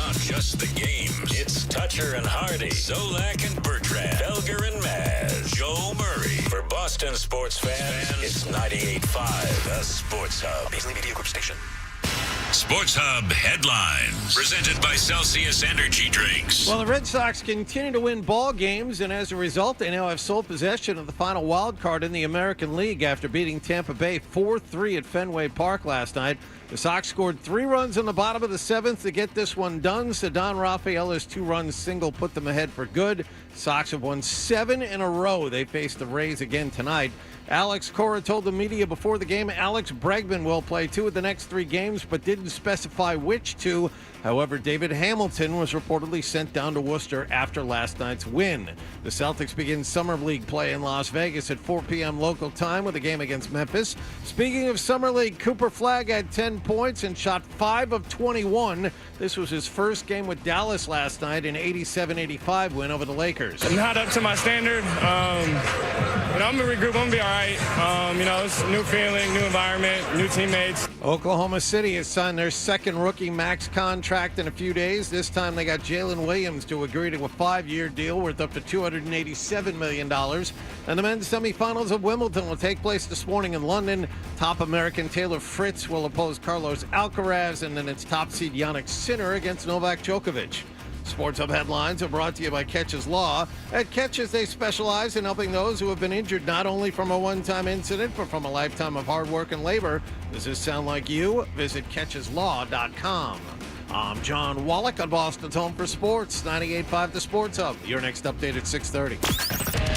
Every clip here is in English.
not just the games. It's Toucher and Hardy, Zolak and Bertrand, Felger and Maz, Joe Murray. For Boston sports fans, it's 98.5, the Sports Hub. Beasley Media Group Station. Sports Hub headlines, presented by Celsius Energy Drinks. Well, the Red Sox continue to win ball games, and as a result, they now have sole possession of the final wild card in the American League after beating Tampa Bay 4-3 at Fenway Park last night. The Sox scored 3 runs in the bottom of the 7th to get this one done. Ceddanne Rafaela's 2-run single put them ahead for good. Sox have won 7 in a row. They face the Rays again tonight. Alex Cora told the media before the game Alex Bregman will play 2 of the next 3 games, but didn't specify which 2. However, David Hamilton was reportedly sent down to Worcester after last night's win. The Celtics begin Summer League play in Las Vegas at 4 p.m. local time with a game against Memphis. Speaking of Summer League, Cooper Flagg had 10 points and shot 5 of 21. This was his first game with Dallas last night, an 87-85 win over the Lakers. Not up to my standard. I'm going to regroup. I'm going to be all right. It's a new feeling, new environment, new teammates. Oklahoma City has signed their second rookie max contract in a few days. This time they got Jalen Williams to agree to a 5-year deal worth up to $287 million. And the men's semifinals of Wimbledon will take place this morning in London. Top American Taylor Fritz will oppose Carlos Alcaraz, and then it's top seed Jannik Sinner against Novak Djokovic. Sports Hub headlines are brought to you by Catches Law. At Catches, they specialize in helping those who have been injured not only from a one-time incident, but from a lifetime of hard work and labor. Does this sound like you? Visit CatchesLaw.com. I'm John Wallach on Boston's Home for Sports, 98.5 The Sports Hub. Your next update at 6:30.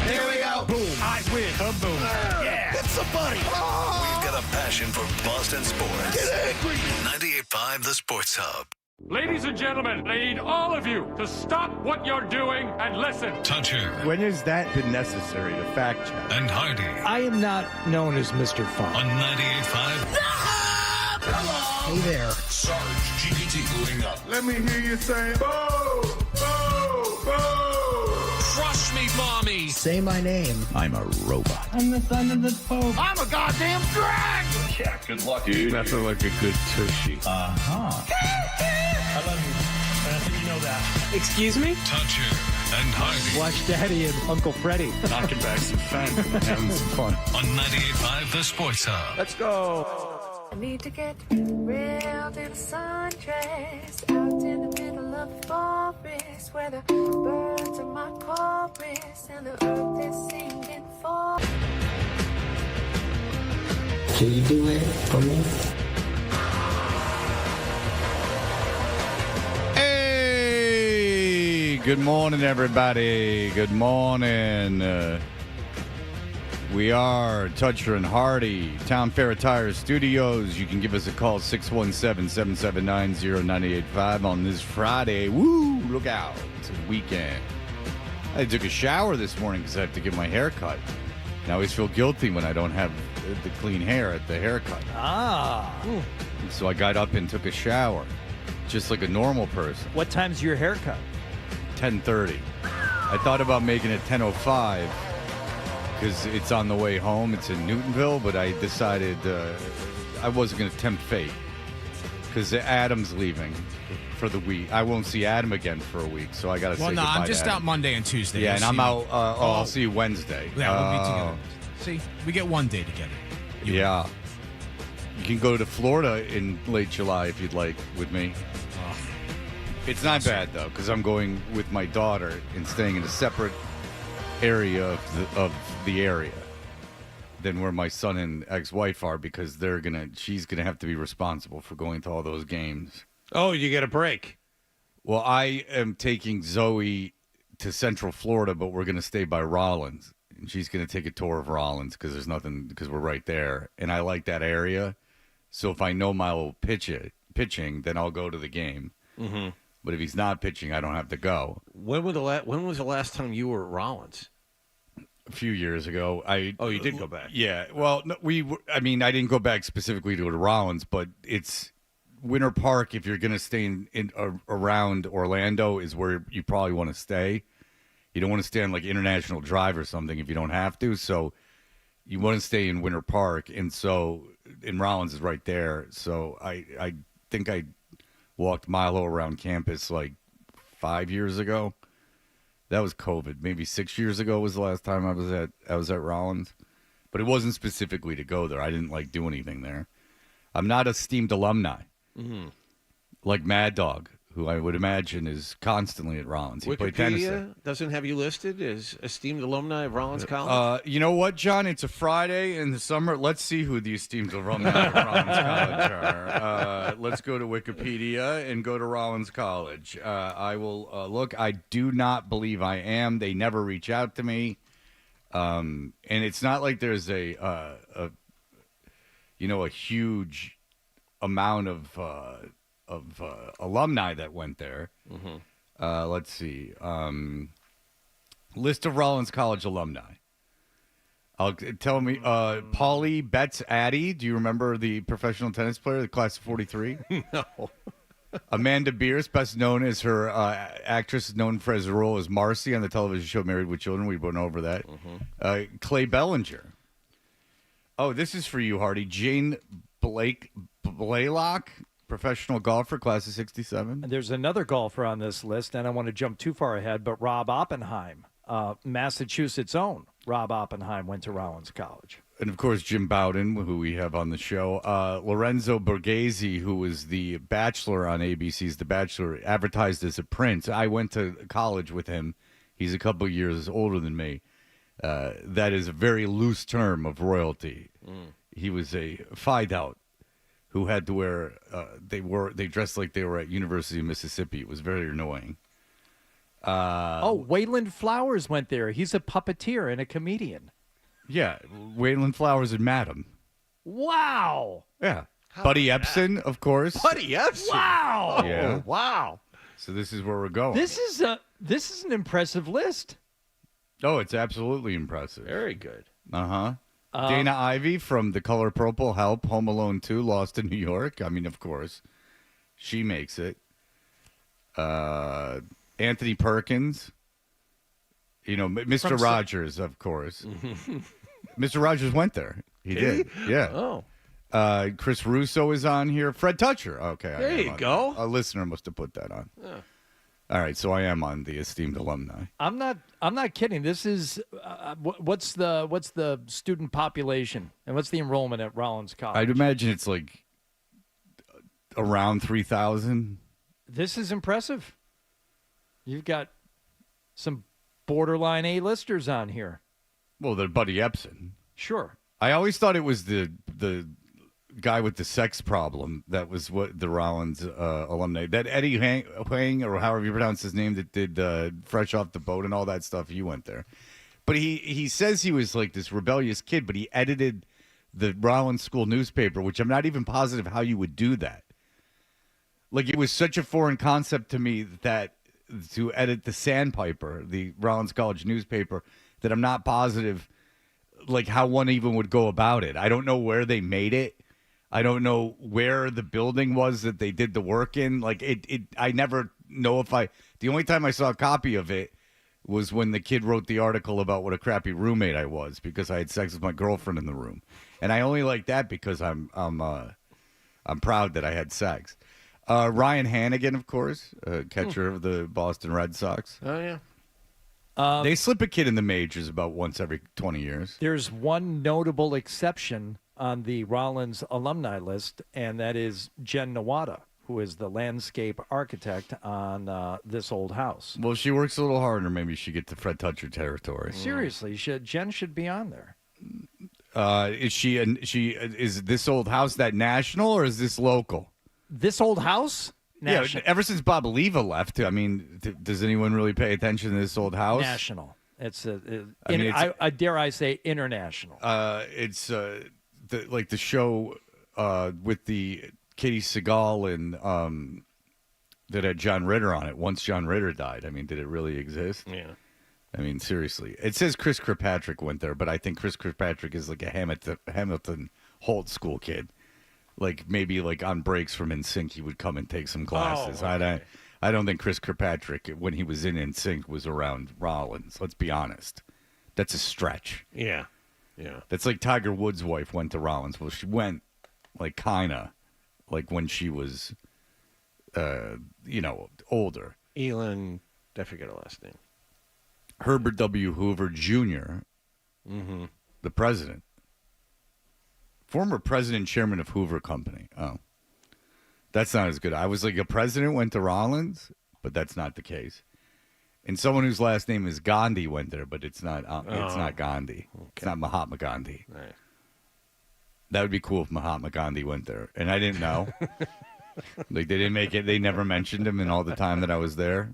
Here we go. Boom. I win. Boom. Yeah. It's so funny. Oh. We've got a passion for Boston sports. Get angry. 98.5 The Sports Hub. Ladies and gentlemen, I need all of you to stop what you're doing and listen. Toucher When has that been necessary to fact check? and Hardy I am not known as Mr. Fun. on 98.5. Hey there. Sarge GPT moving up. Let me hear you say, boo, boo, boo. Crush me, mommy. Say my name. I'm a robot. I'm the son of the Pope. I'm a goddamn drag. Yeah, good luck, dude. Nothing like a good tushy. I love you. And I think you know that. Excuse me? Toucher and Hardy Watch Daddy and Uncle Freddie. Knocking back some fun. Having some fun. on 98.5 The Sports Hub. Let's go. I need to get real in a sundress out in the middle of the forest where the birds are my chorus and the earth is singing for. Can you do it for me? Hey, good morning, everybody. Good morning. We are Toucher and Hardy, Town Fair Attire Studios. You can give us a call, 617-779-0985 on this Friday. Woo, look out. It's a weekend. I took a shower this morning because I have to get my hair cut. And I always feel guilty when I don't have the clean hair at the haircut. So I got up and took a shower, just like a normal person. What time's your haircut? 10:30. I thought about making it 10:05 because it's on the way home. It's in Newtonville, but I decided I wasn't going to tempt fate because Adam's leaving for the week. I won't see Adam again for a week, so I got to say goodbye I'm just to out Adam. Monday and Tuesday. Yeah, You'll and I'm see out. me. I'll see you Wednesday. Yeah, we'll be together. See, we get one day together. Yeah. You can go to Florida in late July if you'd like with me. It's not bad, though, because I'm going with my daughter and staying in a separate area of the area than where my son and ex-wife are because she's gonna have to be responsible for going to all those games. Oh, you get a break. Well, I am taking Zoe to Central Florida, but we're gonna stay by Rollins, and she's gonna take a tour of Rollins because we're right there, and I like that area. So if I know Milo will pitching, then I'll go to the game. Mm-hmm. But if he's not pitching, I don't have to go. When was the last time you were at Rollins? A few years ago, you did go back. Yeah. Well, no, I didn't go back specifically to Rollins, but it's Winter Park. If you're going to stay around Orlando, is where you probably want to stay. You don't want to stay on like International Drive or something if you don't have to. So you want to stay in Winter Park, and so Rollins is right there. So I think I walked Milo around campus like 5 years ago. That was COVID. Maybe 6 years ago was the last time I was at Rollins. But it wasn't specifically to go there. I didn't like do anything there. I'm not a esteemed alumni. Mm-hmm. Like Mad Dog, who I would imagine is constantly at Rollins. He played tennis there. Wikipedia doesn't have you listed as esteemed alumni of Rollins College? You know what, John? It's a Friday in the summer. Let's see who the esteemed alumni of Rollins College are. Let's go to Wikipedia and go to Rollins College. I will look. I do not believe I am. They never reach out to me. And it's not like there's a huge amount of alumni that went there. Mm-hmm. Let's see. List of Rollins College alumni. Tell me, Paulie Betts Addy. Do you remember the professional tennis player, the class of 43? No. Amanda Bierce, best known as her actress, known for as her role as Marcy on the television show Married with Children. We went over that. Mm-hmm. Clay Bellinger. Oh, this is for you, Hardy. Jane Blaylock, professional golfer, class of 67. And there's another golfer on this list, and I don't want to jump too far ahead, but Rob Oppenheim, Massachusetts' own Rob Oppenheim, went to Rollins College. And, of course, Jim Bowden, who we have on the show. Lorenzo Borghese, who was the Bachelor on ABC's The Bachelor, advertised as a prince. I went to college with him. He's a couple years older than me. That is a very loose term of royalty. Mm. He was a find-out who had to wear they dressed like they were at University of Mississippi. It was very annoying. Wayland Flowers went there. He's a puppeteer and a comedian. Yeah, Wayland Flowers and Madam. Wow. Yeah. Buddy Epson, of course. Buddy Epson. Wow. Yeah. Wow. So this is where we're going. This is an impressive list. Oh, it's absolutely impressive. Very good. Uh-huh. Dana Ivey from The Color Purple, Help, Home Alone 2, Lost in New York. I mean, of course, she makes it. Anthony Perkins. Mr. From Rogers, of course. Mr. Rogers went there. He did. Yeah. Oh. Chris Russo is on here. Fred Toucher. Okay. There you go. A listener must have put that on. Yeah. All right, so I am on the esteemed alumni. I'm not kidding. This is what's the student population and what's the enrollment at Rollins College? I'd imagine it's like around 3,000. This is impressive. You've got some borderline A-listers on here. Well, they're Buddy Epson. Sure. I always thought it was the guy with the sex problem that was what the Rollins alumni. That Eddie Hang, or however you pronounce his name, that did Fresh Off the Boat and all that stuff. He went there. But he says he was like this rebellious kid, but he edited the Rollins school newspaper, which I'm not even positive how you would do that. Like, it was such a foreign concept to me that to edit the Sandpiper, the Rollins College newspaper, that I'm not positive like how one even would go about it. I don't know where they made it. I don't know where the building was that they did the work in. Like I never know the only time I saw a copy of it was when the kid wrote the article about what a crappy roommate I was because I had sex with my girlfriend in the room. And I only like that because I'm proud that I had sex. Ryan Hannigan, of course, catcher of the Boston Red Sox. Oh, yeah. They slip a kid in the majors about once every 20 years. There's one notable exception on the Rollins alumni list, and that is Jen Nawada, who is the landscape architect on this old house. Well, she works a little harder. Maybe she get to Fred Toucher territory. Seriously, Jen should be on there. Is this old house that national or is this local? This old house? National. Yeah, ever since Bob Oliva left, I mean, does anyone really pay attention to this old house? National. It's I dare I say international. It's like the show with the Katie Seagal and that had John Ritter on it. Once John Ritter died, I mean, did it really exist? Yeah. I mean, seriously. It says Chris Kirkpatrick went there, but I think Chris Kirkpatrick is like a Hamilton Holt school kid. Like maybe like on breaks from NSYNC, he would come and take some classes. Oh, okay. I don't think Chris Kirkpatrick, when he was in NSYNC, was around Rollins. Let's be honest. That's a stretch. Yeah. Yeah. That's like Tiger Woods' wife went to Rollins. Well, she went like kind of like when she was older. Elon, I forget her last name. Herbert W. Hoover Jr., the president. Former president, chairman of Hoover Company. Oh. That's not as good. I was like, a president went to Rollins, but that's not the case. And someone whose last name is Gandhi went there, but it's not. It's not Gandhi. Okay. It's not Mahatma Gandhi. Right. That would be cool if Mahatma Gandhi went there, and I didn't know. Like they didn't make it. They never mentioned him in all the time that I was there.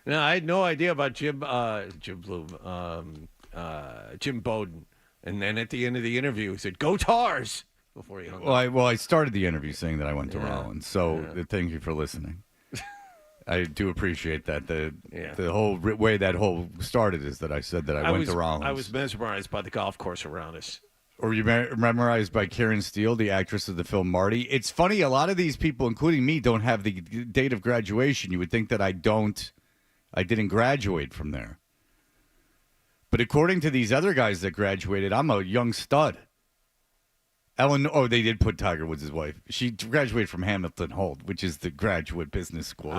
No, I had no idea about Jim Bloom, Jim Bowden, and then at the end of the interview, he said, "Go Tars!" Before he hung up. I started the interview saying that I went to Rollins, so thank you for listening. I do appreciate that. The whole way that whole started is that I said that I went to Rollins. I was mesmerized by the golf course around us. Or you memorized by Karen Steele, the actress of the film Marty. It's funny, a lot of these people, including me, don't have the date of graduation. You would think that I didn't graduate from there. But according to these other guys that graduated, I'm a young stud. They did put Tiger Woods' wife. She graduated from Hamilton Holt, which is the graduate business school.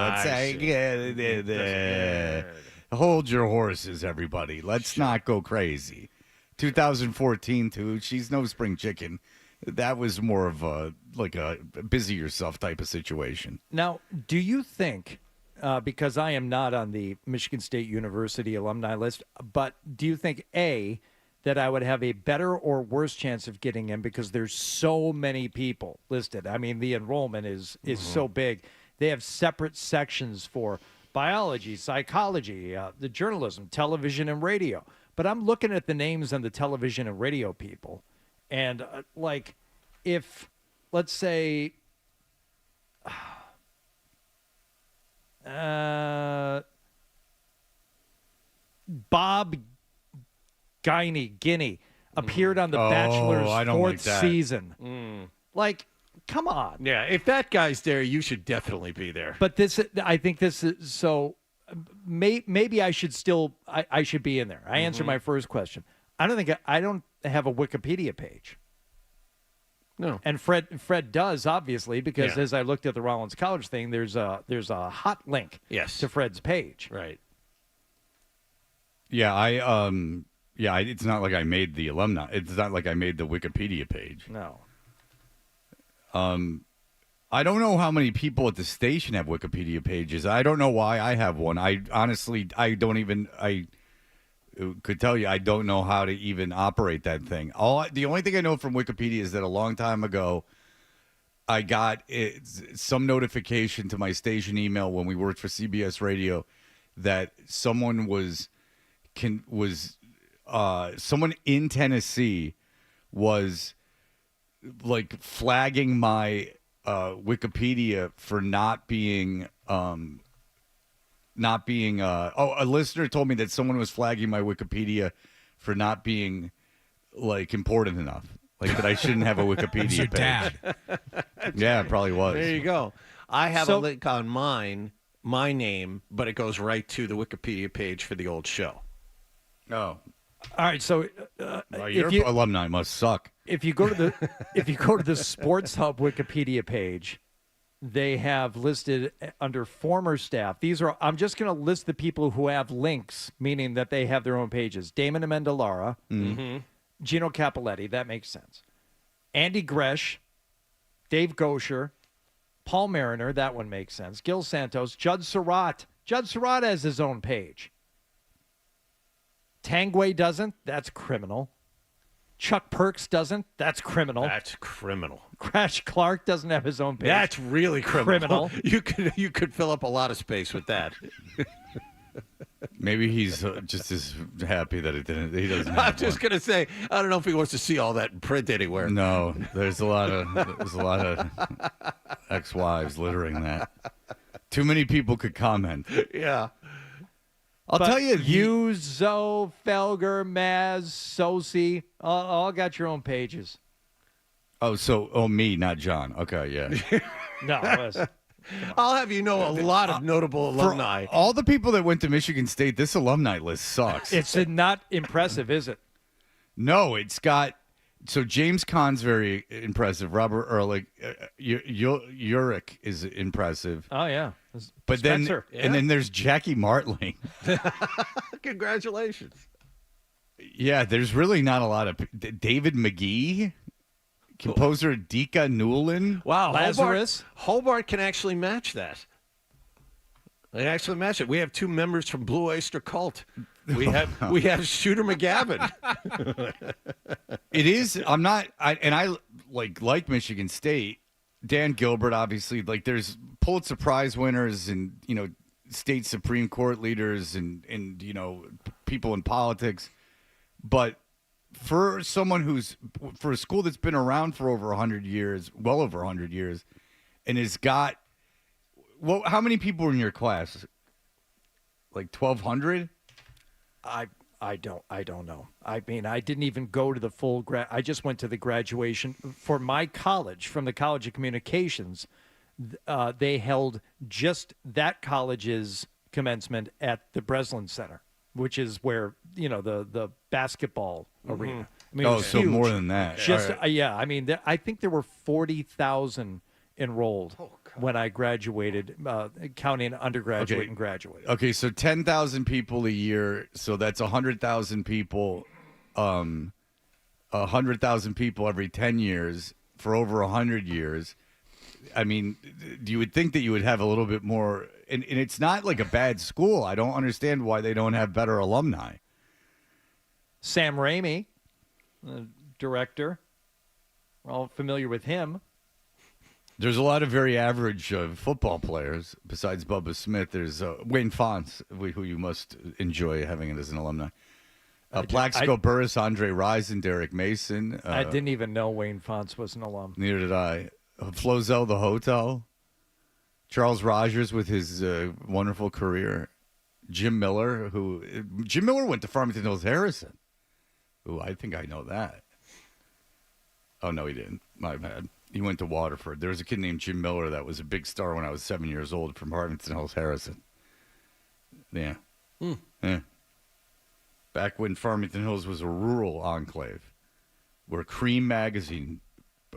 Hold your horses, everybody. Let's not go crazy. 2014, too. She's no spring chicken. That was more of a busy yourself type of situation. Now, do you think, because I am not on the Michigan State University alumni list, but do you think, A, that I would have a better or worse chance of getting in because there's so many people listed? I mean, the enrollment is so big. They have separate sections for biology, psychology, the journalism, television, and radio. But I'm looking at the names on the television and radio people, and if, let's say, Bob Guinea appeared on The Bachelor's fourth season. Come on. Yeah, if that guy's there, you should definitely be there. But I think this is so. Maybe I should I should be in there. I answered my first question. I don't have a Wikipedia page. No. And Fred does, obviously, because as I looked at the Rollins College thing, there's a hot link to Fred's page. Right. Yeah, it's not like I made the alumni. It's not like I made the Wikipedia page. No. I don't know how many people at the station have Wikipedia pages. I don't know why I have one. I could tell you I don't know how to even operate that thing. The only thing I know from Wikipedia is that a long time ago, I got some notification to my station email when we worked for CBS Radio that someone someone in Tennessee was flagging my Wikipedia for not being a listener told me that someone was flagging my Wikipedia for not being important enough, that I shouldn't have a Wikipedia your page. Dad. Yeah, it probably was. There you go. I have a link on my name, but it goes right to the Wikipedia page for the old show. Oh. All right, so your alumni must suck. If you go to the Sports Hub Wikipedia page, they have listed under former staff. I'm just going to list the people who have links, meaning that they have their own pages. Damon Amendolara, Gino Capoletti, that makes sense. Andy Gresh, Dave Gosher, Paul Mariner, that one makes sense. Gil Santos, Judd Surratt. Judd Surratt has his own page. Tangway doesn't. That's criminal. Chuck Perks doesn't. That's criminal. That's criminal. Crash Clark doesn't have his own page. That's really criminal. You could fill up a lot of space with that. Maybe he's just as happy that he doesn't have I'm just going to say, I don't know if he wants to see all that in print anywhere. No, there's a lot of ex-wives littering that. Too many people could comment. Yeah. I'll tell you. Zoe, Felger, Maz, Sosi, all got your own pages. Me, not John. Okay, yeah. No, I'll have you know a lot of notable alumni. All the people that went to Michigan State, this alumni list sucks. It's not impressive, is it? No, So James Caan's very impressive. Robert Ehrlich, Urich is impressive. Oh yeah, But Spencer. and then there's Jackie Martling. Congratulations. Yeah, there's really not a lot of David McGee, composer Dika Newlin. Wow, Lazarus. Hobart can actually match that. They actually match it. We have 2 members from Blue Oyster Cult. We have Shooter McGavin. It is. I like Michigan State. Dan Gilbert, obviously. Like, there's Pulitzer Prize winners and state Supreme Court leaders and people in politics. But for someone for a school that's been around for over 100 years, well over 100 years, and has got, how many people were in your class? Like 1,200? I don't know. I mean, I didn't even go to the full I just went to the graduation for my college, from the College of Communications. They held just that college's commencement at the Breslin Center, which is where the basketball arena. I mean, it was so huge. more than that. Just All right. yeah. I mean, I think there were 40,000 enrolled when I graduated, counting undergraduate and graduate. Okay, so 10,000 people a year, so that's 100,000 people, 100,000 people every 10 years for over 100 years. I mean, you would think that you would have a little bit more, and it's not like a bad school. I don't understand why they don't have better alumni. Sam Raimi, the director, we're all familiar with him. There's a lot of very average football players besides Bubba Smith. There's Wayne Fonts, who you must enjoy having as an alumni. Plaxico Burris, Andre Rison, Derek Mason. I didn't even know Wayne Fonts was an alum. Neither did I. Flozell the Hotel. Charles Rogers with his wonderful career. Jim Miller went to Farmington Hills Harrison. Ooh, I think I know that. Oh, no, he didn't. My bad. He went to Waterford. There was a kid named Jim Miller that was a big star when I was 7 years old from Farmington Hills Harrison. Yeah. Yeah. Back when Farmington Hills was a rural enclave where Cream Magazine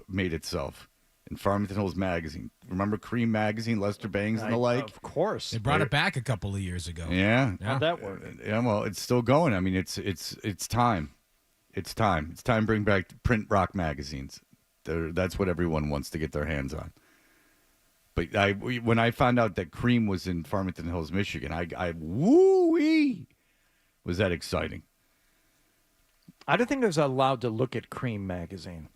made itself. In Farmington Hills Magazine. Remember Cream Magazine, Lester Bangs and the like? Of course. They brought it back a couple of years ago. Yeah. How'd that work? Yeah, well, it's still going. I mean, it's time. It's time. It's time to bring back print rock magazines. That's what everyone wants to get their hands on. But when I found out that Cream was in Farmington Hills, Michigan, I woo-wee, was that exciting. I don't think I was allowed to look at Cream magazine.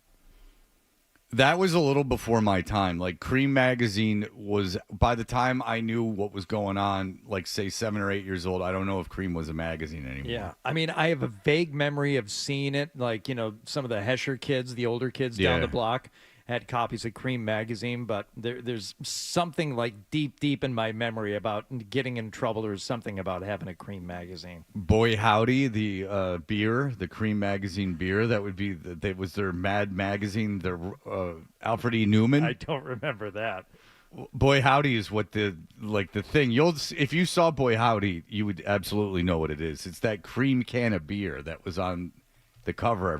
That was a little before my time. Like, Cream Magazine was, by the time I knew what was going on, like, say, 7 or 8 years old, I don't know if Cream was a magazine anymore. Yeah. I mean, I have a vague memory of seeing it. Like, some of the Hesher kids, the older kids down the block, had copies of Cream Magazine. But there's something, like, deep in my memory about getting in trouble. There's something about having a Cream Magazine. Boy Howdy, the beer, the Cream Magazine beer, that would be, that was their Mad Magazine, their Alfred E. Newman. I don't remember that. Boy Howdy is what the thing. If you saw Boy Howdy, you would absolutely know what it is. It's that cream can of beer that was on the cover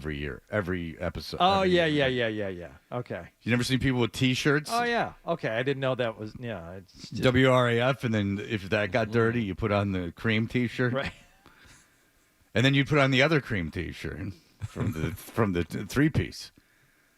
every episode. Oh, yeah. Okay. You never seen people with T-shirts? Oh, yeah. Okay, I didn't know that was, yeah. It's just, WRAF, and then if that got dirty, you put on the cream T-shirt. right. And then you put on the other cream T-shirt from the three-piece.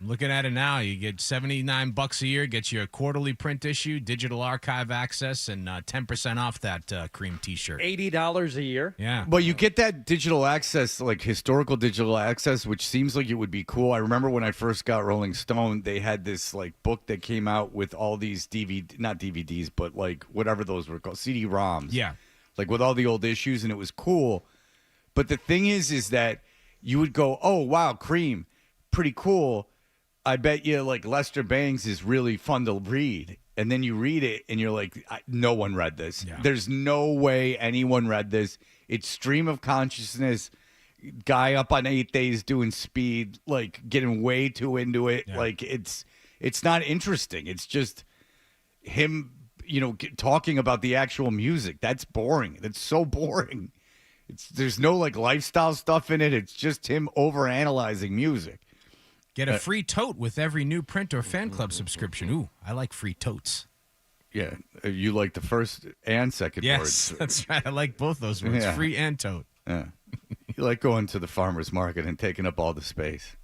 Looking at it now, you get $79 a year, gets you a quarterly print issue, digital archive access, and 10% off that cream T-shirt. $80 a year? Yeah. Well, you get that digital access, like historical digital access, which seems like it would be cool. I remember when I first got Rolling Stone, they had this like book that came out with all these not DVDs, but like whatever those were called, CD-ROMs. Yeah. Like with all the old issues, and it was cool. But the thing is that you would go, oh, wow, Cream, pretty cool. I bet you like Lester Bangs is really fun to read. And then you read it and you're like, no one read this. Yeah. There's no way anyone read this. It's stream of consciousness, guy up on 8 days doing speed, like getting way too into it. Yeah. Like it's not interesting. It's just him, talking about the actual music. That's boring. That's so boring. There's no like lifestyle stuff in it. It's just him overanalyzing music. Get a free tote with every new print or fan club subscription. Ooh, I like free totes. Yeah, you like the first and second Yes, words. that's right. I like both those words, Yeah. free and tote. Yeah. You like going to the farmer's market and taking up all the space.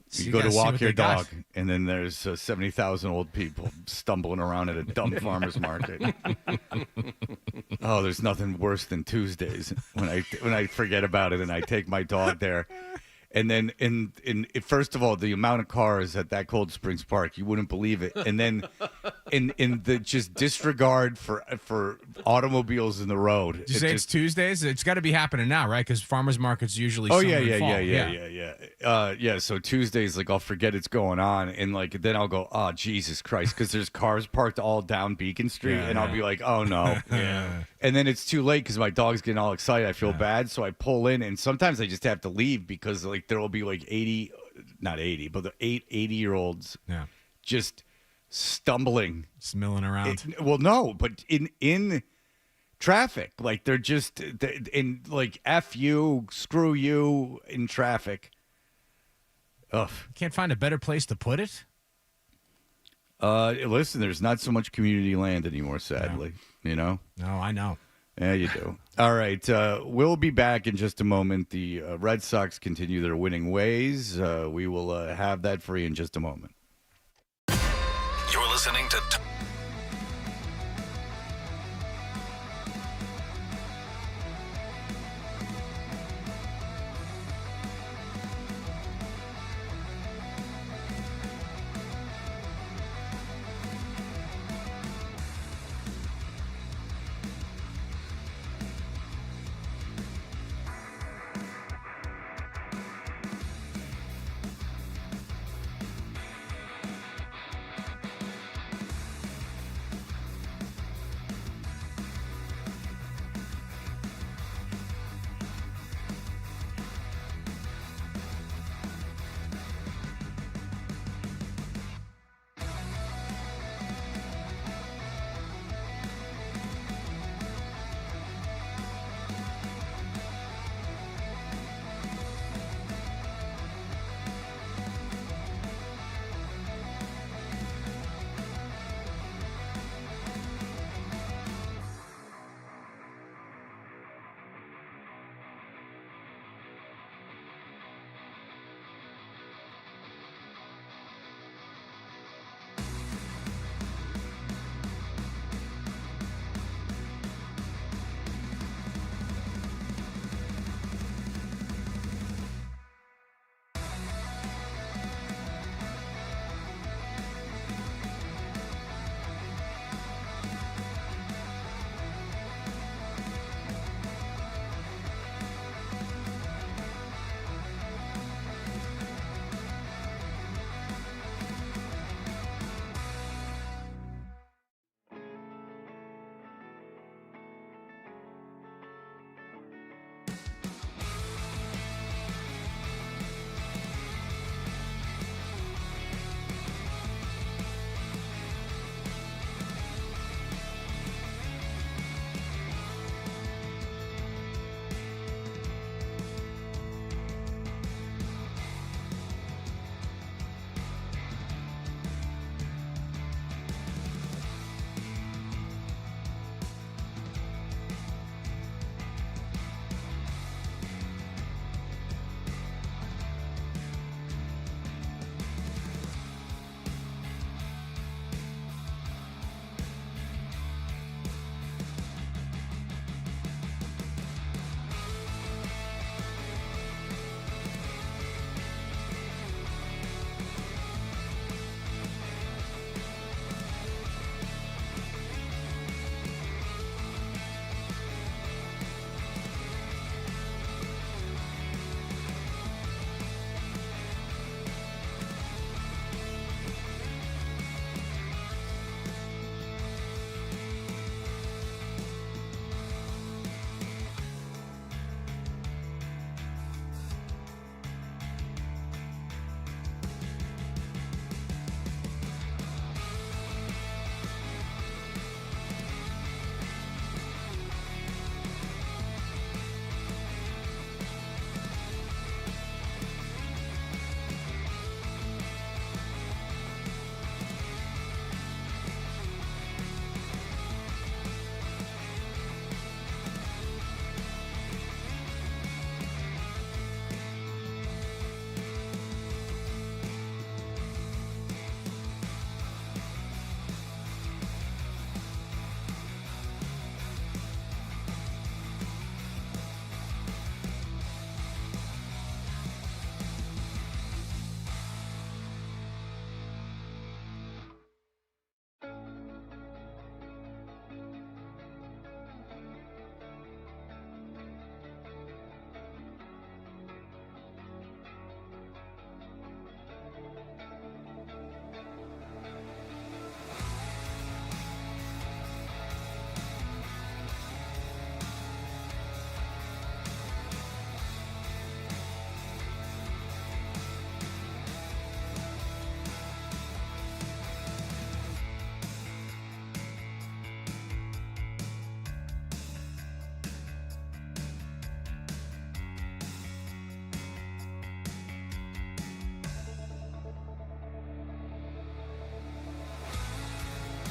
So You go to gotta see walk what your they got. dog, and then there's 70,000 old people stumbling around at a dumb farmer's market. Oh, there's nothing worse than Tuesdays when I forget about it and I take my dog there. And then, first of all, the amount of cars at that Cold Springs Park, you wouldn't believe it. And then, in the just disregard for automobiles in the road. Did you say it's Tuesdays? It's got to be happening now, right? Because farmers markets usually. Oh summer and yeah. fall. Yeah. So Tuesdays, like I'll forget it's going on, and like then I'll go, oh Jesus Christ, because there's cars parked all down Beacon Street, and I'll be like, oh no. Yeah. And then it's too late because my dog's getting all excited. I feel bad, so I pull in, and sometimes I just have to leave because like there will be like 80, not 80, but the 80-year-olds just stumbling, just milling around. Well, no, but in traffic, like they're just in like F you, screw you in traffic. Ugh. Can't find a better place to put it. Listen, there's not so much community land anymore, sadly. You know? No, I know. Yeah, you do. All right. We'll be back in just a moment. The Red Sox continue their winning ways. We will have that for you in just a moment. You're listening to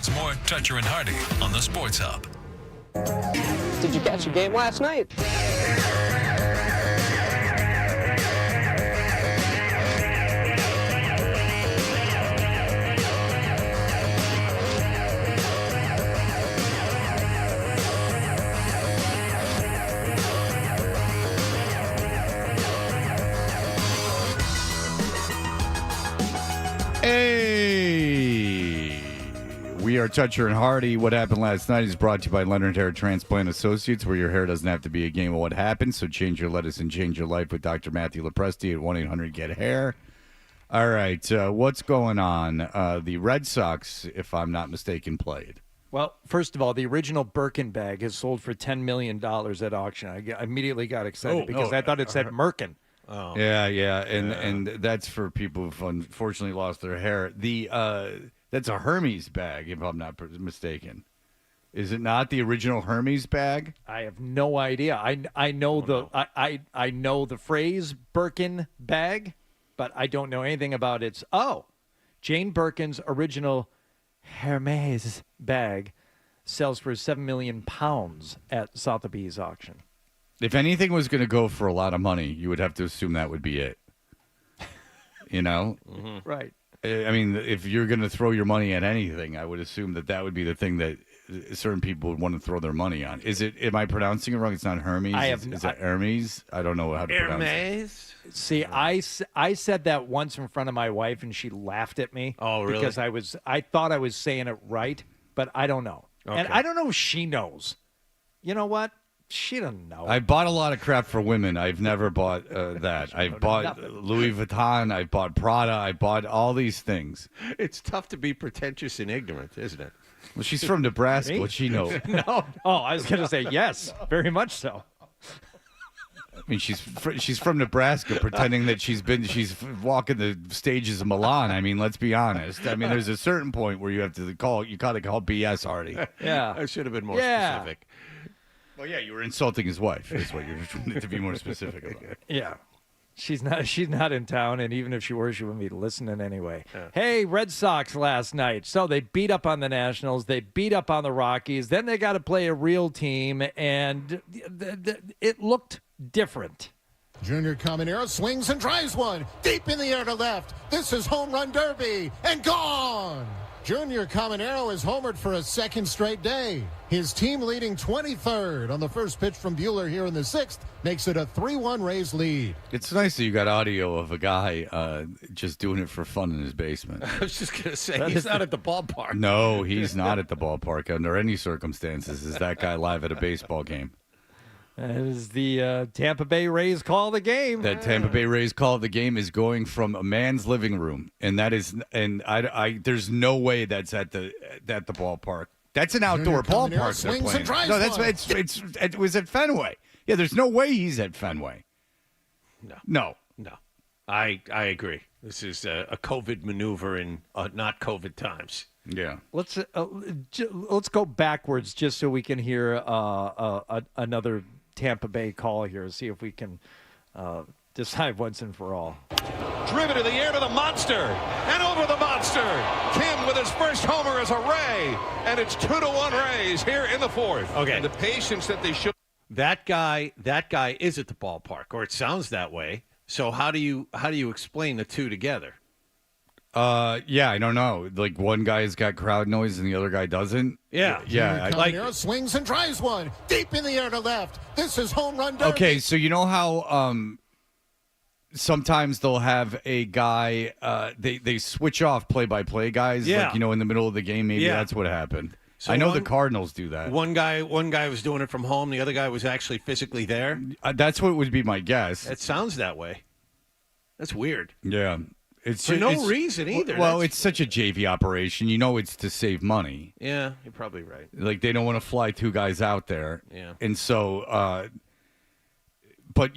It's more Toucher and Hardy on the Sports Hub. Did you catch a game last night? Hey, we are Toucher and Hardy. What happened last night is brought to you by Leonard Hair Transplant Associates, where your hair doesn't have to be a game of what happened. So change your lettuce and change your life with Dr. Matthew Lepresti at 1-800-GET-HAIR. All right, what's going on? The Red Sox, if I'm not mistaken, played. Well, first of all, the original Birkin bag has sold for $10 million at auction. I immediately got excited because I thought it said Merkin. Oh. Yeah, and that's for people who've unfortunately lost their hair. That's a Hermes bag, if I'm not mistaken. Is it not the original Hermes bag? I have no idea. I know I know the phrase Birkin bag, but I don't know anything about its. Oh, Jane Birkin's original Hermes bag sells for 7 million pounds at Sotheby's auction. If anything was going to go for a lot of money, you would have to assume that would be it. You know? Mm-hmm. Right. I mean, if you're going to throw your money at anything, I would assume that would be the thing that certain people would want to throw their money on. Is it? Am I pronouncing it wrong? It's not Hermes? Is it Hermes? I don't know how to pronounce it. See, I said that once in front of my wife, and she laughed at me. Oh, really? Because I thought I was saying it right, but I don't know. Okay. And I don't know if she knows. You know what? She doesn't know. I bought a lot of crap for women. I've never bought that. I've bought Louis Vuitton. I've bought Prada. I bought all these things. It's tough to be pretentious and ignorant, isn't it? Well, she's from Nebraska. What'd she know? No. Oh, I was going to say yes, very much so. I mean, she's from Nebraska, pretending that she's walking the stages of Milan. I mean, let's be honest. I mean, there's a certain point where you have to call BS, Hardy. Yeah, I should have been more specific. Well, yeah, you were insulting his wife. Is what you're trying to be more specific about. Yeah. She's not in town, and even if she were, she wouldn't be listening anyway. Yeah. Hey, Red Sox last night. So they beat up on the Nationals. They beat up on the Rockies. Then they got to play a real team, and it looked different. Junior Caminero swings and drives one deep in the air to left. This is home run derby and gone. Junior Caminero is homered for a second straight day. His team leading 23rd on the first pitch from Buehler here in the sixth makes it a 3-1 Rays lead. It's nice that you got audio of a guy just doing it for fun in his basement. I was just going to say, he's not at the ballpark. No, he's not at the ballpark under any circumstances. Is that guy live at a baseball game? That is the Tampa Bay Rays call of the game. That Tampa Bay Rays call of the game is going from a man's living room, and I there's no way that's at the ballpark. That's an outdoor ballpark they're playing. No, it was at Fenway. Yeah, there's no way he's at Fenway. No. I agree. This is a COVID maneuver in not COVID times. Yeah. Let's go backwards just so we can hear another Tampa Bay call here. See if we can decide once and for all. Driven to the air to the monster and over the monster. Kim with his first homer as a Ray, and it's 2-1 Rays here in the fourth. Okay. And the patience that they show. That guy is at the ballpark, or it sounds that way. So how do you explain the two together? Yeah, I don't know. Like one guy's got crowd noise and the other guy doesn't. Yeah. Caminero swings and drives one deep in the air to left. This is home run derby. Okay, so you know how sometimes they'll have a guy they switch off play-by-play guys, like in the middle of the game. Maybe that's what happened. So I know the Cardinals do that. One guy was doing it from home. The other guy was actually physically there. That's what would be my guess. It sounds that way. That's weird. Yeah. It's for no reason either. Well, it's such a JV operation. You know it's to save money. Yeah, you're probably right. Like, they don't want to fly two guys out there. Yeah. And so, but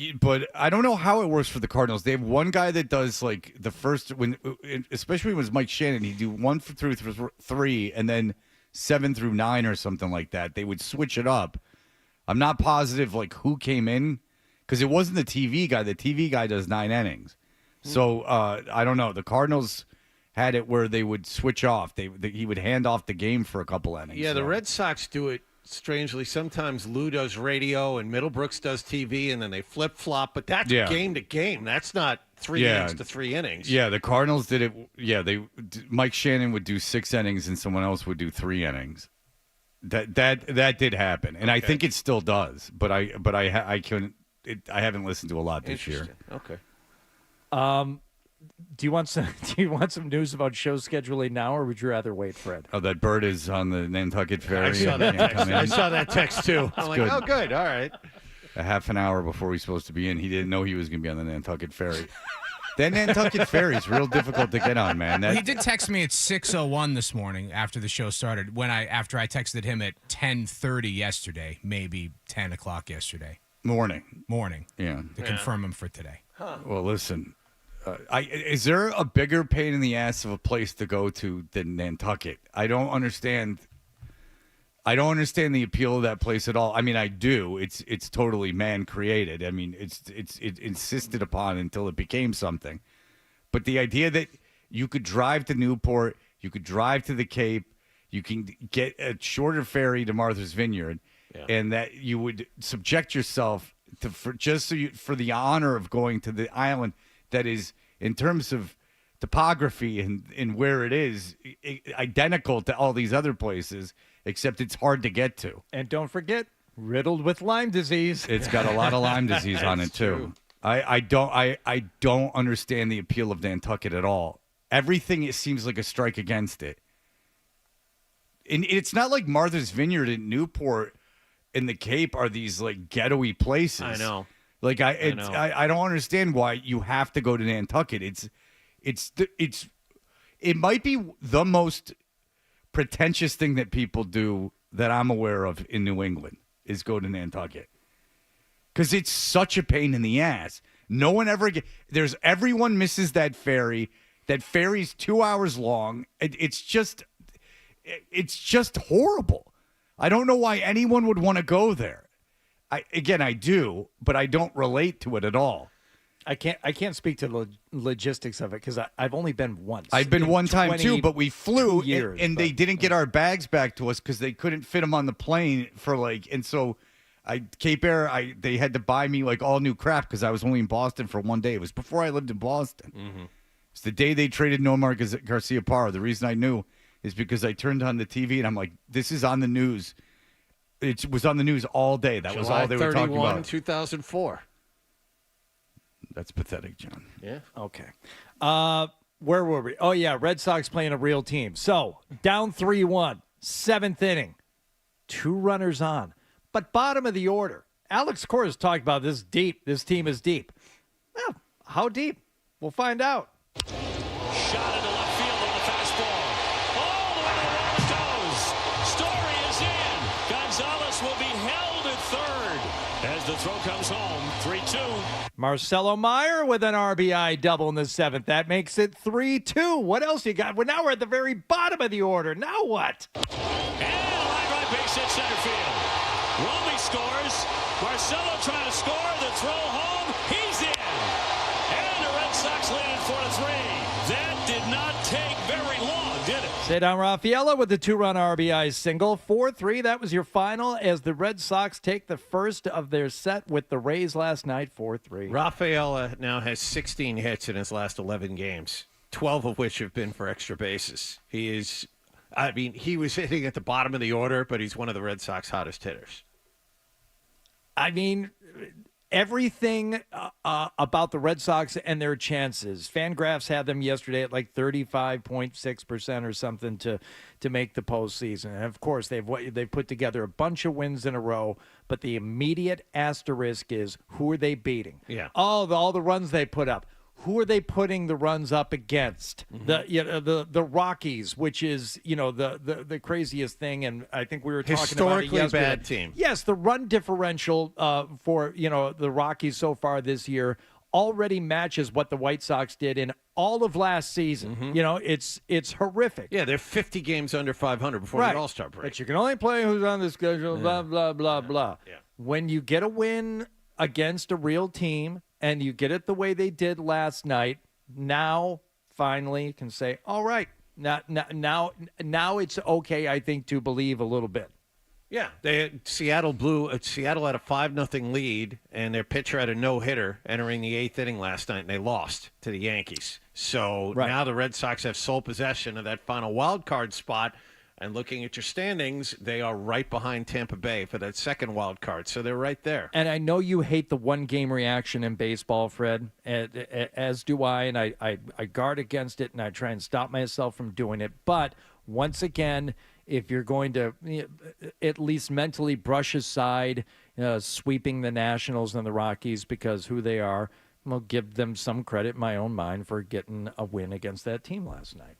I don't know how it works for the Cardinals. They have one guy that does, like, the first, especially when it was Mike Shannon, he'd do 1 through 3 and then 7 through 9 or something like that. They would switch it up. I'm not positive, like, who came in, because it wasn't the TV guy. The TV guy does 9 innings. So I don't know. The Cardinals had it where they would switch off. He would hand off the game for a couple innings. Yeah, the Red Sox do it strangely. Sometimes Lou does radio and Middlebrooks does TV, and then they flip-flop. But that's game to game. That's not 3 innings to 3 innings. Yeah, the Cardinals did it. Yeah, Mike Shannon would do 6 innings, and someone else would do 3 innings. That did happen, and I think it still does. But I couldn't. I haven't listened to a lot this year. Okay. Do you want some news about show scheduling now, or would you rather wait, Fred? Oh, that bird is on the Nantucket ferry. I saw that text. I saw that text too. I'm like, good. oh, good. All right. A half an hour before he's supposed to be in, he didn't know he was going to be on the Nantucket ferry. That Nantucket ferry is real difficult to get on, man. He did text me at 6:01 this morning after the show started. After I texted him at 10:30 yesterday, maybe 10 o'clock yesterday. Morning. Yeah. To confirm him for today. Huh. Well, listen. Is there a bigger pain in the ass of a place to go to than Nantucket? I don't understand the appeal of that place at all. I mean, I do. It's totally man created. I mean, it's insisted upon until it became something. But the idea that you could drive to Newport, you could drive to the Cape, you can get a shorter ferry to Martha's Vineyard, and that you would subject yourself to for the honor of going to the island that is, in terms of topography and where it is, identical to all these other places, except it's hard to get to. And don't forget, riddled with Lyme disease. It's got a lot of Lyme disease on it, too. True. I don't understand the appeal of Nantucket at all. Everything, it seems like a strike against it. And it's not like Martha's Vineyard and Newport and the Cape are these, like, ghetto-y places. I know. Like I don't understand why you have to go to Nantucket. It might be the most pretentious thing that people do that I'm aware of in New England is go to Nantucket, because it's such a pain in the ass. No one ever everyone misses that ferry. That ferry's 2 hours long. It's just horrible. I don't know why anyone would want to go there. I do, but I don't relate to it at all. I can't speak to the logistics of it because I've only been once. I've been one time too, but we flew and they didn't get our bags back to us because they couldn't fit them on the plane and so Cape Air, they had to buy me like all new crap because I was only in Boston for one day. It was before I lived in Boston. Mm-hmm. It's the day they traded Nomar Garcia-Parra. The reason I knew is because I turned on the TV and I'm like, this is on the news. It was on the news all day. That was all they were talking about. July 2004. That's pathetic, John. Yeah. Okay. Where were we? Oh, yeah, Red Sox playing a real team. So, down 3-1, 7th inning, 2 runners on. But bottom of the order. Alex Cora's talked about this deep. This team is deep. Well, how deep? We'll find out. Shot into left field on the fastball. All the way to the wall it goes. Story is in. Gonzalez will be held at third as the throw comes home. 3-2. Marcelo Meyer with an RBI double in the 7th. That makes it 3-2. What else you got? Well, now we're at the very bottom of the order. Now what? And a line right base hit center field. Romy scores. Marcelo trying to score. The throw home. He's in. And the Red Sox lead it 4-3. That did not take very long, did it? Cedar Rafaela with the 2-run RBI single. 4-3. That was your final as the Red Sox take the first of their set with the Rays last night, 4-3. Rafaela now has 16 hits in his last 11 games, 12 of which have been for extra bases. He was hitting at the bottom of the order, but he's one of the Red Sox hottest hitters. I mean, everything about the Red Sox and their chances. Fangraphs had them yesterday at like 35.6% or something to make the postseason. And of course, they've put together a bunch of wins in a row. But the immediate asterisk is, who are they beating? Yeah. All the runs they put up. Who are they putting the runs up against? Mm-hmm. The Rockies, which is the craziest thing, and I think we were talking historically about it yesterday. bad team. Yes, the run differential for the Rockies so far this year already matches what the White Sox did in all of last season. Mm-hmm. It's horrific. Yeah, they're 50 games under 500 before the All-Star break. But you can only play who's on the schedule. Blah blah blah blah. Yeah. When you get a win against a real team, and you get it the way they did last night, now finally can say, all right, now it's okay, I think, to believe a little bit. Yeah, Seattle had a 5-0 lead, and their pitcher had a no-hitter entering the 8th inning last night, and they lost to the Yankees. So now the Red Sox have sole possession of that final wild card spot, and looking at your standings, they are right behind Tampa Bay for that second wild card. So they're right there. And I know you hate the one-game reaction in baseball, Fred, as do I, and I guard against it, and I try and stop myself from doing it. But once again, if you're going to at least mentally brush aside sweeping the Nationals and the Rockies because who they are, I'll give them some credit in my own mind for getting a win against that team last night,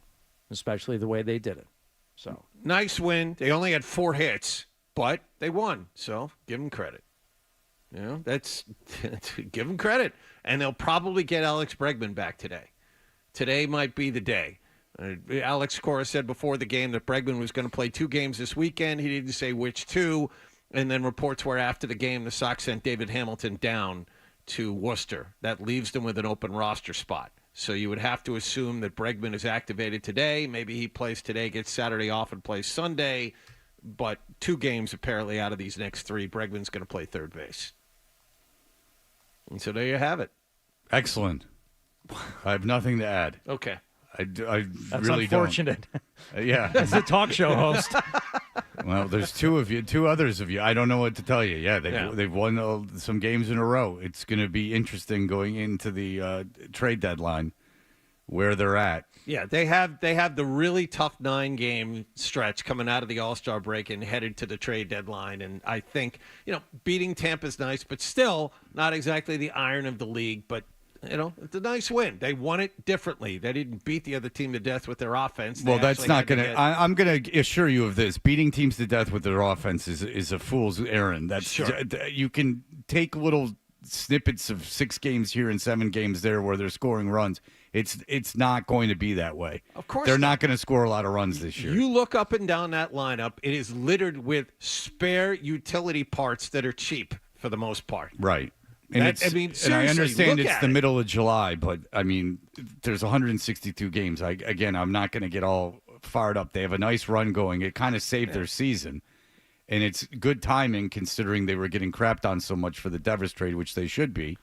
especially the way they did it. So nice win. They only had 4 hits, but they won. So give them credit. You know, that's give them credit. And they'll probably get Alex Bregman back today. Today might be the day. Alex Cora said before the game that Bregman was going to play 2 games this weekend. He didn't say which 2. And then reports were after the game, the Sox sent David Hamilton down to Worcester. That leaves them with an open roster spot. So you would have to assume that Bregman is activated today. Maybe he plays today, gets Saturday off, and plays Sunday. But 2 games apparently out of these next 3, Bregman's going to play third base. And so there you have it. Excellent. I have nothing to add. Okay. I That's really unfortunate. Don't. Yeah. As a talk show host. Well, there's 2 of you, 2 others of you. I don't know what to tell you. Yeah, they've won some games in a row. It's going to be interesting going into the trade deadline where they're at. Yeah, they have the really tough 9-game stretch coming out of the All-Star break and headed to the trade deadline. And I think, beating Tampa's nice, but still not exactly the iron of the league. But it's a nice win. They won it differently. They didn't beat the other team to death with their offense. Well, that's not going to – I'm going to assure you of this. Beating teams to death with their offense is a fool's errand. That's sure. You can take little snippets of 6 games here and 7 games there where they're scoring runs. It's not going to be that way. Of course they're not going to score a lot of runs this year. You look up and down that lineup, it is littered with spare utility parts that are cheap for the most part. Right. And I understand it's the middle of July, but, there's 162 games. I'm not going to get all fired up. They have a nice run going. It kind of saved their season. And it's good timing considering they were getting crapped on so much for the Devers trade, which they should be,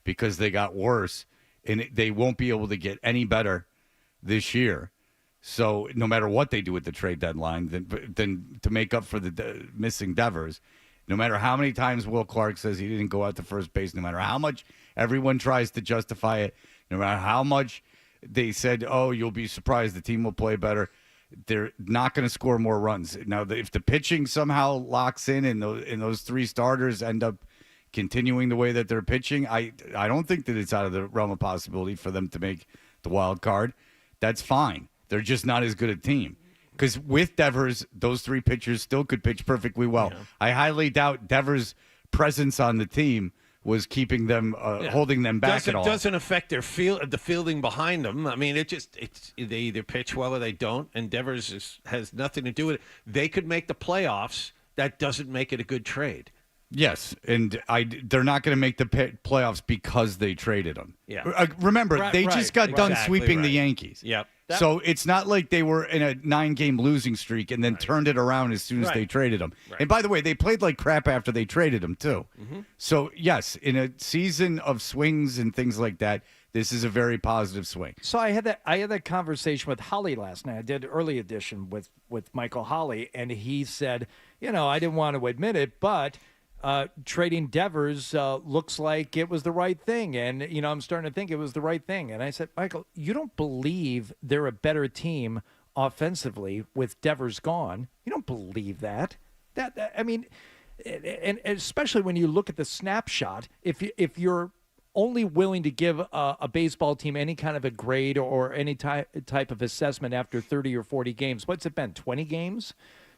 because they got worse. And they won't be able to get any better this year. So no matter what they do with the trade deadline, then to make up for the missing Devers, no matter how many times Will Clark says he didn't go out to first base, no matter how much everyone tries to justify it, no matter how much they said, oh, you'll be surprised the team will play better, they're not going to score more runs. Now, if the pitching somehow locks in and those 3 starters end up continuing the way that they're pitching, I don't think that it's out of the realm of possibility for them to make the wild card. That's fine. They're just not as good a team. Because with Devers, those 3 pitchers still could pitch perfectly well. Yeah. I highly doubt Devers' presence on the team was keeping them, holding them back at all. It doesn't affect their the fielding behind them. I mean, they either pitch well or they don't, and Devers has nothing to do with it. They could make the playoffs. That doesn't make it a good trade. Yes, and they're not going to make the playoffs because they traded him. Yeah. Remember, they just got done sweeping the Yankees. Yep. So it's not like they were in a 9-game losing streak and then turned it around as soon as they traded him. Right. And by the way, they played like crap after they traded him too. Mm-hmm. So yes, in a season of swings and things like that, this is a very positive swing. So I had that conversation with Holly last night. I did early edition with Michael Holly, and he said, I didn't want to admit it, but trading Devers looks like it was the right thing. And, I'm starting to think it was the right thing. And I said, Michael, you don't believe they're a better team offensively with Devers gone. You don't believe that. And especially when you look at the snapshot, if you're only willing to give a baseball team any kind of a grade or any type of assessment after 30 or 40 games, what's it been, 20 games?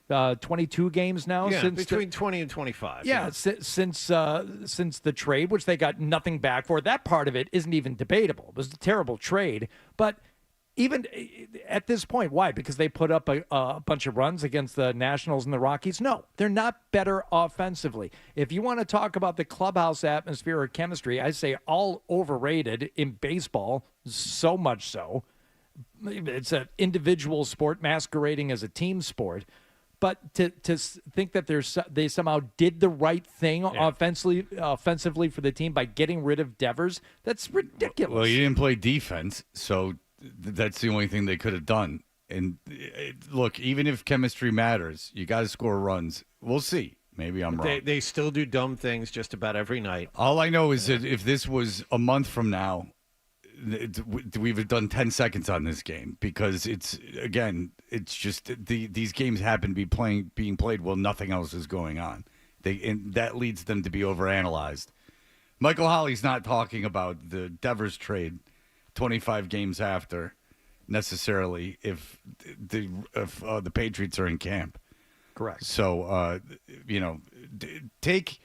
22 games now? Yeah, between 20 and 25. Yeah, since the trade, which they got nothing back for. That part of it isn't even debatable. It was a terrible trade. But even at this point, why? Because they put up a bunch of runs against the Nationals and the Rockies? No, they're not better offensively. If you want to talk about the clubhouse atmosphere or chemistry, I say all overrated in baseball, so much so. it's an individual sport masquerading as a team sport. But to think that they somehow did the right thing offensively for the team by getting rid of Devers, that's ridiculous. Well, you didn't play defense, so that's the only thing they could have done. And look, even if chemistry matters, you got to score runs. We'll see. Maybe I'm wrong. They still do dumb things just about every night. All I know is that if this was a month from now, we've done 10 seconds on this game because it's just these games happen to be being played while nothing else is going on. And that leads them to be overanalyzed. Michael Holley's not talking about the Devers trade 25 games after necessarily if the Patriots are in camp. Correct. So take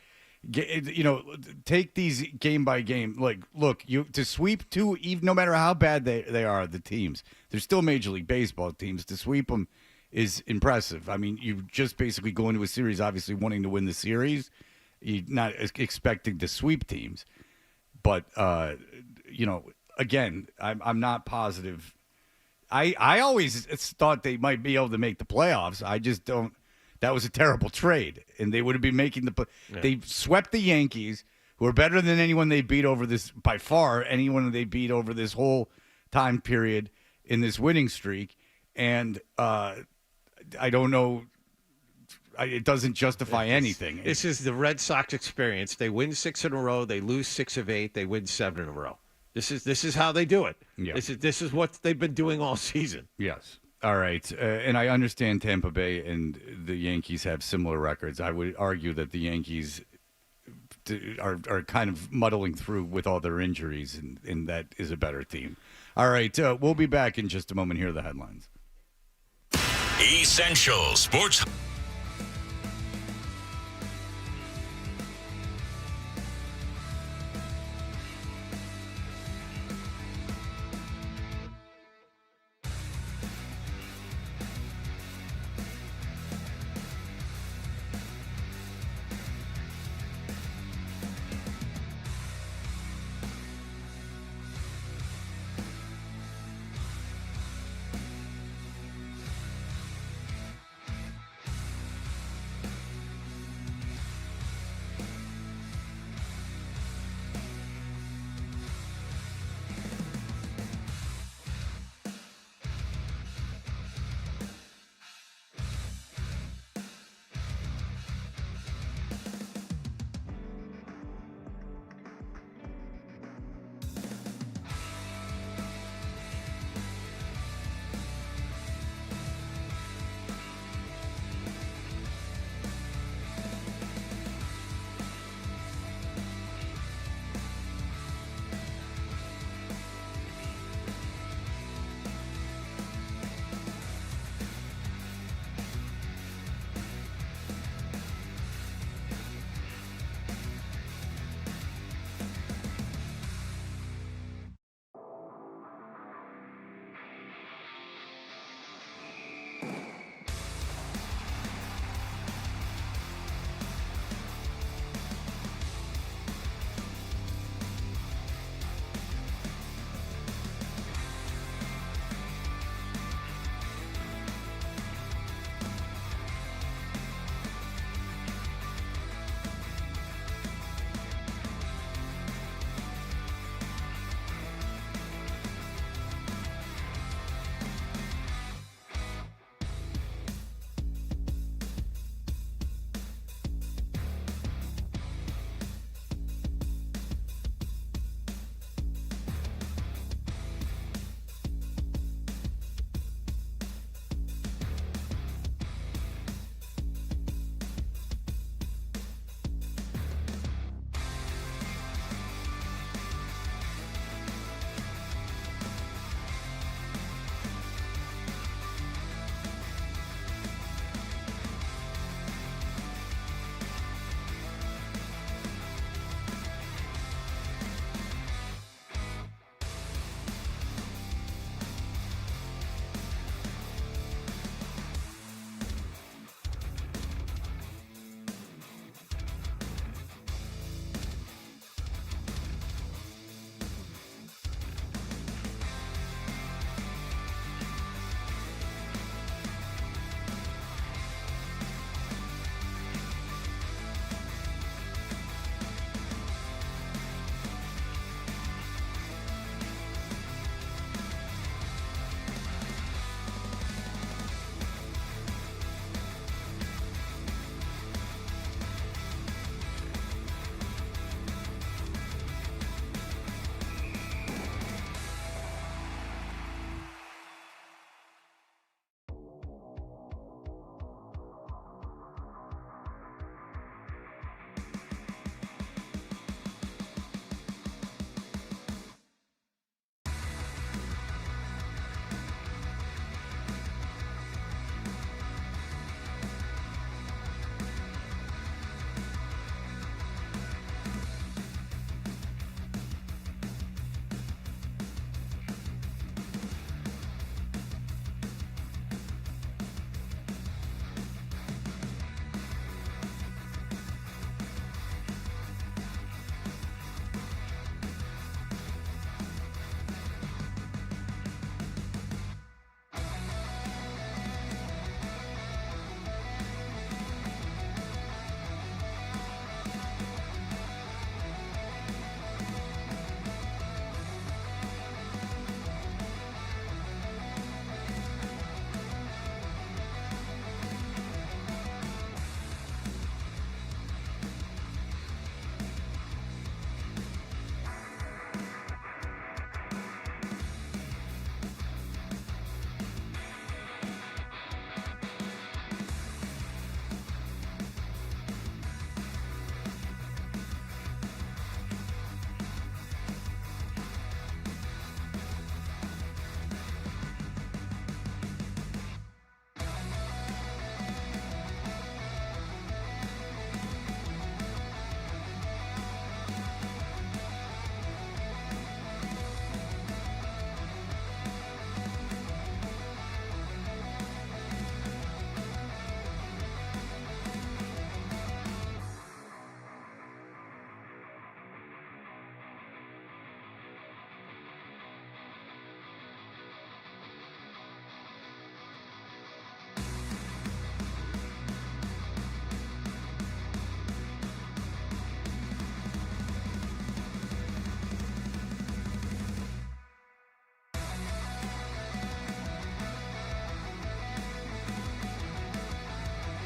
these game by game. Like, look, to sweep two, even no matter how bad they are, the teams, they're still Major League Baseball teams. To sweep them is impressive. I mean, you just basically go into a series, obviously wanting to win the series. You're not expecting to sweep teams, but again, I'm not positive. I always thought they might be able to make the playoffs. I just don't. That was a terrible trade, and they would have been making They swept the Yankees, who are better than anyone they beat over this, by far, anyone they beat over this whole time period in this winning streak. And I don't know. It doesn't justify anything. This is the Red Sox experience. They win 6 in a row. They lose 6 of 8. They win 7 in a row. This is how they do it. Yeah. This is what they've been doing all season. Yes. All right. And I understand Tampa Bay and the Yankees have similar records. I would argue that the Yankees are kind of muddling through with all their injuries, and that is a better team. All right. We'll be back in just a moment. Here are the headlines. Essential Sports.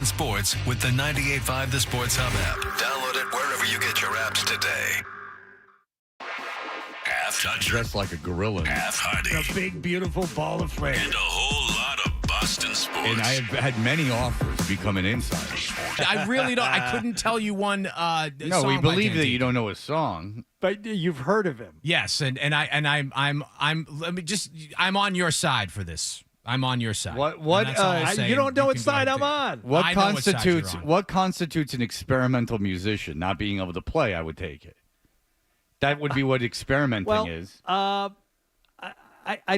sports with the 98.5 The Sports Hub app. Download it wherever you get your apps today. Half toucher. Dressed like a gorilla. Half Hardy. A big, beautiful ball of flame. And a whole lot of Boston sports. And I have had many offers to become an insider. I really don't. I couldn't tell you one. No, song we by believe Dan that Deacon. you don't know a song. But you've heard of him. Yes, I'm on your side for this. I'm on your side. What? And that's all I'll say. You don't know You what can go side ahead I'm and take it. on. I know what side you're on. What constitutes an experimental musician? Not being able to play, I would take it. That would be what experimenting is. I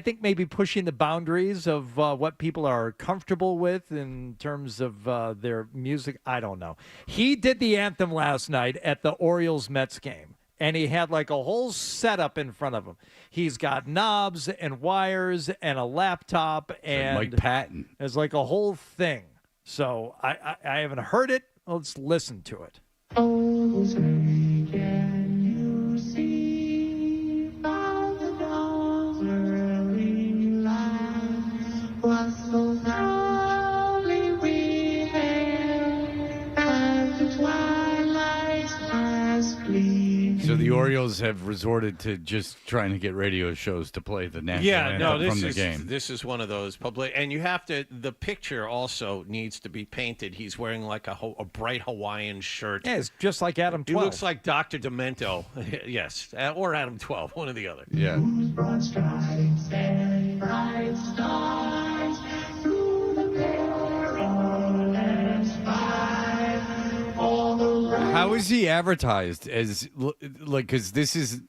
think maybe pushing the boundaries of what people are comfortable with in terms of their music. I don't know. He did the anthem last night at the Orioles-Mets game, and he had like a whole setup in front of him. He's got knobs and wires and a laptop and Mike Patton. It's like a whole thing. So I haven't heard it. Let's listen to it. Oh, say, can you see by the dawn's early light what so proudly we hailed as the twilight's last gleam? So the Orioles have resorted to just trying to get radio shows to play the national anthem from the game. This is one of those public, and you have to. The picture also needs to be painted. He's wearing like a bright Hawaiian shirt. Yeah, it's just like Adam 12. He looks like Dr. Demento. Yes, or Adam 12, one or the other. Yeah. Broad stripes and bright stars through the perilous fight. All the How is he advertised as like? Because this is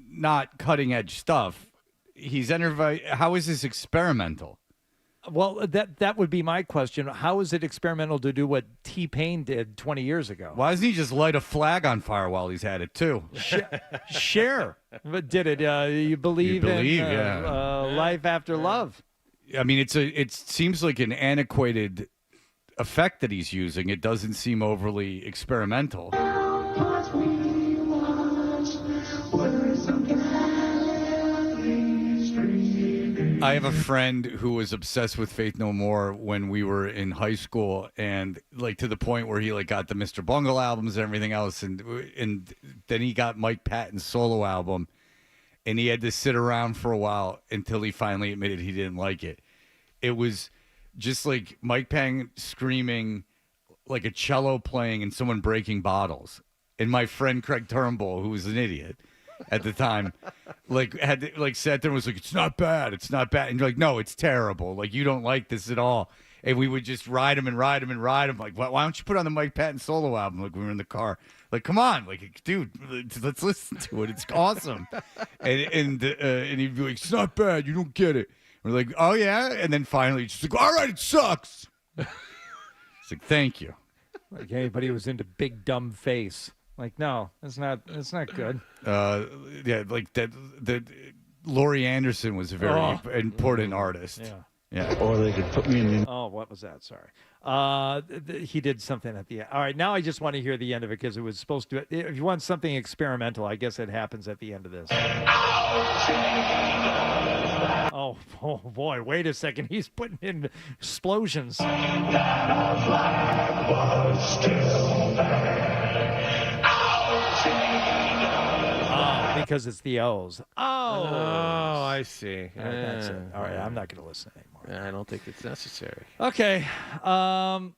not cutting edge stuff. He's how is this experimental? Well, that would be my question. How is it experimental to do what T-Pain did 20 years ago? Why doesn't he just light a flag on fire while he's at it too? Share. But did it? You believe in life after love? I mean, it seems like an antiquated effect that he's using. It doesn't seem overly experimental. what we watched were some gallantly streaming. I have a friend who was obsessed with Faith No More when we were in high school, and like to the point where he like got the Mr. Bungle albums and everything else, and then he got Mike Patton's solo album, and he had to sit around for a while until he finally admitted he didn't like it. It was just like Mike Patton screaming, like a cello playing, and someone breaking bottles. And my friend Craig Turnbull, who was an idiot at the time, sat there and was like, "It's not bad, it's not bad." And you're like, "No, it's terrible. Like, you don't like this at all." And we would just ride him and ride him and ride him. Like, why don't you put on the Mike Patton solo album? Like, we were in the car. Like, come on, like, dude, let's listen to it. It's awesome. and he'd be like, "It's not bad. You don't get it." We're like, "Oh yeah," and then finally, just like, "All right, it sucks." It's like, "Thank you." Like anybody who's into Big Dumb Face. Like, no, it's not good. Yeah, like that. Laurie Anderson was a very important artist. Yeah. Or they could put me in. Oh, what was that? Sorry. He did something at the end. All right, now I just want to hear the end of it because it was supposed to. If you want something experimental, I guess it happens at the end of this. Oh boy! Wait a second. He's putting in explosions. Because it's the O's. Oh, I see. All right, that's it. All right, I'm not going to listen anymore. I don't think it's necessary. Okay. Do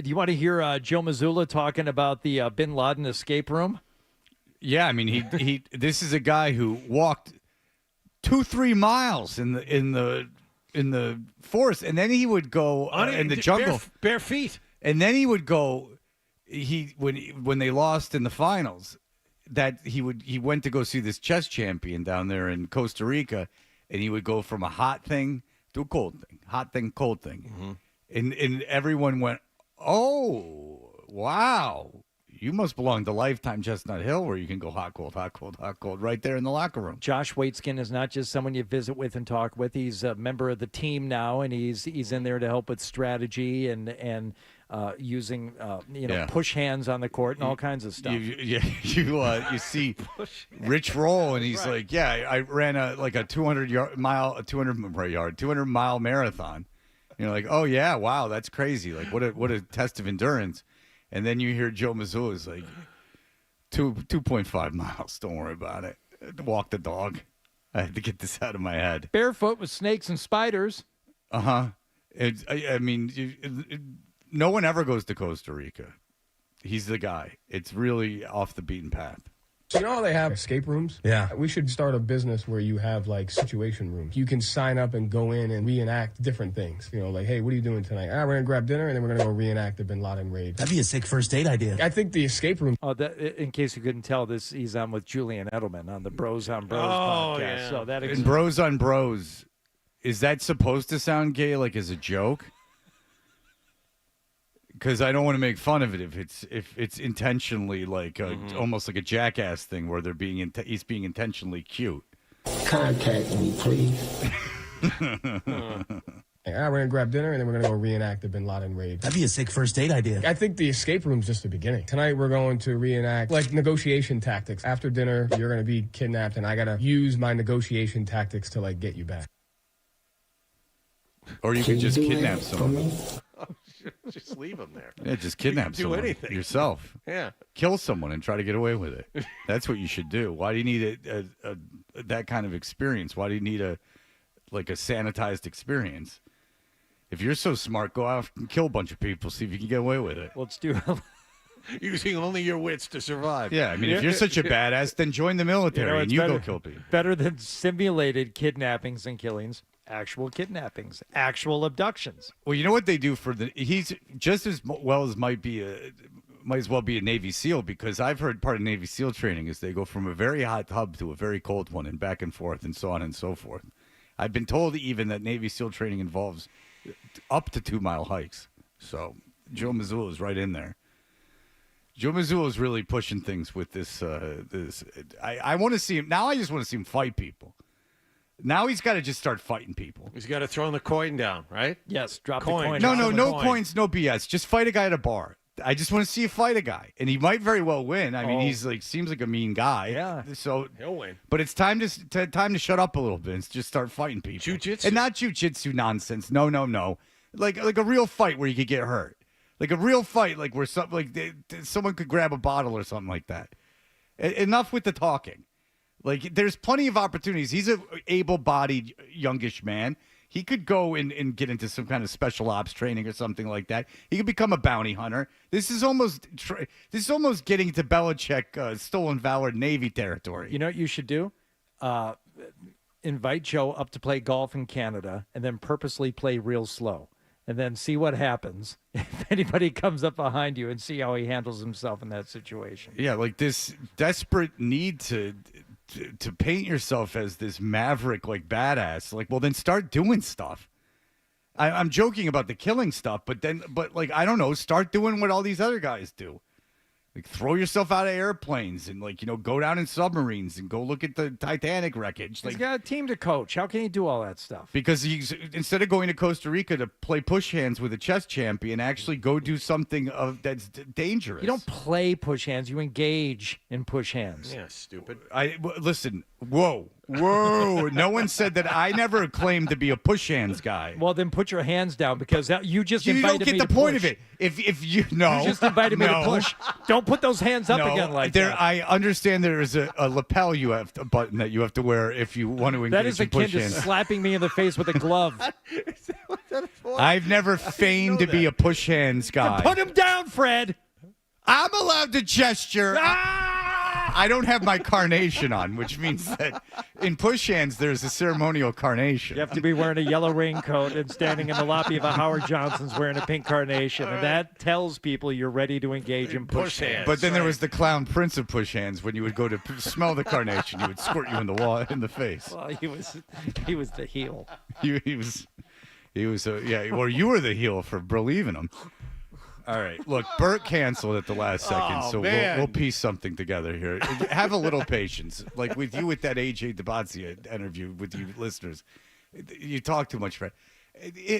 you want to hear Joe Mazulla talking about the Bin Laden escape room? Yeah, I mean, he. This is a guy who walked 2-3 miles in the forest, and then he would go in the jungle, bare feet, and then he would go. When they lost in the finals, he went to go see this chess champion down there in Costa Rica, and he would go from a hot thing to a cold thing, hot thing, cold thing, and everyone went, "Oh, wow. You must belong to Lifetime Chestnut Hill, where you can go hot, cold, hot, cold, hot, cold, right there in the locker room." Josh Waitskin is not just someone you visit with and talk with. He's a member of the team now, and he's in there to help with strategy and using push hands on the court and all kinds of stuff. You see Rich Roll, and he's like, "Yeah, I ran a 200 mile marathon." You're like, oh yeah, wow, that's crazy. Like what a test of endurance. And then you hear Joe Mazzulla's like 2.5 miles. Don't worry about it. Walk the dog. I had to get this out of my head. Barefoot with snakes and spiders. Uh-huh. I mean, no one ever goes to Costa Rica. He's the guy. It's really off the beaten path. So you know how they have escape rooms? Yeah. We should start a business where you have like situation rooms. You can sign up and go in and reenact different things. You know, like, hey, what are you doing tonight? We're going to grab dinner and then we're going to go reenact the Bin Laden raid. That'd be a sick first date idea. I think the escape room. Oh, in case you couldn't tell, he's on with Julian Edelman on the Bros on Bros podcast. Yeah. So that And Bros on Bros, is that supposed to sound gay, like as a joke? Because I don't want to make fun of it if it's intentionally like almost like a Jackass thing where they're he's being intentionally cute. Contact me, please. We're going to grab dinner and then we're going to go reenact the Bin Laden raid. That'd be a sick first date idea. I think the escape room's just the beginning. Tonight we're going to reenact like negotiation tactics. After dinner, you're going to be kidnapped and I got to use my negotiation tactics to like get you back. Or you could just kidnap someone. Just leave them there. Yeah, just kidnap do someone anything. yourself. Yeah. Kill someone and try to get away with it. That's what you should do. Why do you need that kind of experience? Why do you need a sanitized experience? If you're so smart, go out and kill a bunch of people. See if you can get away with it. Let's do using only your wits to survive. Yeah, I mean, if you're such a badass, then join the military and you go kill people. Better than simulated kidnappings and killings. Actual kidnappings, actual abductions. Well, you know what they do he's just as well as might as well be a Navy SEAL, because I've heard part of Navy SEAL training is they go from a very hot tub to a very cold one and back and forth and so on and so forth. I've been told even that Navy SEAL training involves up to 2-mile hikes. So Joe Mazzulla is right in there. Joe Mazzulla is really pushing things with this. I want to see him now. I just want to see him fight people. Now he's got to just start fighting people. He's got to throw the coin down, right? Yes, drop coin. the coin. No coins, no BS. Just fight a guy at a bar. I just want to see you fight a guy, and he might very well win. I mean, he's seems like a mean guy. Yeah, so he'll win. But it's time to shut up a little bit and just start fighting people. Jiu-jitsu, and not jiu-jitsu nonsense. No. Like a real fight where you could get hurt. Like a real fight, like where someone could grab a bottle or something like that. Enough with the talking. Like, there's plenty of opportunities. He's an able-bodied, youngish man. He could go and get into some kind of special ops training or something like that. He could become a bounty hunter. This is almost getting to Belichick stolen valor Navy territory. You know what you should do? Invite Joe up to play golf in Canada and then purposely play real slow. And then see what happens if anybody comes up behind you and see how he handles himself in that situation. Yeah, like this desperate need to paint yourself as this maverick, like badass. Like, well, then start doing stuff. I'm joking about the killing stuff, but like, I don't know, start doing what all these other guys do. Like, throw yourself out of airplanes and, like, go down in submarines and go look at the Titanic wreckage. He's got a team to coach. How can he do all that stuff? Because instead of going to Costa Rica to play push hands with a chess champion, actually go do something that's dangerous. You don't play push hands. You engage in push hands. Yeah, stupid. Listen, whoa. No one said that. I never claimed to be a push hands guy. Well, then put your hands down, because you just you invited don't get me the to point push. of it. If you no, You just invited me to push. Don't put those hands up again like that. I understand there is a lapel button that you have to wear if you want to engage That is in akin push to hands. slapping me in the face with a glove. I've never feigned to be a push hands guy. Put him down, Fred. I'm allowed to gesture. I don't have my carnation on, which means that in push hands there's a ceremonial carnation. You have to be wearing a yellow raincoat and standing in the lobby of a Howard Johnson's wearing a pink carnation, and that tells people you're ready to engage in push hands. But then there was the clown prince of push hands. When you would go to smell the carnation, he would squirt you in the face. Well, he was the heel. He was yeah. Well, you were the heel for believing him. All right. Look, Bert canceled at the last second, so we'll piece something together here. Have a little patience. Like with you with that AJ DeBazia interview with you listeners. You talk too much, Fred.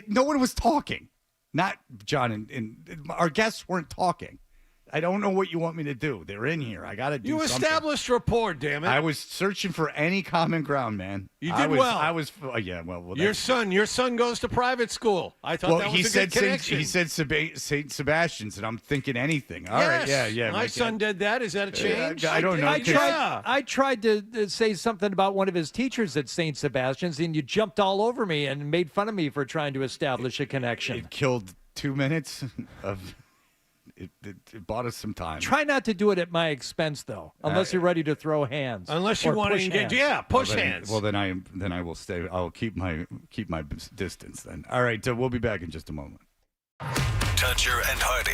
No one was talking. Not John and our guests weren't talking. I don't know what you want me to do. They're in here. I got to do You something. established rapport, damn it. I was searching for any common ground, man. You did well. I was, yeah, well your son goes to private school. I thought that was a good connection. He said St. Sebastian's, and I'm thinking anything. All right, yeah. My son did that. Is that a change? I don't know. I tried to say something about one of his teachers at St. Sebastian's, and you jumped all over me and made fun of me for trying to establish a connection. It killed 2 minutes of. It bought us some time. Try not to do it at my expense, though, unless you're ready to throw hands. Unless you want to engage, push hands. Well, then I will stay. I'll keep my distance. Then. All right, we'll be back in just a moment. Toucher and Hardy.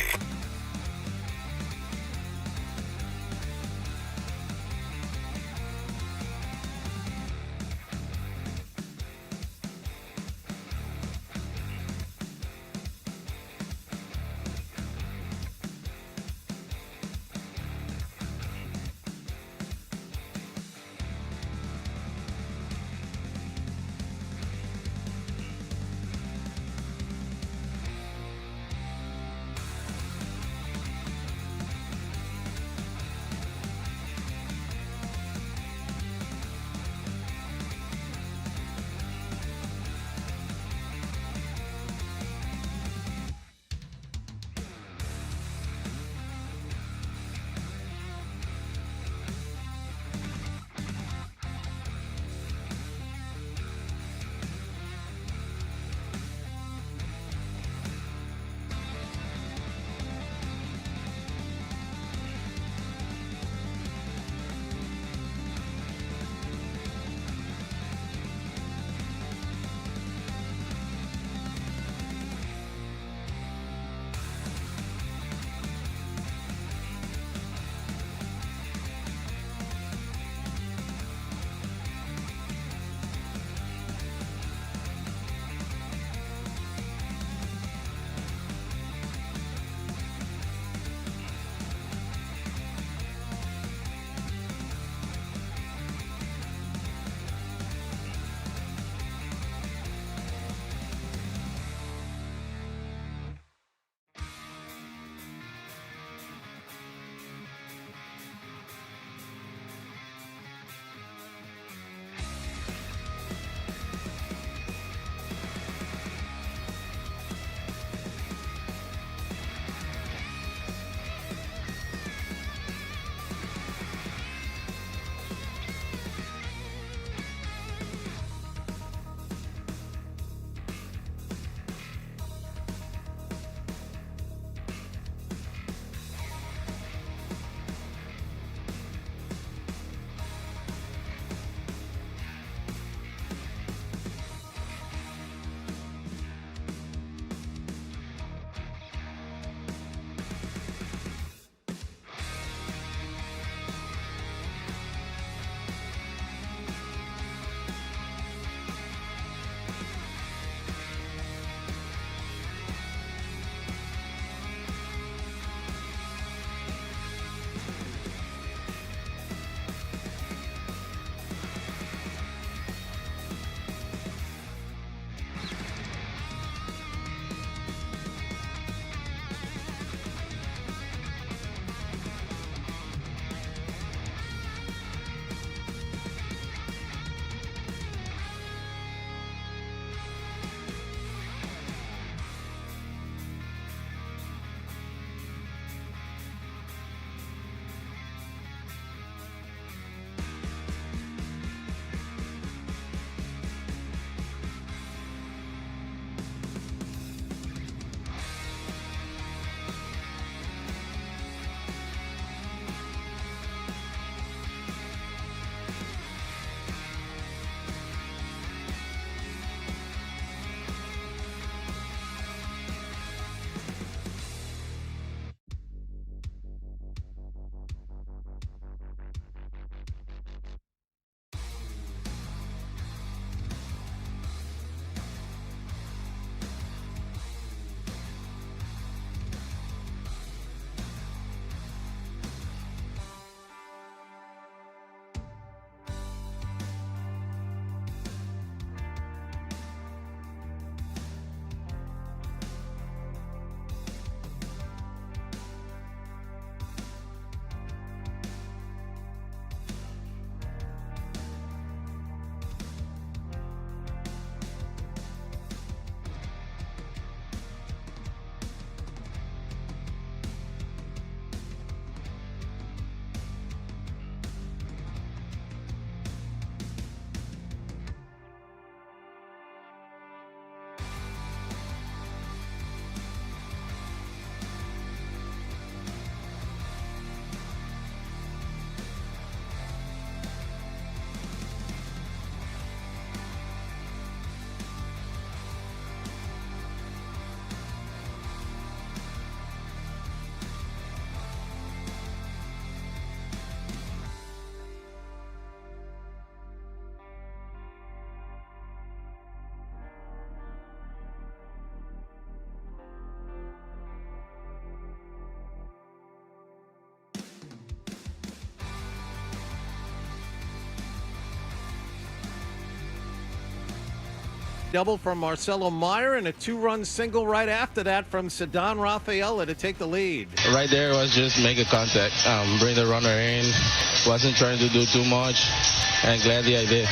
Double from Marcelo Meyer and a 2-run single right after that from Ceddanne Rafaela to take the lead. Right there was just make a contact, bring the runner in. Wasn't trying to do too much, and gladly I did.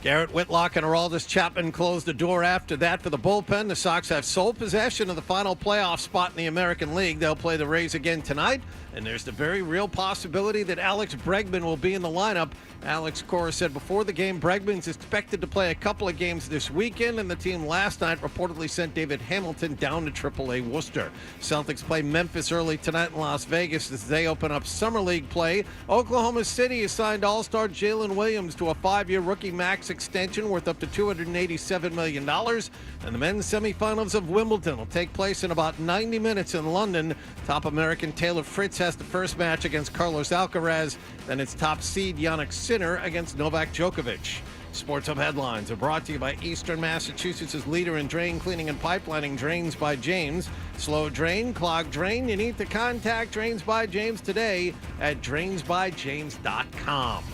Garrett Whitlock and Aroldis Chapman closed the door after that for the bullpen. The Sox have sole possession of the final playoff spot in the American League. They'll play the Rays again tonight, and there's the very real possibility that Alex Bregman will be in the lineup. Alex Cora said before the game Bregman's expected to play a couple of games this weekend, and the team last night reportedly sent David Hamilton down to AAA Worcester. Celtics play Memphis early tonight in Las Vegas as they open up Summer League play. Oklahoma City has signed All-Star Jalen Williams to a 5-year rookie max extension worth up to $287 million. And the men's semifinals of Wimbledon will take place in about 90 minutes in London. Top American Taylor Fritz has the first match against Carlos Alcaraz. Then it's top seed Jannik Sinner against Novak Djokovic. Sports Hub headlines are brought to you by Eastern Massachusetts' leader in drain cleaning and pipelining, Drains by James. Slow drain, clogged drain. You need to contact Drains by James today at drainsbyjames.com.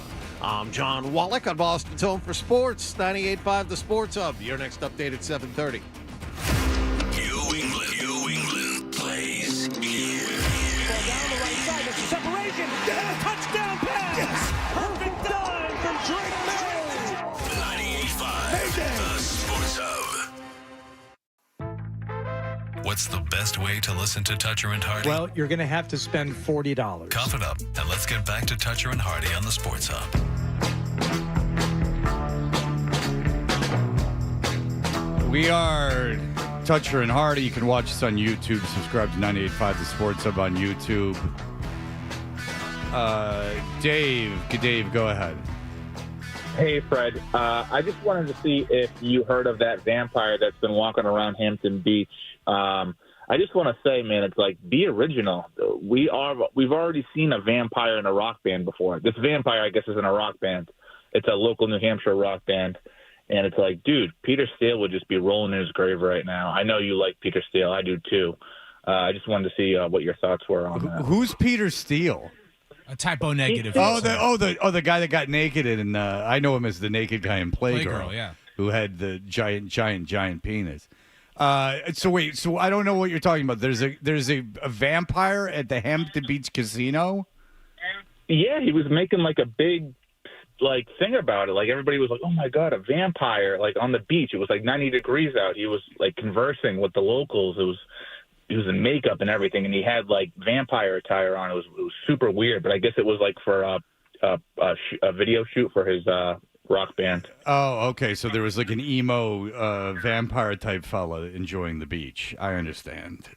I'm John Wallach on Boston's Home for Sports, 98.5 The Sports Hub. Your next update at 7:30. New England plays here. Down the right side, it's a separation. Yeah, touchdown pass. Yes. Perfect dive from Drake May. 98.5 The Sports Hub. What's the best way to listen to Toucher and Hardy? Well, you're going to have to spend $40. Cough it up, and let's get back to Toucher and Hardy on the Sports Hub. We are Toucher and Hardy. You can watch us on YouTube. Subscribe to 98.5 The Sports Hub on YouTube. Dave, go ahead. Hey, Fred. I just wanted to see if you heard of that vampire that's been walking around Hampton Beach. I just want to say, man, it's like, be original. We've already seen a vampire in a rock band before. This vampire, I guess, is in a rock band. It's a local New Hampshire rock band. And it's like, dude, Peter Steele would just be rolling in his grave right now. I know you like Peter Steele. I do, too. I just wanted to see what your thoughts were on that. Who's Peter Steele? A typo negative. The guy that got naked and I know him as the naked guy in Playgirl. Yeah. Who had the giant penis. So I don't know what you're talking about. There's a vampire at the Hampton Beach Casino. Yeah, he was making like a big thing about it. Like everybody was like, "Oh my god, a vampire!" Like on the beach, it was like 90 degrees out. He was like conversing with the locals. He was in makeup and everything, and he had like vampire attire on. It was super weird, but I guess it was like for a video shoot for his rock band. Oh, okay. So there was like an emo vampire type fella enjoying the beach. I understand.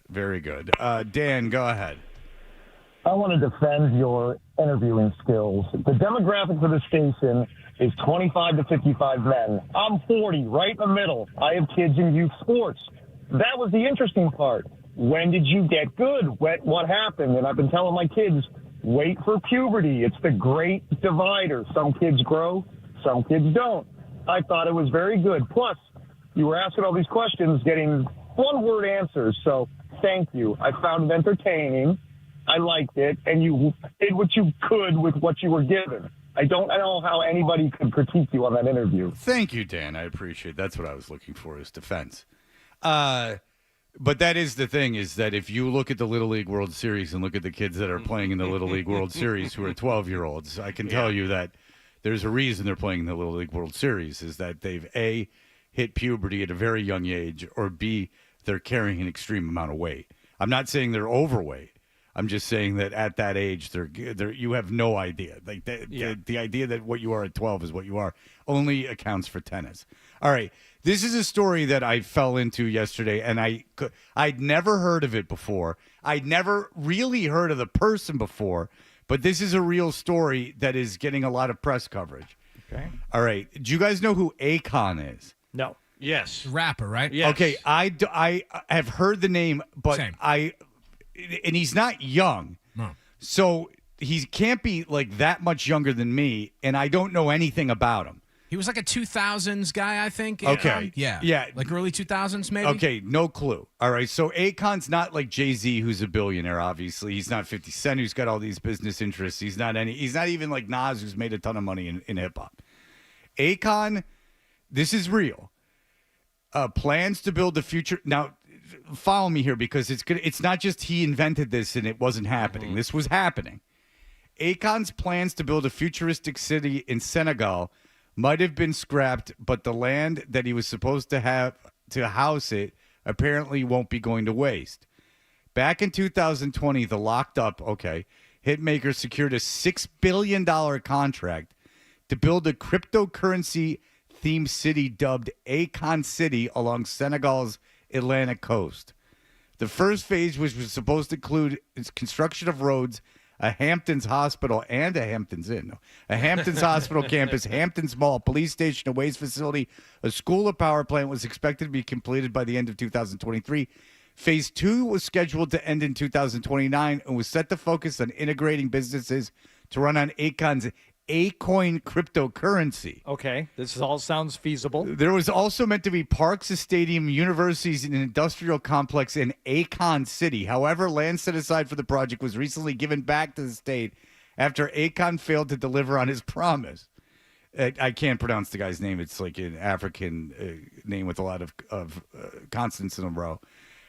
Very good. Dan, go ahead. I want to defend your interviewing skills. The demographic for the station is 25 to 55 men. I'm 40, right in the middle. I have kids in youth sports. That was the interesting part. When did you get good? What happened? And I've been telling my kids, wait for puberty. It's the great divider. Some kids grow, some kids don't. I thought it was very good. Plus, you were asking all these questions, getting one-word answers. So thank you. I found it entertaining. I liked it. And you did what you could with what you were given. I don't know how anybody could critique you on that interview. Thank you, Dan. I appreciate it. That's what I was looking for, is defense. But that is the thing, is that if you look at the Little League World Series and look at the kids that are playing in the Little League World Series who are 12-year-olds, I can tell you that there's a reason they're playing in the Little League World Series, is that they've, A, hit puberty at a very young age, or B, they're carrying an extreme amount of weight. I'm not saying they're overweight. I'm just saying that at that age, they're you have no idea. Like the idea that what you are at 12 is what you are only accounts for tennis. All right. This is a story that I fell into yesterday, and I'd never heard of it before. I'd never really heard of the person before, but this is a real story that is getting a lot of press coverage. Okay. All right. Do you guys know who Acon is? No. Yes. Rapper, right? Yes. Okay. I have heard the name, but Same. And he's not young. No. So he can't be like that much younger than me, and I don't know anything about him. He was like a 2000s guy, I think. Okay. Yeah. Like early 2000s, maybe? Okay, no clue. All right, so Akon's not like Jay-Z, who's a billionaire, obviously. He's not 50 Cent, who's got all these business interests. He's not even like Nas, who's made a ton of money in hip-hop. Acon This is real. Plans to build the future. Now, follow me here because it's not just he invented this and it wasn't happening. This was happening. Acon's plans to build a futuristic city in Senegal might have been scrapped, but the land that he was supposed to have to house it apparently won't be going to waste. Back in 2020, the locked up, hitmaker secured a $6 billion contract to build a cryptocurrency-themed city dubbed Acon City along Senegal's Atlantic coast. The first phase was supposed to include construction of roads, a Hamptons hospital and a Hamptons Inn. A Hamptons hospital campus, Hamptons Mall, police station, a waste facility, a school, a power plant was expected to be completed by the end of 2023. Phase 2 was scheduled to end in 2029 and was set to focus on integrating businesses to run on Acon's Acon cryptocurrency. Okay, this all sounds feasible. There was also meant to be parks, a stadium, universities, and an industrial complex in Acon City. However, land set aside for the project was recently given back to the state after Acon failed to deliver on his promise. I can't pronounce the guy's name. It's like an African name with a lot of consonants in a row.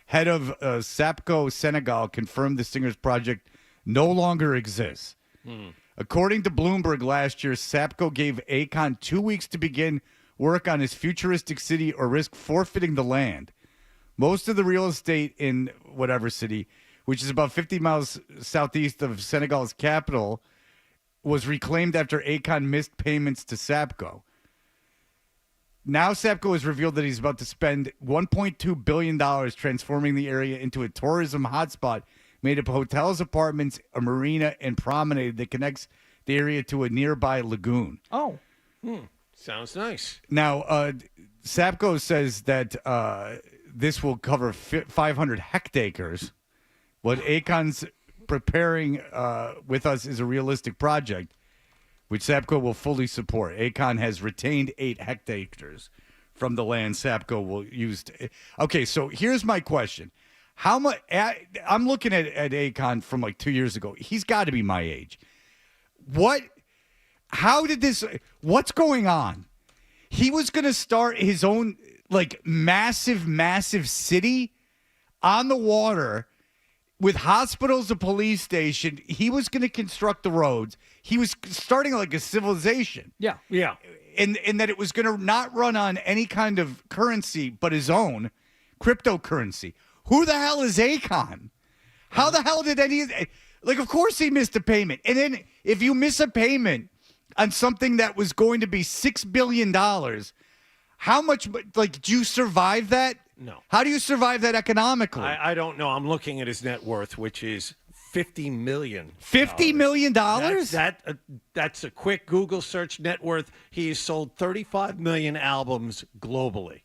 Head of Sapco Senegal confirmed the singer's project no longer exists. According to Bloomberg last year, Sapco gave Acon 2 weeks to begin work on his futuristic city or risk forfeiting the land. Most of the real estate in whatever city, which is about 50 miles southeast of Senegal's capital, was reclaimed after Acon missed payments to Sapco. Now Sapco has revealed that he's about to spend $1.2 billion transforming the area into a tourism hotspot made up of hotels, apartments, a marina, and promenade that connects the area to a nearby lagoon. Oh. Sounds nice. Now, Sapco says that this will cover 500 hectares. What Acon's preparing with us is a realistic project, which Sapco will fully support. Acon has retained 8 hectares from the land Sapco will use. Okay, so here's my question. How much? I'm looking at Acon from like 2 years ago. He's got to be my age. What? How did this? What's going on? He was going to start his own like massive city on the water with hospitals, a police station. He was going to construct the roads. He was starting like a civilization. Yeah. And that it was going to not run on any kind of currency but his own cryptocurrency. Who the hell is Acon? How the hell did of course he missed a payment. And then if you miss a payment on something that was going to be $6 billion, how much, do you survive that? No. How do you survive that economically? I don't know. I'm looking at his net worth, which is $50 million. $50 million? That's a quick Google search. Net worth. He has sold 35 million albums globally.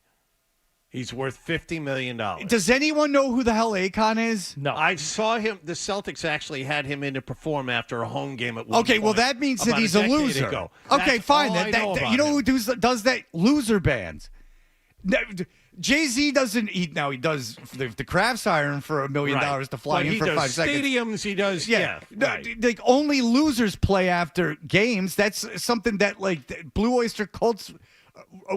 He's worth $50 million. Does anyone know who the hell Acon is? No. I saw him. The Celtics actually had him in to perform after a home game at one Okay, well, that means that he's a loser. Ago. Okay, That's fine. all You know who does that? Loser bands. Jay-Z doesn't eat now. He does the Crafts hire him for $1 million to fly in for 5 seconds. Stadiums, he does. Yeah. Like only losers play after games. That's something that Blue Oyster Cults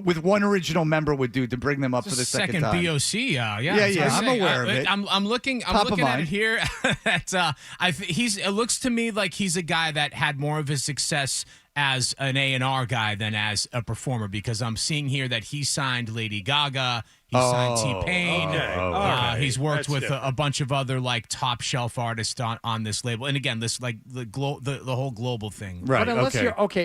with one original member would do to bring them up for the second time. BOC, yeah, I'm aware of it. I'm looking at it here. It looks to me like he's a guy that had more of his success as an A&R guy than as a performer, because I'm seeing here that he signed Lady Gaga, he signed T-Pain, he's worked with a bunch of other top shelf artists on this label, and again, this the whole global thing. Right. But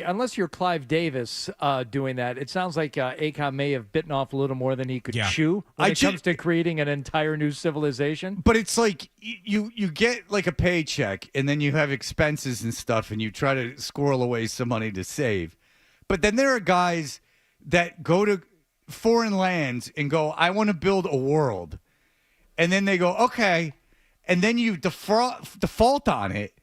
unless you're Clive Davis doing that, it sounds like Acon may have bitten off a little more than he could chew when it comes to creating an entire new civilization. But it's like you get a paycheck, and then you have expenses and stuff, and you try to squirrel away some money to save. But then there are guys that go to foreign lands and go, I want to build a world. And then they go, okay. And then you default on it.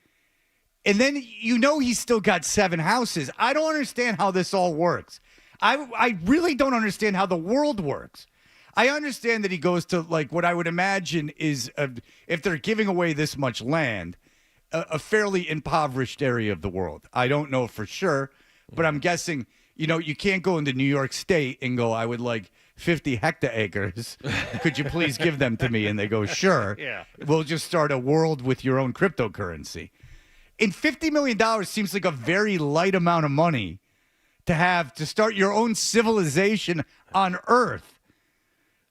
And then he's still got 7 houses. I don't understand how this all works. I really don't understand how the world works. I understand that he goes to what I would imagine is, if they're giving away this much land, a fairly impoverished area of the world. I don't know for sure, but I'm guessing, you can't go into New York State and go, I would like 50 hectares. Could you please give them to me? And they go, sure. Yeah. We'll just start a world with your own cryptocurrency. And $50 million seems like a very light amount of money to have to start your own civilization on Earth.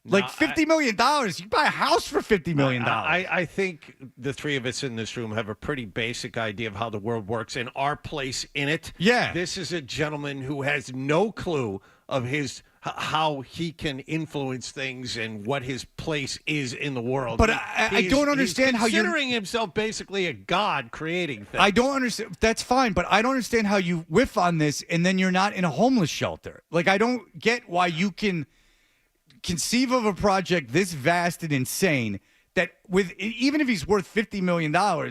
Like $50 million, you can buy a house for $50 million. I think the three of us in this room have a pretty basic idea of how the world works and our place in it. Yeah. This is a gentleman who has no clue of how he can influence things and what his place is in the world. But I don't understand how you're considering himself basically a god creating things. I don't understand. That's fine, but I don't understand how you whiff on this and then you're not in a homeless shelter. Like, I don't get why you can conceive of a project this vast and insane that even if he's worth $50 million now,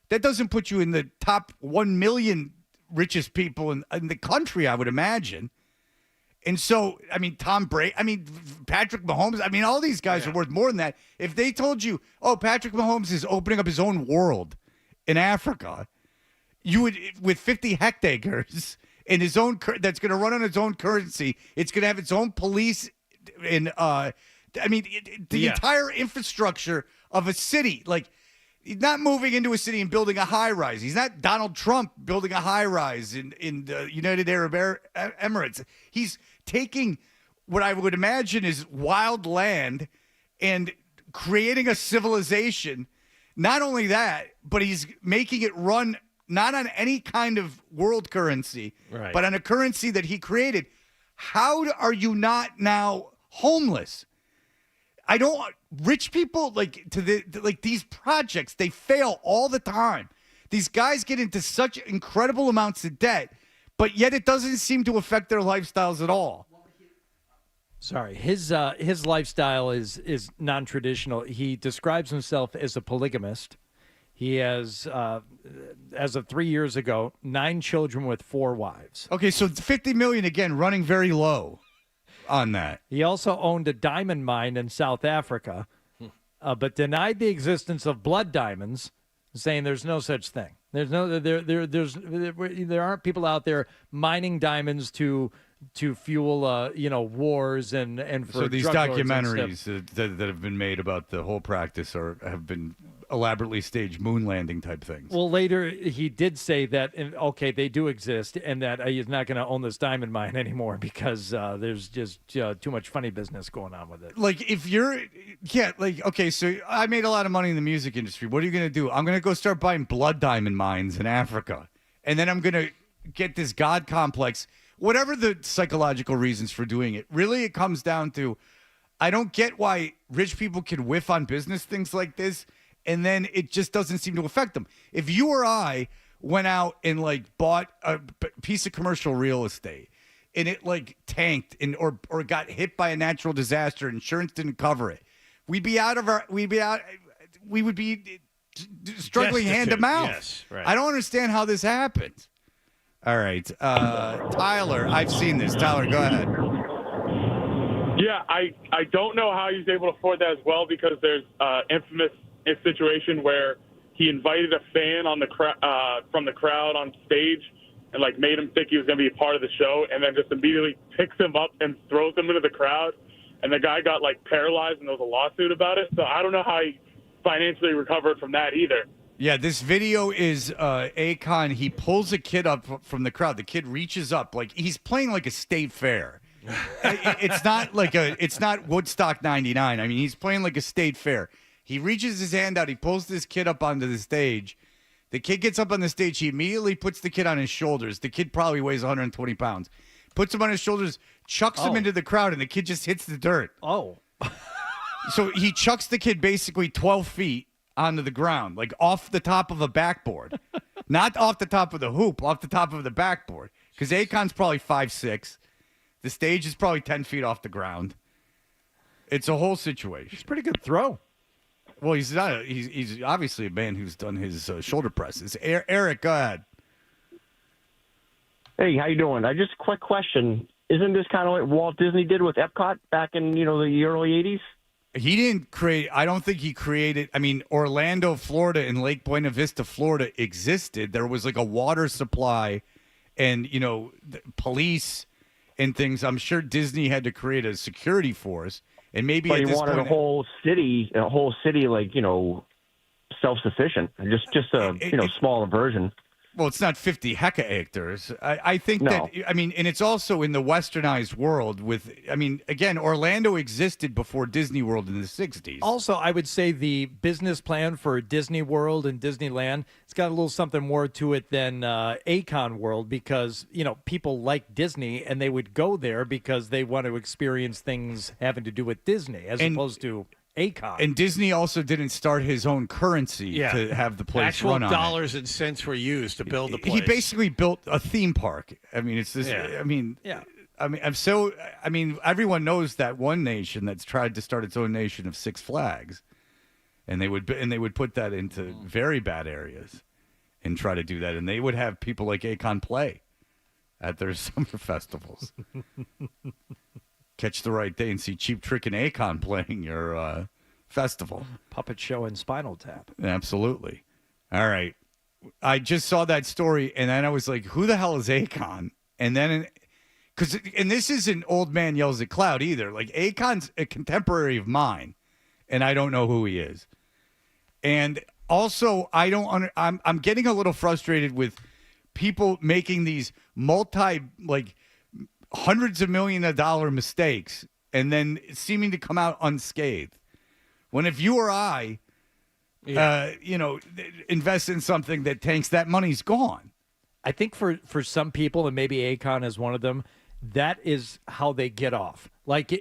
that doesn't put you in the top 1 million richest people in the country, I would imagine. And so, I mean, Tom Brady, Patrick Mahomes, all these guys are worth more than that. If they told you, oh, Patrick Mahomes is opening up his own world in Africa, you would, with 50 hectares in his own, that's going to run on its own currency. It's going to have its own police and, the entire infrastructure of a city. Like, he's not moving into a city and building a high rise. He's not Donald Trump building a high rise in the United Arab Emirates. He's taking what I would imagine is wild land and creating a civilization. Not only that, but he's making it run not on any kind of world currency, right, but on a currency that he created. How are you not now homeless? Rich people, these projects, they fail all the time. These guys get into such incredible amounts of debt, but yet it doesn't seem to affect their lifestyles at all. Sorry, his lifestyle is non-traditional. He describes himself as a polygamist. He has, as of 3 years ago, 9 children with 4 wives. Okay, so $50 million again, running very low on that. He also owned a diamond mine in South Africa, but denied the existence of blood diamonds, saying there's no such thing. There aren't people out there mining diamonds to fuel wars and for so these drug lords and documentaries that have been made about the whole practice have been elaborately staged moon landing type things. Well, later he did say that they do exist and that he's not going to own this diamond mine anymore because there's just too much funny business going on with it. Like so I made a lot of money in the music industry. What are you going to do? I'm going to go start buying blood diamond mines in Africa, and then I'm going to get this God complex. Whatever the psychological reasons for doing it, really it comes down to, I don't get why rich people can whiff on business things like this, and then it just doesn't seem to affect them. If you or I went out and bought a piece of commercial real estate, and it tanked or got hit by a natural disaster, insurance didn't cover it, we would be struggling hand to mouth. Yes, right. I don't understand how this happens. All right. Tyler, I've seen this. Tyler, go ahead. Yeah, I don't know how he's able to afford that as well because there's infamous situation where he invited a fan on from the crowd on stage and made him think he was going to be a part of the show and then just immediately picks him up and throws him into the crowd. And the guy got paralyzed and there was a lawsuit about it. So I don't know how he financially recovered from that either. Yeah, this video is Acon. He pulls a kid up from the crowd. The kid reaches up he's playing a state fair. It's not Woodstock 99. I mean, he's playing like a state fair. He reaches his hand out. He pulls this kid up onto the stage. The kid gets up on the stage. He immediately puts the kid on his shoulders. The kid probably weighs 120 pounds. Puts him on his shoulders, chucks him into the crowd, and the kid just hits the dirt. Oh. So he chucks the kid basically 12 feet onto the ground, off the top of a backboard. Not off the top of the hoop, off the top of the backboard. Because Acon's probably 5'6". The stage is probably 10 feet off the ground. It's a whole situation. It's a pretty good throw. Well, he's not. He's obviously a man who's done his shoulder presses. Eric, go ahead. Hey, how you doing? Just a quick question. Isn't this kind of what Walt Disney did with Epcot back in the early 80s? He didn't create. I don't think he created. I mean, Orlando, Florida, and Lake Buena Vista, Florida existed. There was a water supply and the police and things. I'm sure Disney had to create a security force, and maybe But at he this wanted point, a whole city like self-sufficient, just a smaller version. Well, it's not 50 hectares. I think No. that, and it's also in the westernized world again, Orlando existed before Disney World in the 60s. Also, I would say the business plan for Disney World and Disneyland, it's got a little something more to it than Acon World because, people like Disney and they would go there because they want to experience things having to do with Disney as opposed to Acon. And Disney also didn't start his own currency to have the place Actual run on dollars and cents were used to build the place. He basically built a theme park. It's this. Yeah. Everyone knows that one nation that's tried to start its own nation of Six Flags, and they would put that into very bad areas, and try to do that, and they would have people like Acon play at their summer festivals. Catch the right day and see Cheap Trick and Acon playing your festival. Puppet show and Spinal Tap. Absolutely. All right. I just saw that story, and then I was like, who the hell is Acon? And then, and this isn't Old Man Yells at Cloud either. Like, Acon's a contemporary of mine, and I don't know who he is. And also, I'm getting a little frustrated with people making these hundreds of $million mistakes and then seeming to come out unscathed. When if you or I, invest in something that tanks, that money's gone. I think for some people, and maybe Acon is one of them, that is how they get off. Like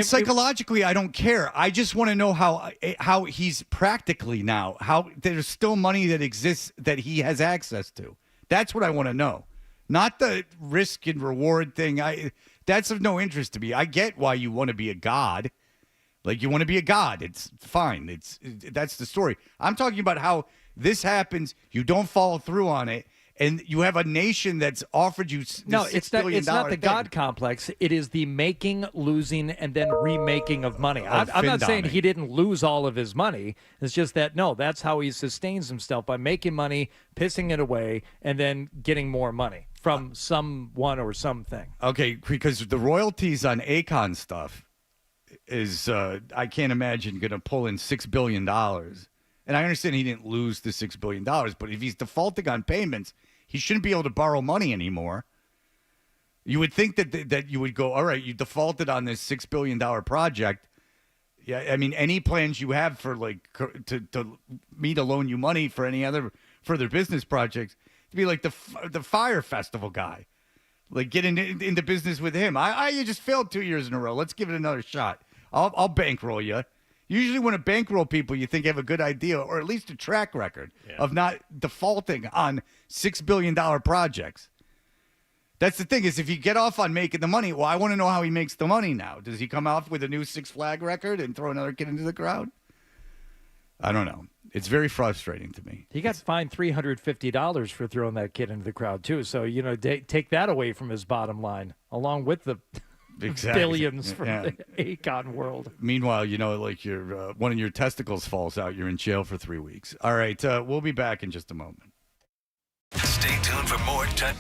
psychologically, I don't care. I just want to know how he's practically now, how there's still money that exists that he has access to. That's what I want to know. Not the risk and reward thing. That's of no interest to me. I get why you want to be a god. Like, you want to be a god. It's fine. That's the story. I'm talking about how this happens. You don't follow through on it. And you have a nation that's offered you this it's not the God complex. It is the making, losing, and then remaking of money. I'm not saying he didn't lose all of his money. It's just that, that's how he sustains himself, by making money, pissing it away, and then getting more money from someone or something. Okay, because the royalties on Acon stuff is, I can't imagine, going to pull in $6 billion. And I understand he didn't lose the $6 billion, but if he's defaulting on payments, he shouldn't be able to borrow money anymore. You would think that you would go, all right, you defaulted on this $6 billion project. Yeah, any plans you have for to me to loan you money for any other further business projects, to be like the Fire Festival guy, like get into business with him. You just failed 2 years in a row. Let's give it another shot. I'll bankroll you. Usually when a bankroll people, you think you have a good idea or at least a track record of not defaulting on $6 billion projects. That's the thing, is if you get off on making the money, well, I want to know how he makes the money now. Does he come off with a new Six Flag record and throw another kid into the crowd? I don't know. It's very frustrating to me. He got fined $350 for throwing that kid into the crowd, too. So, take that away from his bottom line, along with the billions from the Acon world. Meanwhile, like your one of your testicles falls out, you're in jail for 3 weeks. All right, we'll be back in just a moment. Stay tuned for more time.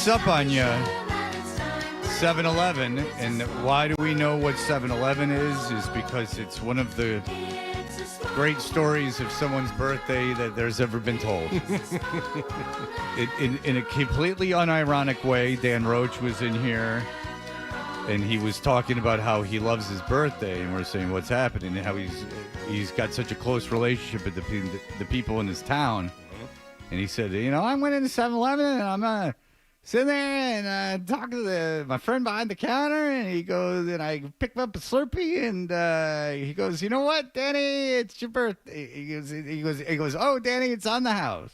sneaks up on you. 7-Eleven, and why do we know what 7-Eleven is because it's one of the great stories of someone's birthday that there's ever been told. In a completely unironic way, Dan Roach was in here, and he was talking about how he loves his birthday, and we're saying what's happening, and how he's got such a close relationship with the people in his town. And he said, I went into 7-Eleven, and I'm sitting there and talking to my friend behind the counter, and he goes, and I picked up a Slurpee, and he goes, you know what, Danny, it's your birthday. He goes, oh, Danny, it's on the house.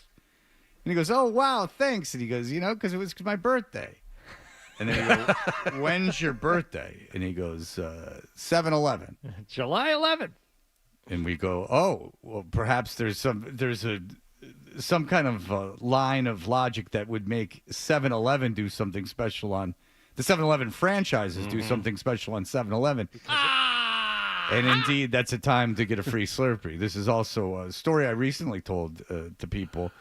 And he goes, oh, wow, thanks. And he goes, because it was my birthday. And then he goes, when's your birthday? And he goes, 7-Eleven. July 11th. And we go, oh, well, perhaps there's some kind of line of logic that would make 7-Eleven do something special on the 7-Eleven franchises do something special on 7-Eleven. And indeed, that's a time to get a free Slurpee. This is also a story I recently told to people.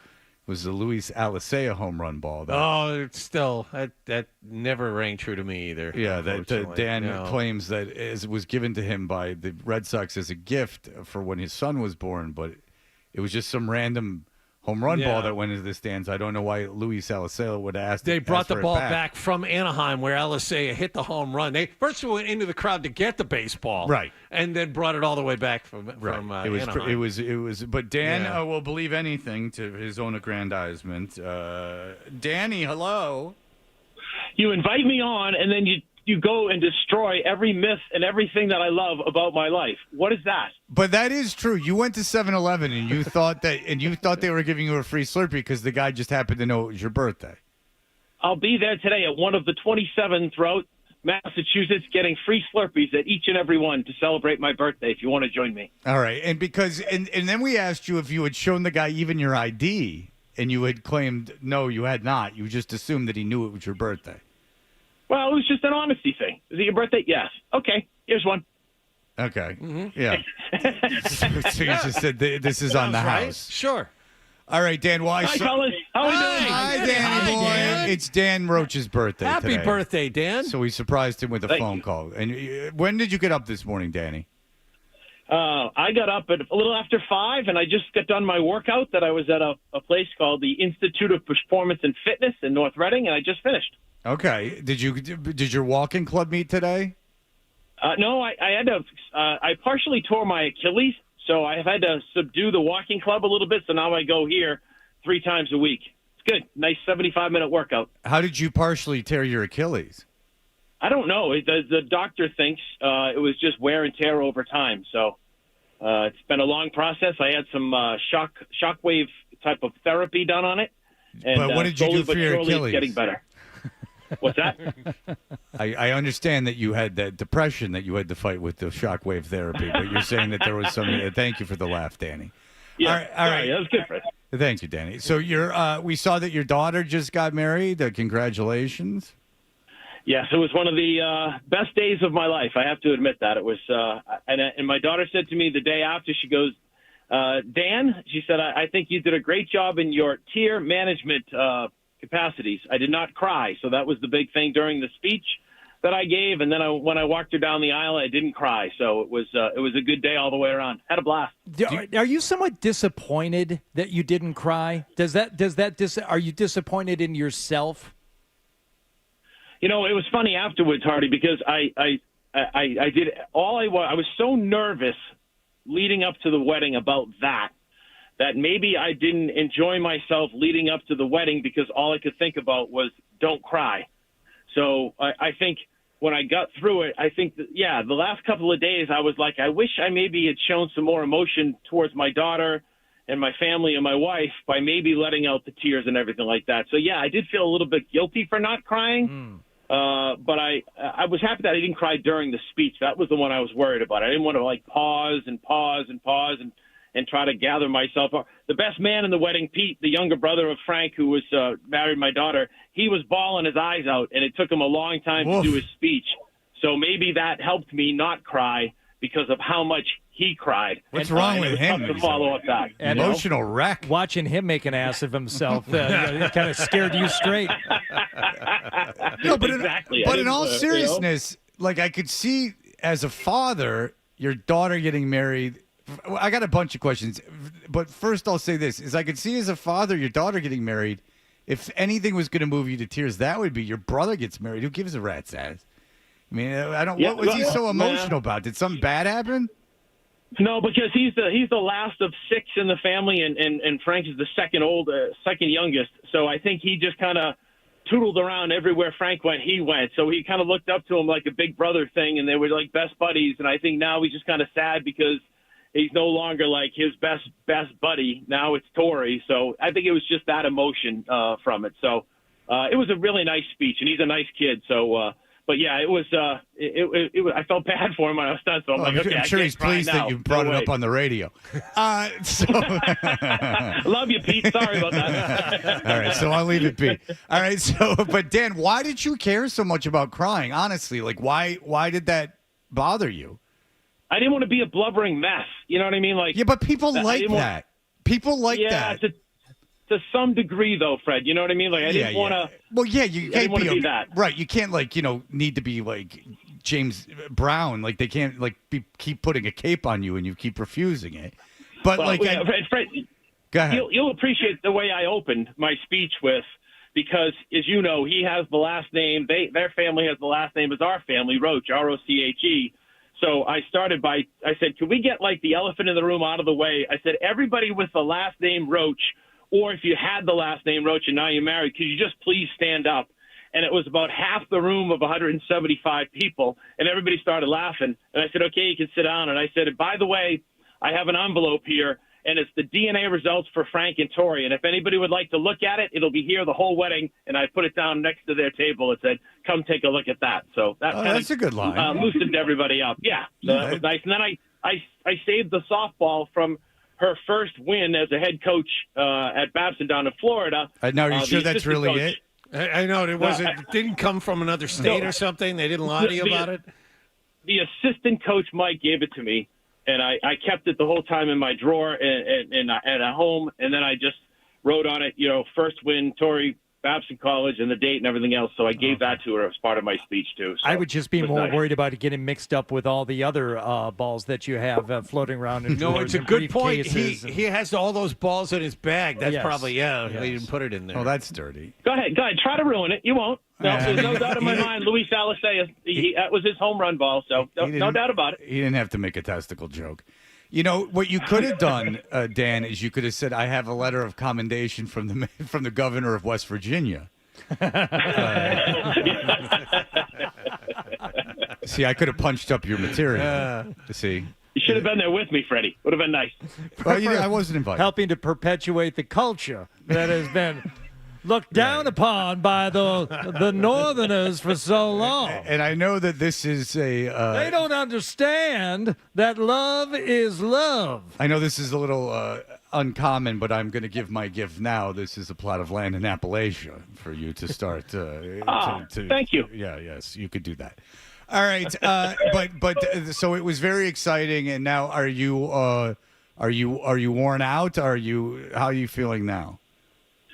Was the Luis Alicea home run ball. It's still, that never rang true to me either. Yeah, that Dan claims that it was given to him by the Red Sox as a gift for when his son was born, but it was just some random home run ball that went into the stands. I don't know why Luis Alicea would ask. They brought the ball back from Anaheim where Alicea hit the home run. They first went into the crowd to get the baseball, right, and then brought it all the way back from Anaheim. It was. But Dan will believe anything to his own aggrandizement. Danny, hello. You invite me on, and then you go and destroy every myth and everything that I love about my life. What is that? But that is true. You went to 7-Eleven and you thought they were giving you a free Slurpee because the guy just happened to know it was your birthday. I'll be there today at one of the 27 throughout Massachusetts getting free Slurpees at each and every one to celebrate my birthday if you want to join me. All right. And and then we asked you if you had shown the guy even your ID and you had claimed no, you had not. You just assumed that he knew it was your birthday. Well, it was just an honesty thing. Is it your birthday? Yes. Okay, here's one. Okay. Yeah. So you just said this is on the house. Sure. All right, Dan. Well, Hi, fellas. How are we doing? Hi, Danny boy. Dan. It's Dan Roach's birthday Happy today. birthday, Dan. So we surprised him with a phone call. And when did you get up this morning, Danny? I got up at a little after 5, and I just got done my workout that I was at a place called the Institute of Performance and Fitness in North Reading, and I just finished. Okay. Did your walking club meet today? No, I had to. I partially tore my Achilles, so I have had to subdue the walking club a little bit. So now I go here 3 times a week. It's good. Nice 75-minute workout. How did you partially tear your Achilles? I don't know. The doctor thinks it was just wear and tear over time. So it's been a long process. I had some shockwave type of therapy done on it. And, but what did you do for your Achilles? It's getting better. What's that? I understand that you had that depression that you had to fight with the shockwave therapy, but you're saying that there was some. Thank you for the laugh, Danny. Yeah, all right. That was good, Fred. Thank you, Danny. So we saw that your daughter just got married. Congratulations. Yes, it was one of the best days of my life. I have to admit that. It was, and my daughter said to me the day after, she goes, Dan, she said, I think you did a great job in your tier management capacities. I did not cry, so that was the big thing during the speech that I gave. And then when I walked her down the aisle, I didn't cry. So it was a good day all the way around. Had a blast. Are you somewhat disappointed that you didn't cry? Are you disappointed in yourself? You know, it was funny afterwards, Hardy, because I did all I was so nervous leading up to the wedding about that maybe I didn't enjoy myself leading up to the wedding because all I could think about was don't cry. So I think when I got through it, I think that, the last couple of days I was like, I wish I maybe had shown some more emotion towards my daughter and my family and my wife by maybe letting out the tears and everything like that. So, I did feel a little bit guilty for not crying. But I was happy that I didn't cry during the speech. That was the one I was worried about. I didn't want to pause and try to gather myself. The best man in the wedding, Pete, the younger brother of Frank, who was married my daughter, he was bawling his eyes out, and it took him a long time to do his speech. So maybe that helped me not cry because of how much he cried. What's wrong with it was him? tough to follow up that. And Emotional wreck. Watching him make an ass of himself kind of scared you straight. No, but exactly. but in all seriousness, like I could see as a father, your daughter getting married. I got a bunch of questions, but first I'll say this: is I could see as a father your daughter getting married. If anything was going to move you to tears, that would be your brother gets married. Who gives a rat's ass? I mean, I don't. Yeah, what was he so emotional about? Did something bad happen? No, because he's the last of 6 in the family, and Frank is the second youngest. So I think he just kind of tootled around everywhere Frank went, he went. So he kind of looked up to him like a big brother thing, and they were like best buddies. And I think now he's just kind of sad because he's no longer like his best buddy. Now it's Tori. So I think it was just that emotion from it. So it was a really nice speech, and he's a nice kid. So. But yeah, it was. I felt bad for him when I was done. So I'm like, okay, I'm sure he's pleased that you brought it up on the radio. Love you, Pete. Sorry about that. All right, so I'll leave it be. All right, so but Dan, why did you care so much about crying? Honestly, like why did that bother you? I didn't want to be a blubbering mess. You know what I mean? Like but people like that. People like that. To some degree, though, Fred. You know what I mean? Like I didn't want to. Well, yeah, you can't be that. Right, you can't need to be like James Brown. Like they can't keep putting a cape on you and you keep refusing it. But Fred, go ahead. You'll appreciate the way I opened my speech with, because as you know, he has the last name. Their family has the last name as our family, Roach, R-O-C-H-E. So I said, can we get like the elephant in the room out of the way? I said, everybody with the last name Roach, or if you had the last name Roach and now you're married, could you just please stand up? And it was about half the room of 175 people, and everybody started laughing. And I said, okay, you can sit down. And I said, by the way, I have an envelope here, and it's the DNA results for Frank and Tori. And if anybody would like to look at it, it'll be here the whole wedding. And I put it down next to their table and said, come take a look at that. So that's a good line. Loosened everybody up. Yeah, so that was nice. And then I saved the softball from her first win as a head coach at Babson down in Florida. Now, are you sure that's really coach, it? I know it didn't come from another state or something. They didn't lie to you about it. The assistant coach Mike gave it to me, and I kept it the whole time in my drawer and at home. And then I just wrote on it, first win, Tori Babson College, and the date and everything else. So I gave that to her as part of my speech too. So I would just be more worried about it getting mixed up with all the other balls that you have floating around in No, it's a good point. He has all those balls in his bag. That's probably he Yes. didn't put it in there. Oh, that's dirty. Go ahead. Try to ruin it. You won't. No, there's no doubt in my mind. Luis Alicea, that was his home run ball. So no doubt about it. He didn't have to make a testicle joke. You know what you could have done, Dan, is you could have said, "I have a letter of commendation from the governor of West Virginia." See, I could have punched up your material. See, you should have been there with me, Freddie. Would have been nice. Well, I wasn't invited. Helping to perpetuate the culture that has been looked down upon by the Northerners for so long. And I know that this is they don't understand that love is love. I know this is a little uncommon, but I'm going to give my gift now. This is a plot of land in Appalachia for you to start. Thank you. Yeah, yes, you could do that. All right, but so it was very exciting. And now, are you worn out? How are you feeling now?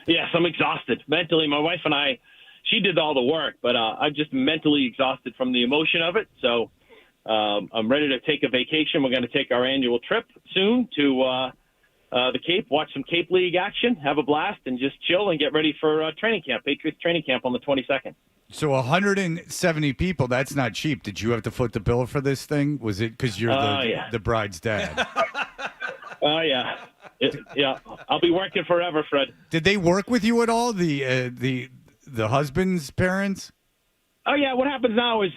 Yes, I'm exhausted mentally. My wife and I, she did all the work, but I'm just mentally exhausted from the emotion of it. So I'm ready to take a vacation. We're going to take our annual trip soon to the Cape, watch some Cape League action, have a blast, and just chill and get ready for training camp, Patriots training camp on the 22nd. So 170 people, that's not cheap. Did you have to foot the bill for this thing? Was it because you're the bride's dad? Oh, yeah. Yeah, I'll be working forever, Fred. Did they work with you at all, the husband's parents? Oh, yeah. What happens now is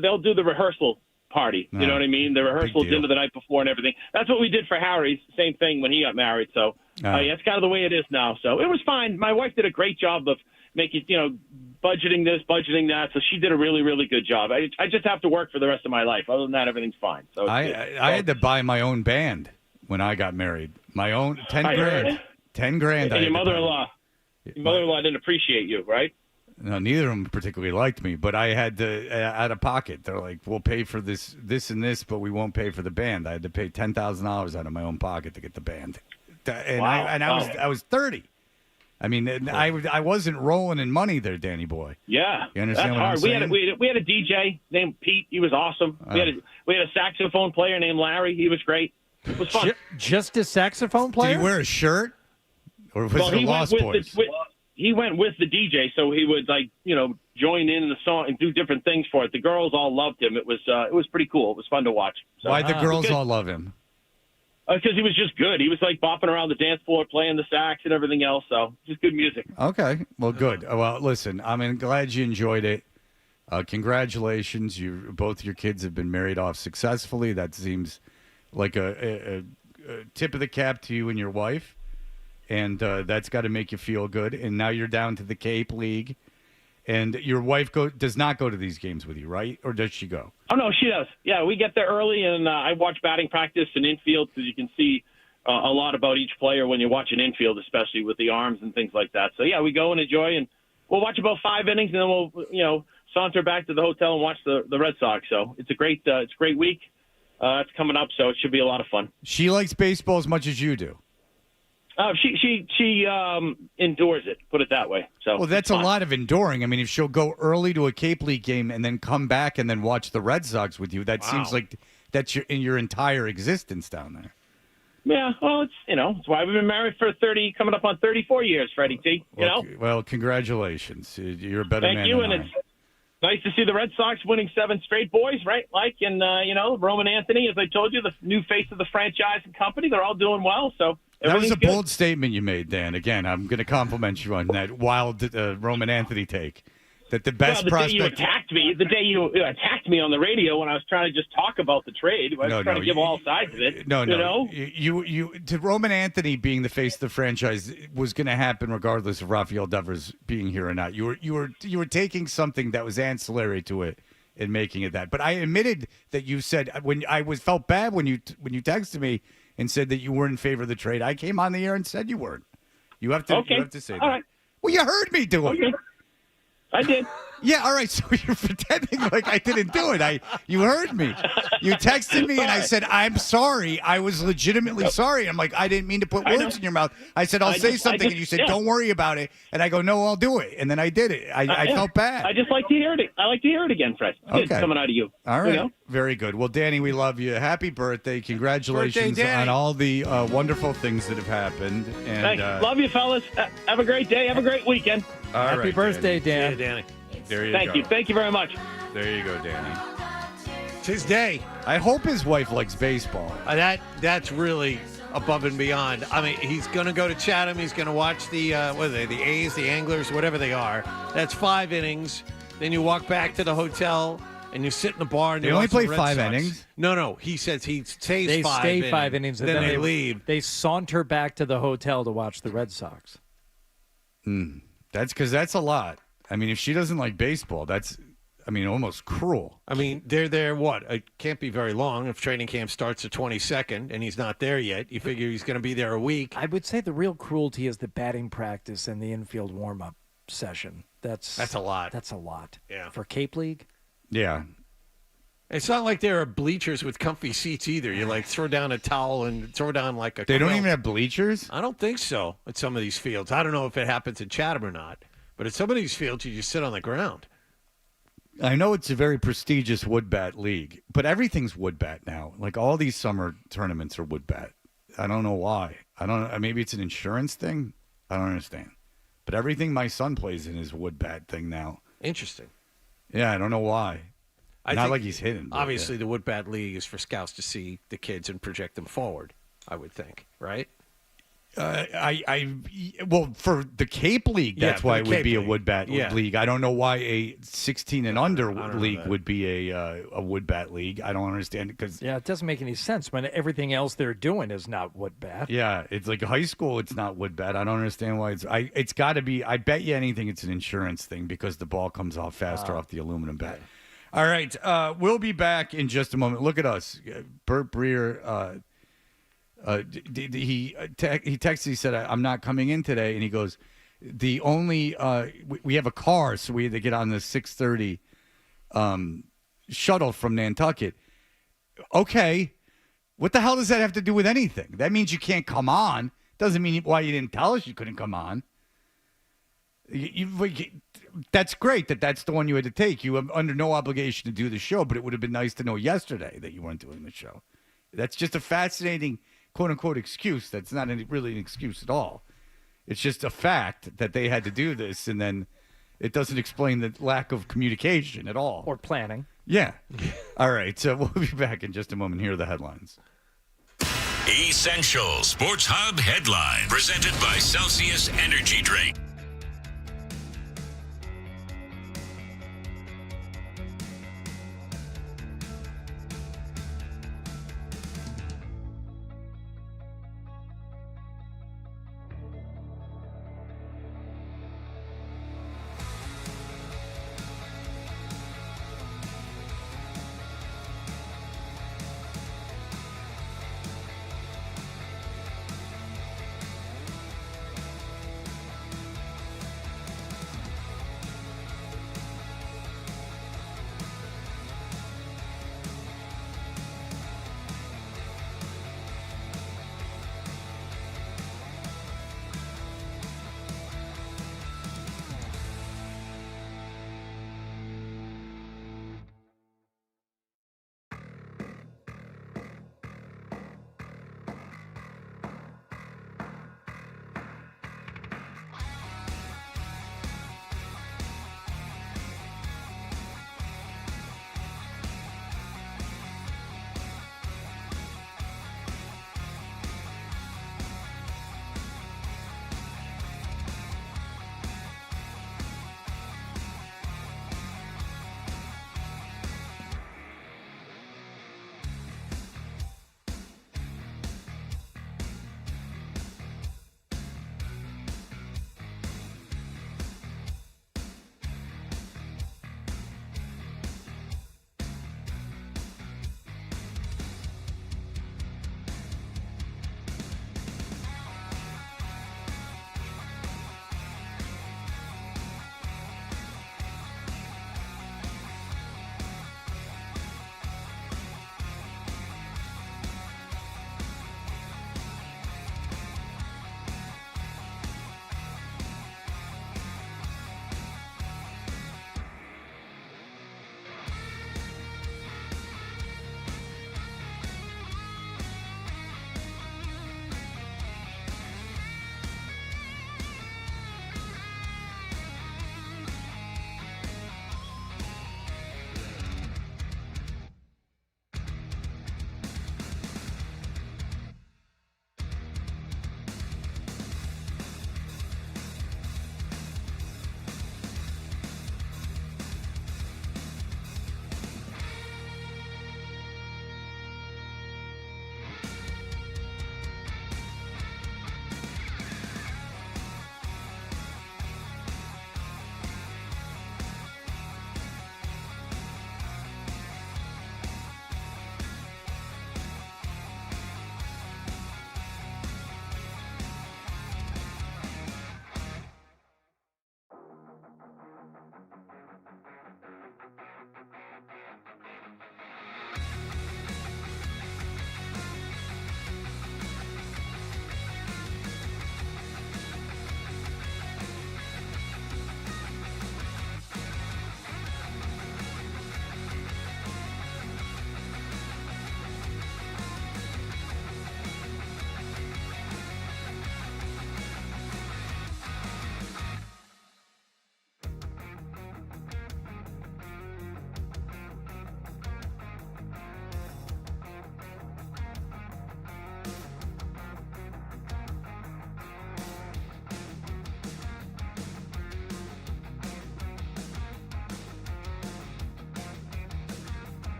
they'll do the rehearsal party. You know what I mean? The rehearsal dinner the night before and everything. That's what we did for Harry's. Same thing when he got married. So it's kind of the way it is now. So it was fine. My wife did a great job of making, budgeting this, budgeting that. So she did a really, really good job. I just have to work for the rest of my life. Other than that, everything's fine. So I had to buy my own band when I got married. My own $10,000. $10,000. And your mother-in-law. Your mother-in-law didn't appreciate you, right? No, neither of them particularly liked me, but I had to out of pocket. They're like, "We'll pay for this, and this, but we won't pay for the band." I had to pay $10,000 out of my own pocket to get the band, and Wow. I was 30. I mean, I wasn't rolling in money there, Danny boy. Yeah, You understand that's what hard. I'm saying? We had a DJ named Pete. He was awesome. We had a saxophone player named Larry. He was great. It was fun. Just a saxophone Did player? he wear a shirt, or was it he Lost went Boys? he went with the DJ, so he would join in the song and do different things for it. The girls all loved him. It was pretty cool. It was fun to watch. So, Why'd the girls all love him? Because he was just good. He was like bopping around the dance floor, playing the sax and everything else. So just good music. Okay, well, good. Well, listen, I'm glad you enjoyed it. Congratulations, both your kids have been married off successfully. That seems like a tip of the cap to you and your wife, and that's got to make you feel good. And now you're down to the Cape League, and your wife does not go to these games with you, right? Or does she go? Oh, no, she does. Yeah, we get there early, and I watch batting practice and infield because you can see a lot about each player when you watch an infield, especially with the arms and things like that. So, yeah, we go and enjoy, and we'll watch about 5 innings, and then we'll, saunter back to the hotel and watch the Red Sox. So it's a great week. It's coming up, so it should be a lot of fun. She likes baseball as much as you do. She endures it, put it that way. So Well, that's a lot of enduring. I mean, if she'll go early to a Cape League game and then come back and then watch the Red Sox with you, that seems like that's in your entire existence down there. Yeah, well, it's why we've been married for 30, coming up on 34 years, Freddie T. Well, congratulations. You're a better man Thank you, than and I. it's nice to see the Red Sox winning 7 straight, boys, right? And Roman Anthony, as I told you, the new face of the franchise and company, they're all doing well. So That was a good. bold statement you made, Dan. Again, I'm going to compliment you on that wild Roman Anthony take. That the best prospect. The day you attacked me on the radio when I was trying to just talk about the trade, I was trying to give all sides of it. No. You to Roman Anthony being the face of the franchise was going to happen regardless of Rafael Devers being here or not. You were taking something that was ancillary to it and making it that. But I admitted that you said when I felt bad when you texted me and said that you weren't in favor of the trade. I came on the air and said you weren't. You have to say that. All right. Well, you heard me do it. Okay. I did. Yeah, all right. So you're pretending like I didn't do it. You heard me. You texted me, and I said, "I'm sorry. I was legitimately sorry." I'm like, I didn't mean to put words in your mouth. I said, "I'll say something," and you said, "Don't worry about it." And I go, "No, I'll do it." And then I did it. I felt bad. I just like to hear it. I like to hear it again, Fred. It's Okay. coming out of you. All right. Very good. Well, Danny, we love you. Happy birthday. Congratulations on all the wonderful things that have happened. And Thanks. Love you, fellas. Have a great day. Have a great weekend. Happy birthday, Dan. Yeah, Danny. There you Thank go. you. Thank you very much. There you go, Danny. It's his day. I hope his wife likes baseball. That's really above and beyond. I mean, he's going to go to Chatham. He's going to watch the what are they? The A's, the Anglers, whatever they are. That's 5 innings. Then you walk back to the hotel and you sit in the bar. And They you only watch the play Red 5 Sox. innings? No. He says he stays They 5 stay innings. 5 innings, and then they leave. They saunter back to the hotel to watch the Red Sox. That's because that's a lot. I mean, if she doesn't like baseball, that's, almost cruel. I mean, they're there, what? It can't be very long if training camp starts the 22nd and he's not there yet. You figure he's going to be there a week. I would say the real cruelty is the batting practice and the infield warm-up session. That's a lot. That's a lot. Yeah. For Cape League? Yeah. It's not like there are bleachers with comfy seats either. You throw down a towel and throw down a They don't quilt. even have bleachers? I don't think so at some of these fields. I don't know if it happens in Chatham or not. But at some of these fields, you just sit on the ground. I know it's a very prestigious wood bat league, but everything's wood bat now. Like all these summer tournaments are wood bat. I don't know why. Maybe it's an insurance thing. I don't understand. But everything my son plays in is wood bat thing now. Interesting. Yeah, I don't know why. I Not think like he's hidden. but Obviously, the wood bat league is for scouts to see the kids and project them forward, I would think, right? Well, for the Cape League, Yeah, that's for why the it would Cape be a League. wood bat Yeah. league. I don't know why a 16 and under I don't know league that. would be a wood bat league. I don't understand it because Yeah, it doesn't make any sense when everything else they're doing is not wood bat. yeah, it's like high school. It's not wood bat. I don't understand why it's got to be. I bet you anything it's an insurance thing because the ball comes off faster off the aluminum bat. All right, we'll be back in just a moment. Look at us, Bert Breer. He texted. He said, "I'm not coming in today," and he goes, The only we have a car, so we had to get on the 6:30 shuttle from Nantucket. Okay, what the hell does that have to do with anything? That means you can't come on. Doesn't mean why you didn't tell us you couldn't come on. That's great that's the one you had to take. You were under no obligation to do the show, but it would have been nice to know yesterday that you weren't doing the show. That's just a fascinating quote-unquote excuse. That's not really an excuse at all. It's just a fact that they had to do this, and then it doesn't explain the lack of communication at all. Or planning. Yeah. All right, so we'll be back in just a moment. Here are the headlines. Essential Sports Hub headline presented by Celsius Energy Drink.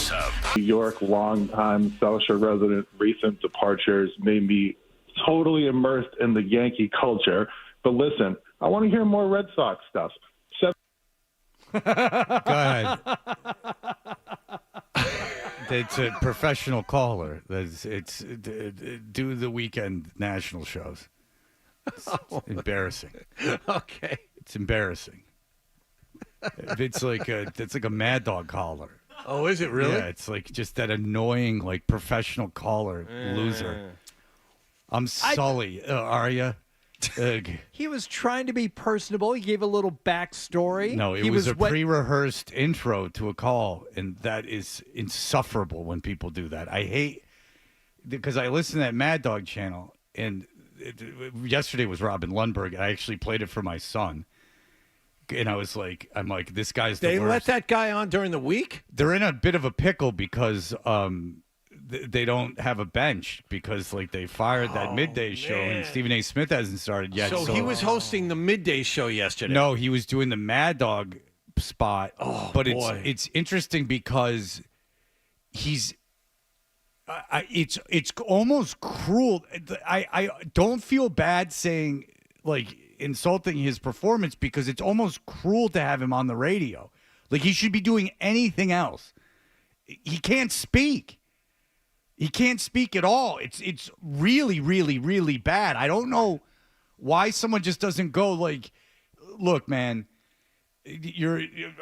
Sports Hub. New York, longtime South Shore resident, recent departures made me totally immersed in the Yankee culture. But listen, I want to hear more Red Sox stuff. Go ahead. It's a professional caller. It's do the weekend national shows. It's embarrassing. Okay. It's embarrassing. It's like a Mad Dog caller. Oh, is it really? Yeah, it's like just that annoying like professional caller loser. I'm Sully. Are you? He was trying to be personable. He gave a little backstory. No, it was a pre-rehearsed intro to a call, and that is insufferable when people do that. I hate because I listen to that Mad Dog channel, and yesterday was Robin Lundberg. I actually played it for my son, and I'm like, this guy's the They worst. let that guy on during the week? They're in a bit of a pickle because they don't have a bench because like they fired that midday show and Stephen A. Smith hasn't started yet. So he was hosting the midday show yesterday. No, he was doing the Mad Dog spot. But boy. it's interesting because he's it's almost cruel. I don't feel bad saying like insulting his performance because it's almost cruel to have him on the radio. Like he should be doing anything else. He can't speak. He can't speak at all. It's really, really, really bad. I don't know why someone just doesn't go like, look, man,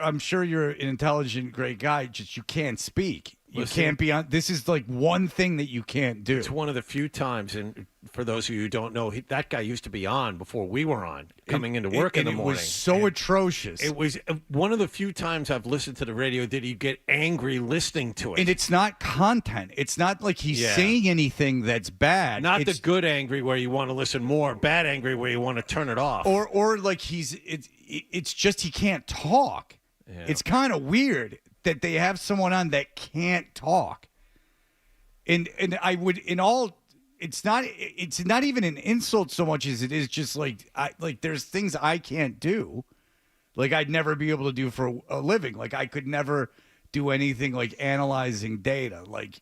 I'm sure you're an intelligent, great guy. Just you can't speak. You can't be on. This is like one thing that you can't do. It's one of the few times, and for those of you who don't know, that guy used to be on before we were on, coming into work in the morning. It was so atrocious. It was one of the few times I've listened to the radio that you get angry listening to it. And it's not content. It's not like he's saying anything that's bad. Not the good angry where you want to listen more, bad angry where you want to turn it off. Or like it's just he can't talk. Yeah. It's kind of weird that they have someone on that can't talk. And I would it's not even an insult so much as it is just like there's things I can't do. Like I'd never be able to do for a living. Like I could never do anything like analyzing data, like,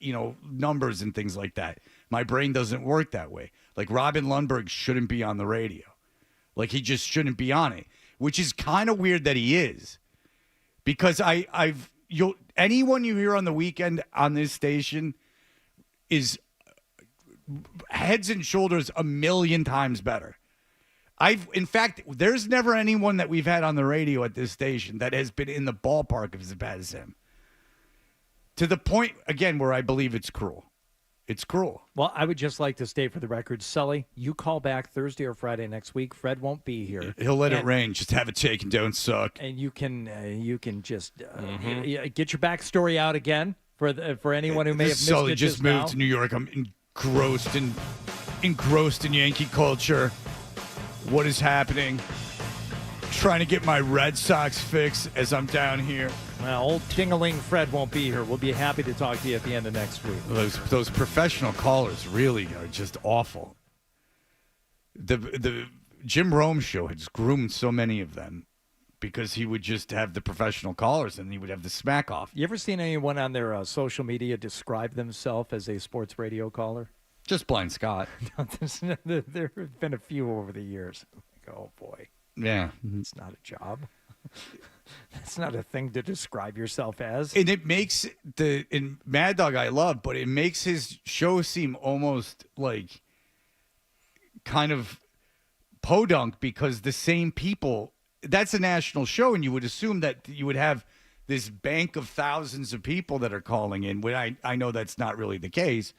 numbers and things like that. My brain doesn't work that way. Like Robin Lundberg shouldn't be on the radio. Like he just shouldn't be on it, which is kind of weird that he is. Because anyone you hear on the weekend on this station is heads and shoulders a million times better. In fact, there's never anyone that we've had on the radio at this station that has been in the ballpark as bad as him. To the point, again, where I believe it's cruel. It's cruel. Well, I would just like to state for the record, Sully, you call back Thursday or Friday next week. Fred won't be here. He'll let it rain. Just have it taken. Don't suck. And you can just get your backstory out again for anyone who may have missed Sully it just moved to New York. I'm engrossed in Yankee culture. What is happening? Trying to get my Red Sox fix as I'm down here. Well, old Ding-a-ling Fred won't be here. We'll be happy to talk to you at the end of next week. Those professional callers really are just awful. The Jim Rome show has groomed so many of them because he would just have the professional callers and he would have the smack off. You ever seen anyone on their social media describe themselves as a sports radio caller? Just Blind Scott. There have been a few over the years. Like, oh, boy. Yeah. It's not a job. That's not a thing to describe yourself as. And it makes in Mad Dog I love, but it makes his show seem almost like kind of podunk because the same people, that's a national show, and you would assume that you would have this bank of thousands of people that are calling in. When I know that's not really the case,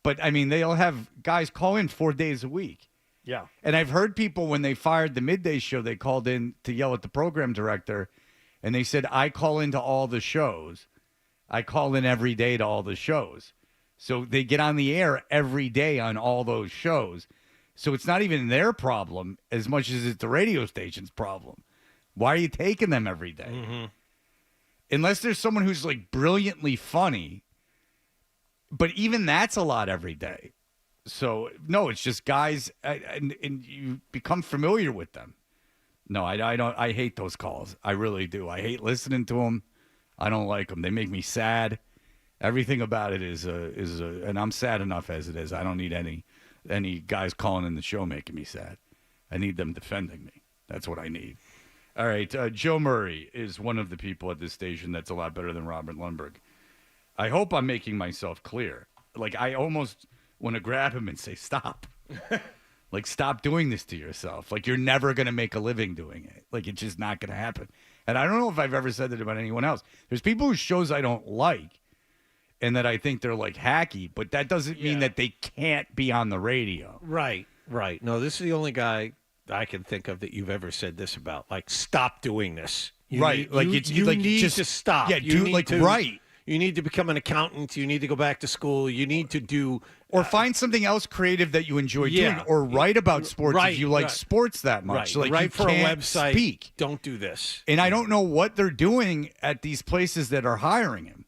but I mean, they'll have guys call in 4 days a week. Yeah. And I've heard people when they fired the midday show, they called in to yell at the program director, and they said, I call into all the shows. I call in every day to all the shows. So they get on the air every day on all those shows. So it's not even their problem as much as it's the radio station's problem. Why are you taking them every day? Mm-hmm. Unless there's someone who's like brilliantly funny. But even that's a lot every day. So, no, it's just guys, and you become familiar with them. No, I don't. I hate those calls. I really do. I hate listening to them. I don't like them. They make me sad. Everything about it is and I'm sad enough as it is. I don't need any guys calling in the show making me sad. I need them defending me. That's what I need. All right, Joe Murray is one of the people at this station that's a lot better than Robert Lundberg. I hope I'm making myself clear. Like, I almost want to grab him and say, stop. Like, stop doing this to yourself. Like, you're never going to make a living doing it. Like, it's just not going to happen. And I don't know if I've ever said that about anyone else. There's people whose shows I don't like and that I think they're, like, hacky, but that doesn't mean that they can't be on the radio. Right. No, this is the only guy I can think of that you've ever said this about. Like, stop doing this. You right. Need, you need to stop. Yeah, you do like to, right. You need to become an accountant. You need to go back to school. You need to do or find something else creative that you enjoy doing, or write about sports if you like sports that much. Right. Like write you for can't a website. Speak. Don't do this. And I don't know what they're doing at these places that are hiring him.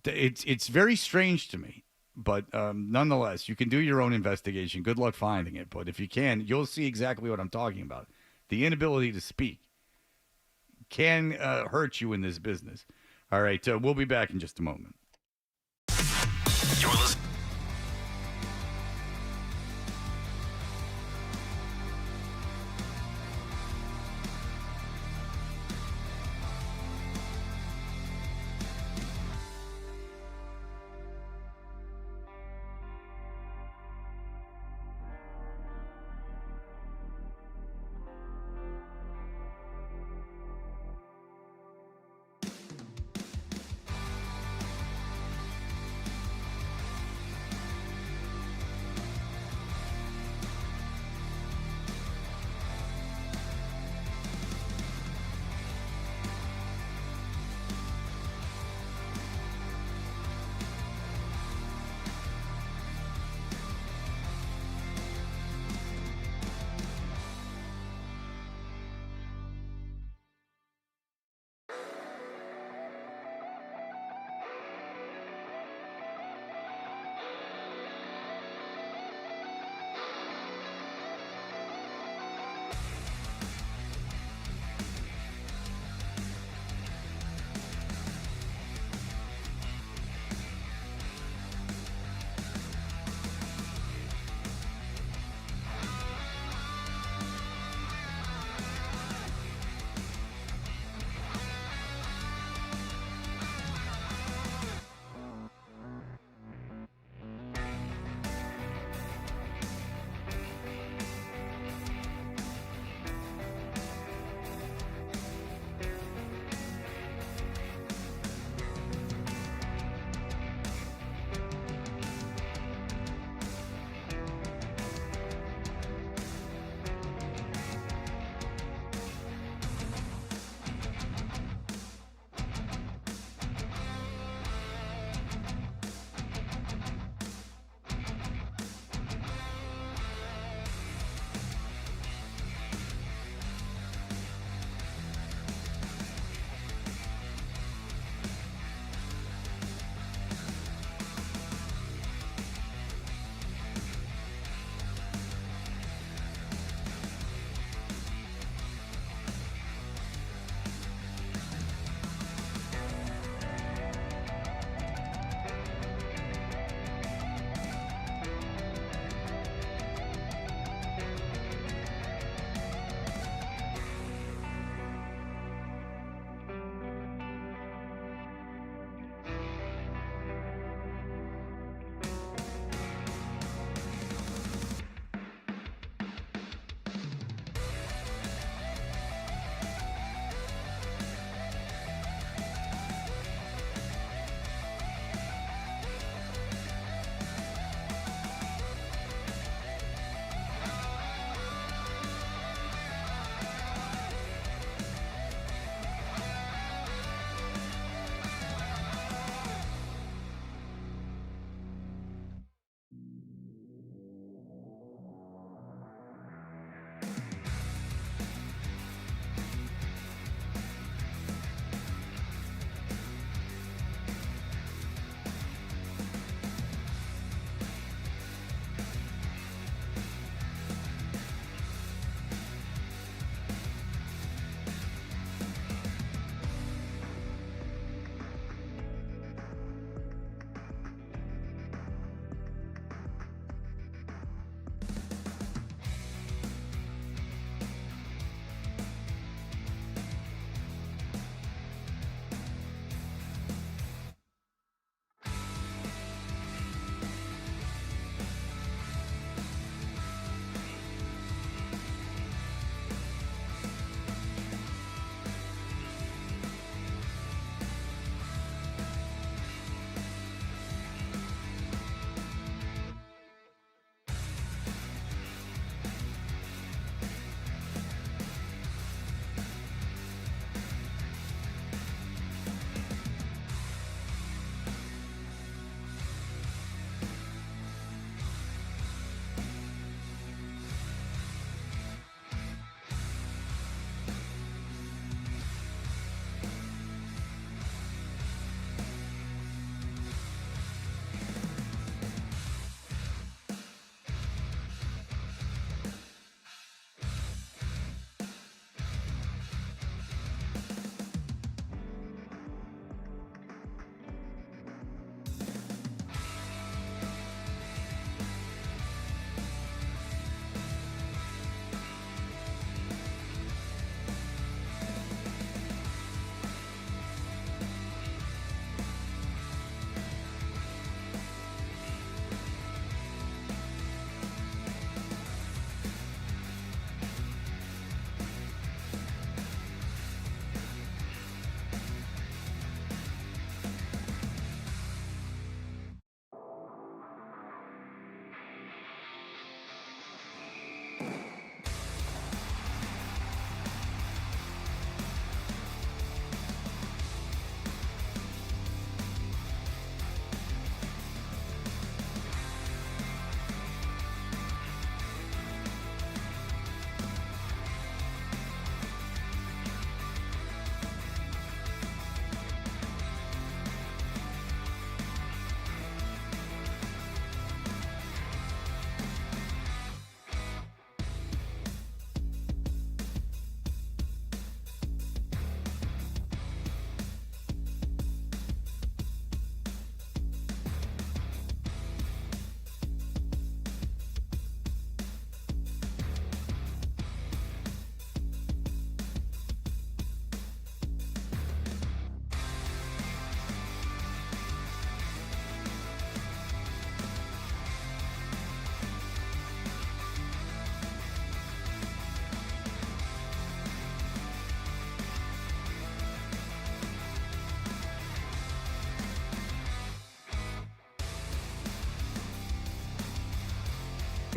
It's very strange to me. But nonetheless, you can do your own investigation. Good luck finding it. But if you can, you'll see exactly what I'm talking about. The inability to speak can hurt you in this business. All right, we'll be back in just a moment. You're listening.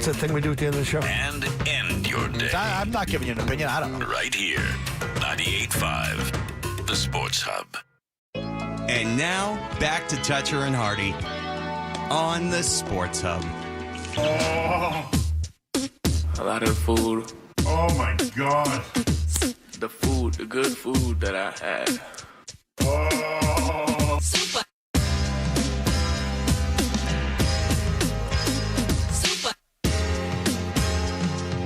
the thing we do at the end of the show. And end your day. I'm not giving you an opinion. I don't know. Right here. 98.5, The Sports Hub. And now, back to Toucher and Hardy on the Sports Hub. Oh. A lot of food. Oh, my God. The good food that I had. Oh. Super.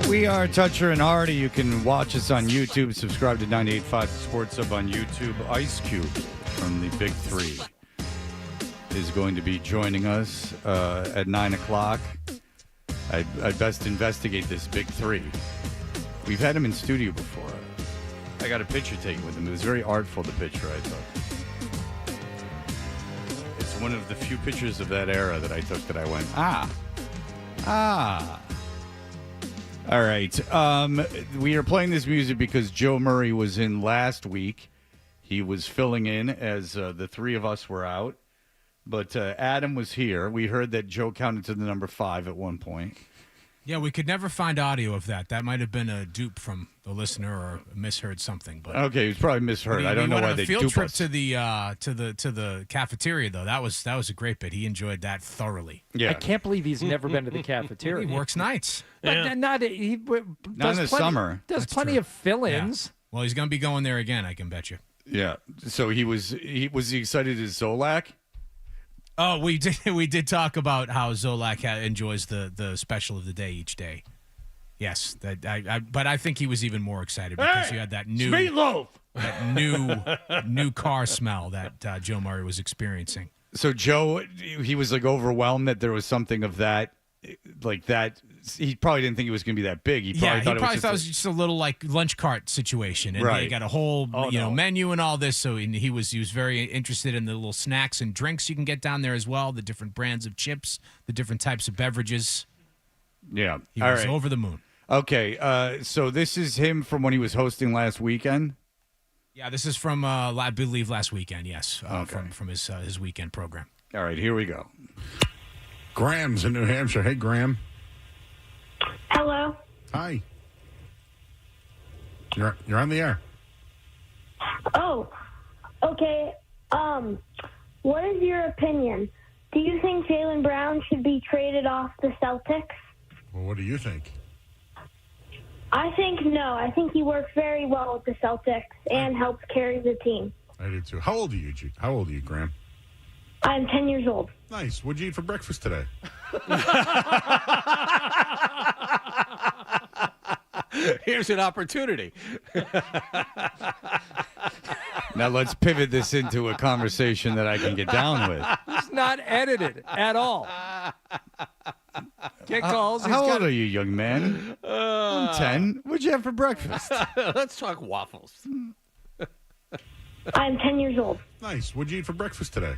We are Toucher and Hardy. You can watch us on YouTube. Subscribe to 98.5 Sports Hub on YouTube. Ice Cube from the Big Three is going to be joining us at 9 o'clock. I'd best investigate this Big Three. We've had him in studio before. I got a picture taken with him. It was very artful, the picture, I thought. It's one of the few pictures of that era that I took that I went, ah. All right. We are playing this music because Joe Murray was in last week. He was filling in as the three of us were out. But Adam was here. We heard that Joe counted to the number 5 at one point. Yeah, we could never find audio of that. That might have been a dupe from the listener or misheard something. But okay, it was probably misheard. I don't know why they dupe us. Field trip to the cafeteria though. That was a great bit. He enjoyed that thoroughly. Yeah, I can't believe he's never been to the cafeteria. He works nights, but not in the summer. Does plenty of fill-ins. Yeah. Well, he's going to be going there again. I can bet you. Yeah. So he was excited as Zolak. Oh, we did talk about how Zolak enjoys the special of the day each day. Yes, but I think he was even more excited because you had that new meatloaf, that new car smell that Joe Murray was experiencing. So Joe, he was like overwhelmed that there was something of that, like that. He probably didn't think it was going to be that big. He probably thought it was just a little like lunch cart situation, and right. He got a whole menu and all this. So he was very interested in the little snacks and drinks you can get down there as well, the different brands of chips, the different types of beverages. Yeah, he was over the moon. Okay, so this is him from when he was hosting last weekend. Yeah, this is from I believe last weekend. Yes, from his weekend program. All right, here we go. Graham's in New Hampshire. Hey, Graham. Hello. Hi. You're on the air. Oh, okay. What is your opinion? Do you think Jaylen Brown should be traded off the Celtics? Well, what do you think? I think no. I think he works very well with the Celtics and helps carry the team. I do too. How old are you, Graham? I'm 10 years old. Nice. What'd you eat for breakfast today? Here's an opportunity. Now let's pivot this into a conversation that I can get down with. It's not edited at all. Get calls. How old are you, young man? I'm 10. What'd you have for breakfast? Let's talk waffles. I'm 10 years old. Nice. What'd you eat for breakfast today?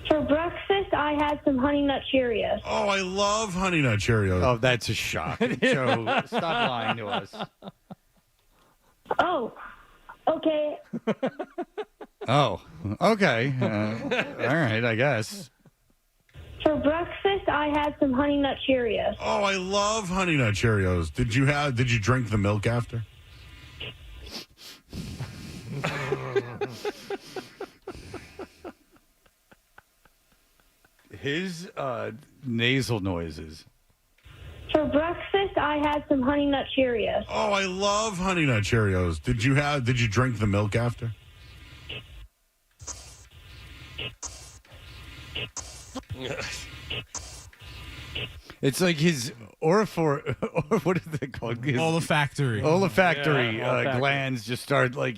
For breakfast, I had some Honey Nut Cheerios. Oh, I love Honey Nut Cheerios. Oh, that's a shock. Joe, stop lying to us. Oh, okay. Oh, okay. All right, I guess. For breakfast, I had some Honey Nut Cheerios. Oh, I love Honey Nut Cheerios. Did you drink the milk after? His nasal noises. For breakfast, I had some Honey Nut Cheerios. Oh, I love Honey Nut Cheerios. Did you drink the milk after? It's like his what is it called? His olfactory glands just start like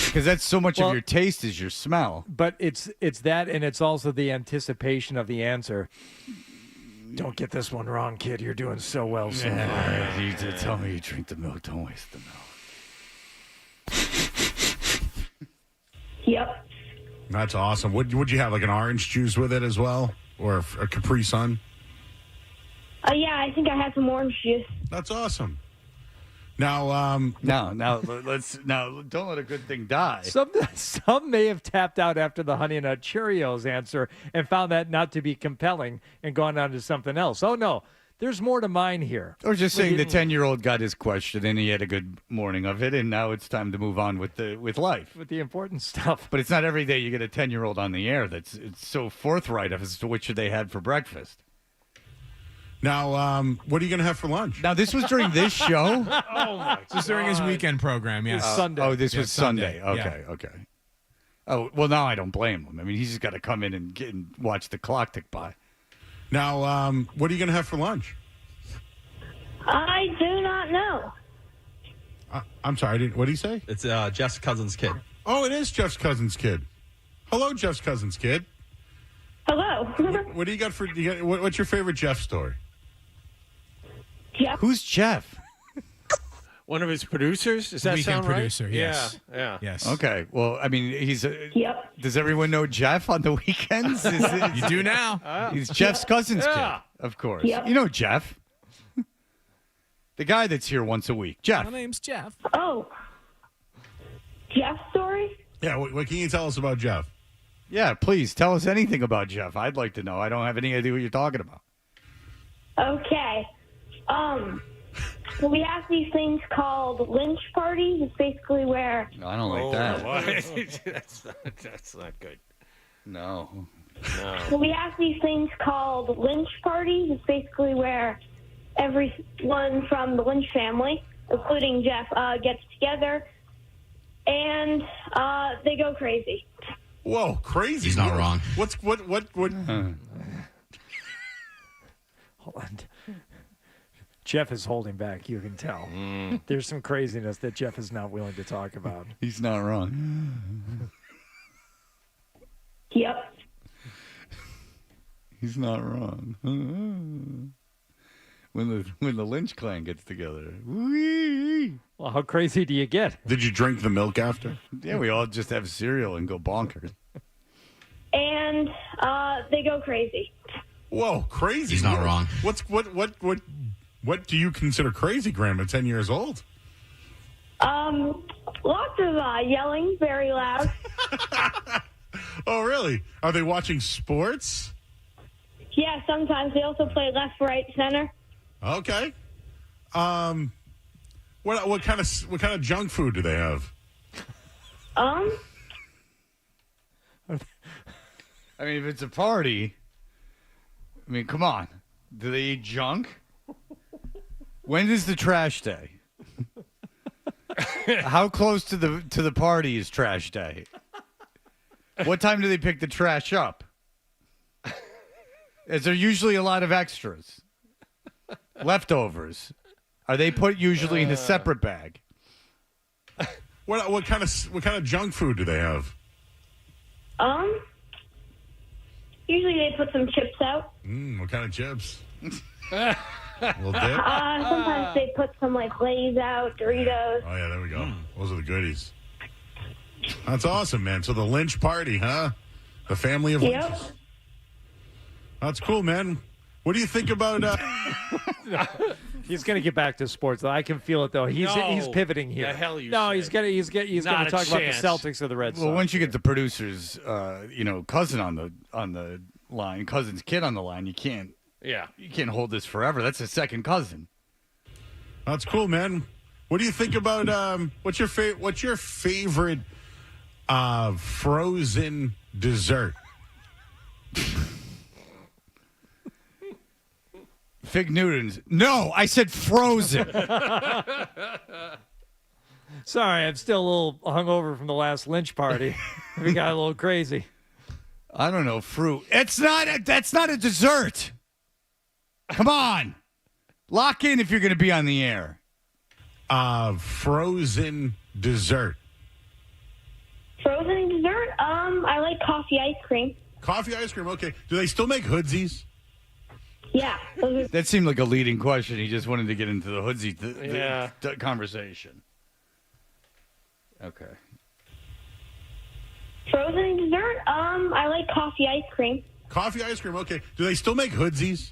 because that's so much of your taste is your smell. But it's that, and it's also the anticipation of the answer. Don't get this one wrong, kid. You're doing so well. So you tell me you drink the milk. Don't waste the milk. Yep. That's awesome. Would you have like an orange juice with it as well, or a Capri Sun? Yeah, I think I had some orange juice. That's awesome. Now, let's don't let a good thing die. Some may have tapped out after the Honey Nut Cheerios answer and found that not to be compelling and gone on to something else. Oh no, there's more to mine here. Or just saying the 10-year-old got his question and he had a good morning of it, and now it's time to move on with life, with the important stuff. But it's not every day you get a 10-year-old on the air it's so forthright as to what they had for breakfast. Now, what are you going to have for lunch? Now, this was during this show? This was during his weekend program, yeah. Sunday. Oh, this was Sunday. Yeah. Okay. Oh, well, now I don't blame him. I mean, he's just got to come in and watch the clock tick by. Now, what are you going to have for lunch? I do not know. I'm sorry, what did he say? It's Jeff's cousin's kid. Oh, it is Jeff's cousin's kid. Hello, Jeff's cousin's kid. Hello. What do you got for? What's your favorite Jeff story? Jeff. Who's Jeff? One of his producers? Does that Weekend sound right? producer, yes. Yeah. Yes. Okay. Well, I mean, Yep. Does everyone know Jeff on the weekends? You do now. He's Jeff's cousin's kid, of course. Yep. You know Jeff. The guy that's here once a week. Jeff. My name's Jeff. Oh. Jeff story? Yeah, what can you tell us about Jeff? Yeah, please tell us anything about Jeff. I'd like to know. I don't have any idea what you're talking about. Okay. We have these things called lynch parties. It's basically where I don't like that. That's not good. No. we have these things called lynch parties. It's basically where everyone from the Lynch family, including Jeff, gets together and they go crazy. Whoa, crazy! He's not wrong. What? Hold on. Jeff is holding back. You can tell. There's some craziness that Jeff is not willing to talk about. He's not wrong. Yep. He's not wrong. When the Lynch clan gets together. Whee! Well, how crazy do you get? Did you drink the milk after? Yeah, we all just have cereal and go bonkers. And they go crazy. Whoa, crazy! He's not wrong. What do you consider crazy, Grandma? 10 years old? Lots of yelling, very loud. Oh, really? Are they watching sports? Yeah, sometimes they also play left, right, center. Okay. What kind of junk food do they have? I mean, if it's a party, I mean, come on. Do they eat junk? When is the trash day? How close to the party is trash day? What time do they pick the trash up? Is there usually a lot of extras? Leftovers? Are they put usually in a separate bag? What kind of junk food do they have? Usually they put some chips out. What kind of chips? Little dip? Sometimes they put some like Lay's out, Doritos. Oh yeah, there we go. Those are the goodies. That's awesome, man. So the Lynch party, huh? The family of Yep. Lynches. That's cool, man. What do you think about? He's going to get back to sports, though. I can feel it, though. He's pivoting here. The hell you no, said. he's going to talk about the Celtics or the Red Sox. Well, once you get the producer's, cousin on the line, cousin's kid on the line, you can't hold this forever. That's a second cousin. That's cool, man. What do you think about? What's your favorite frozen dessert? Fig Newtons. No, I said frozen. Sorry, I'm still a little hungover from the last Lynch party. We got a little crazy. I don't know, fruit. That's not a dessert. Come on. Lock in if you're going to be on the air. Frozen dessert. Frozen dessert? I like coffee ice cream. Coffee ice cream, okay. Do they still make hoodsies? Yeah. That seemed like a leading question. He just wanted to get into the hoodsie conversation. Okay. Frozen dessert? I like coffee ice cream. Coffee ice cream, okay. Do they still make hoodsies?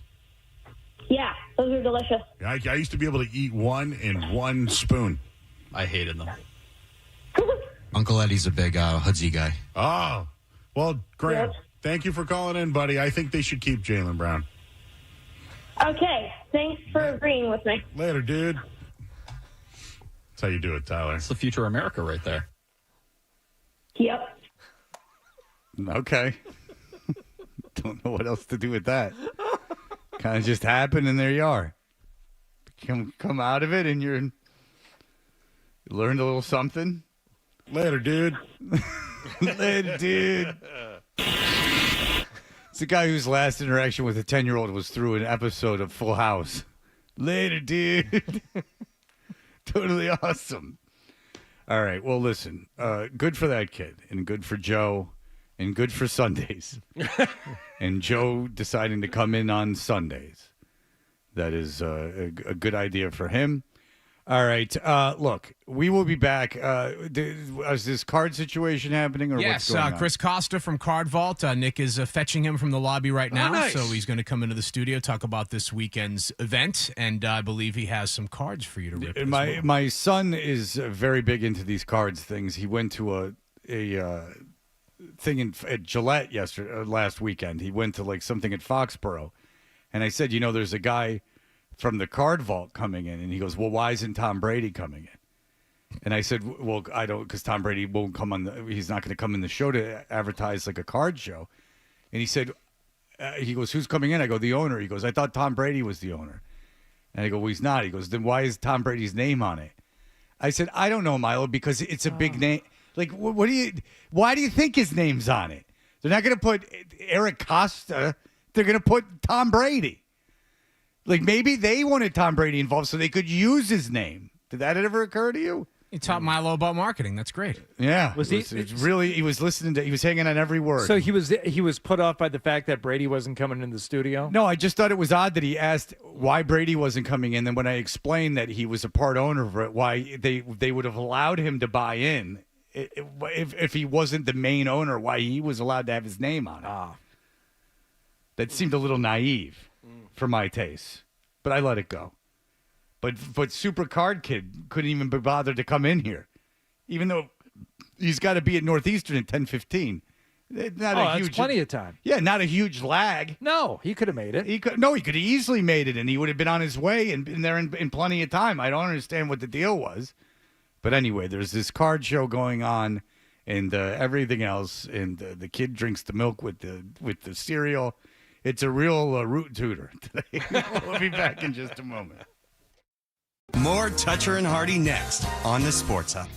Yeah, those are delicious. I used to be able to eat one in one spoon. I hated them. Uncle Eddie's a big Hoodsy guy. Oh, well, Grant, Yep. thank you for calling in, buddy. I think they should keep Jaylen Brown. Okay, thanks for agreeing with me. Later, dude. That's how you do it, Tyler. It's the future of America right there. Yep. Okay. Don't know what else to do with that. Kind of just happened, and there you are. Come out of it, and you learned a little something. Later, dude. Later, dude. It's the guy whose last interaction with a 10-year-old was through an episode of Full House. Later, dude. Totally awesome. All right. Well, listen. Good for that kid, and good for Joe, and good for Sundays. And Joe deciding to come in on Sundays. That is a good idea for him. All right. Look, we will be back. Is this card situation happening, or yes, what's going on? Chris Costa from Card Vault. Nick is fetching him from the lobby right now, nice. so he's going to come into the studio, talk about this weekend's event, and I believe he has some cards for you to rip. as well. My son is very big into these cards things. He went to a thing at Gillette last weekend. He went to like something at Foxborough, and I said, there's a guy from the Card Vault coming in, and he goes, well, why isn't Tom Brady coming in? And I said, well, I don't, because Tom Brady won't come he's not going to come in the show to advertise like a card show. And he said, he goes, who's coming in? I go, the owner. He goes, I thought Tom Brady was the owner. And I go, well, he's not. He goes, then why is Tom Brady's name on it? I said, I don't know, Milo, because it's a big name. Like, why do you think his name's on it? They're not going to put Eric Costa. They're going to put Tom Brady. Like, maybe they wanted Tom Brady involved so they could use his name. Did that ever occur to you? You taught Milo about marketing. That's great. Yeah. Was he was listening to, he was hanging on every word. So he was put off by the fact that Brady wasn't coming in the studio? No, I just thought it was odd that he asked why Brady wasn't coming in. Then when I explained that he was a part owner of it, why they would have allowed him to buy in if he wasn't the main owner, why he was allowed to have his name on it. That seemed a little naive for my taste, but I let it go. But Super Card Kid couldn't even be bothered to come in here, even though he's got to be at Northeastern at 10:15. That's plenty of time. Yeah, not a huge lag. No, he could have made it. He could have easily made it, and he would have been on his way and been there in plenty of time. I don't understand what the deal was. But anyway, there's this card show going on and everything else, and the kid drinks the milk with the cereal. It's a real root tutor today. We'll be back in just a moment. More Toucher and Hardy next on the Sports Hub.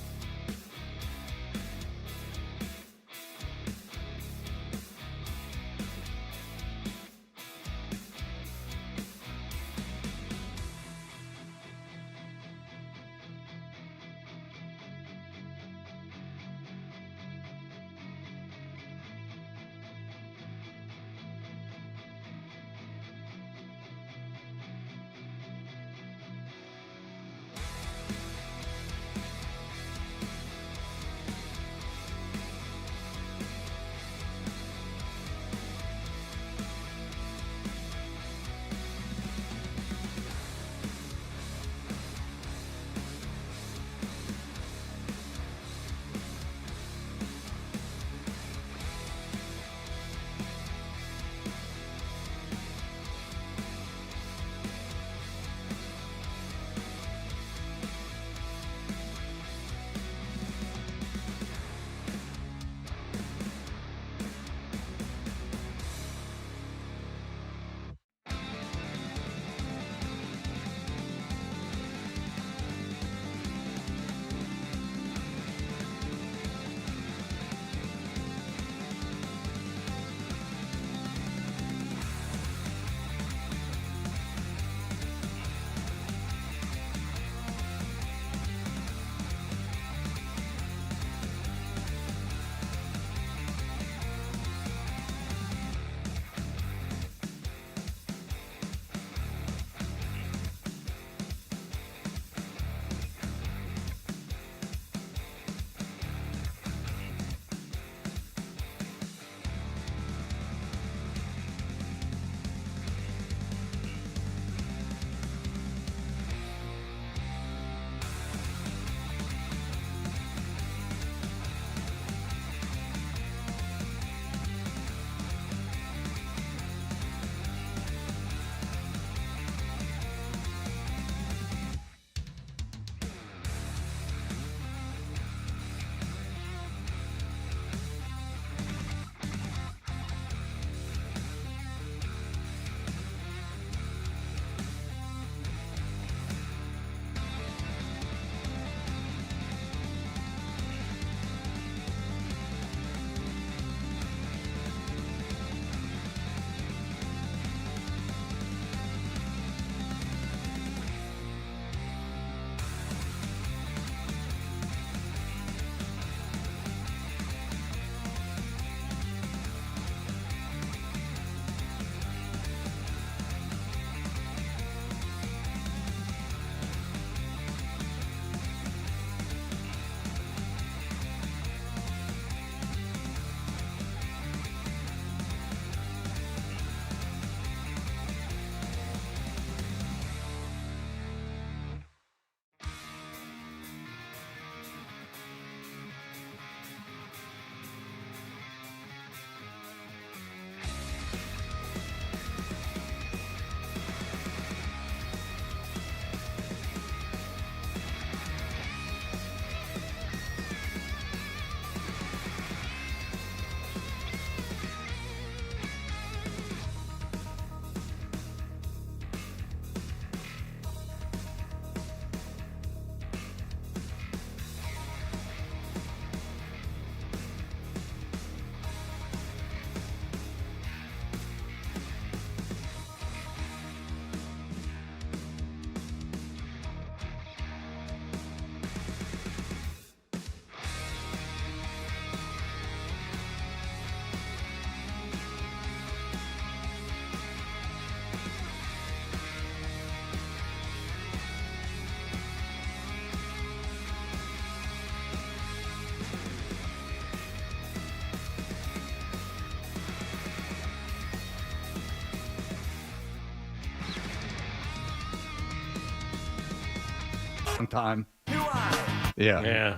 long time. Yeah.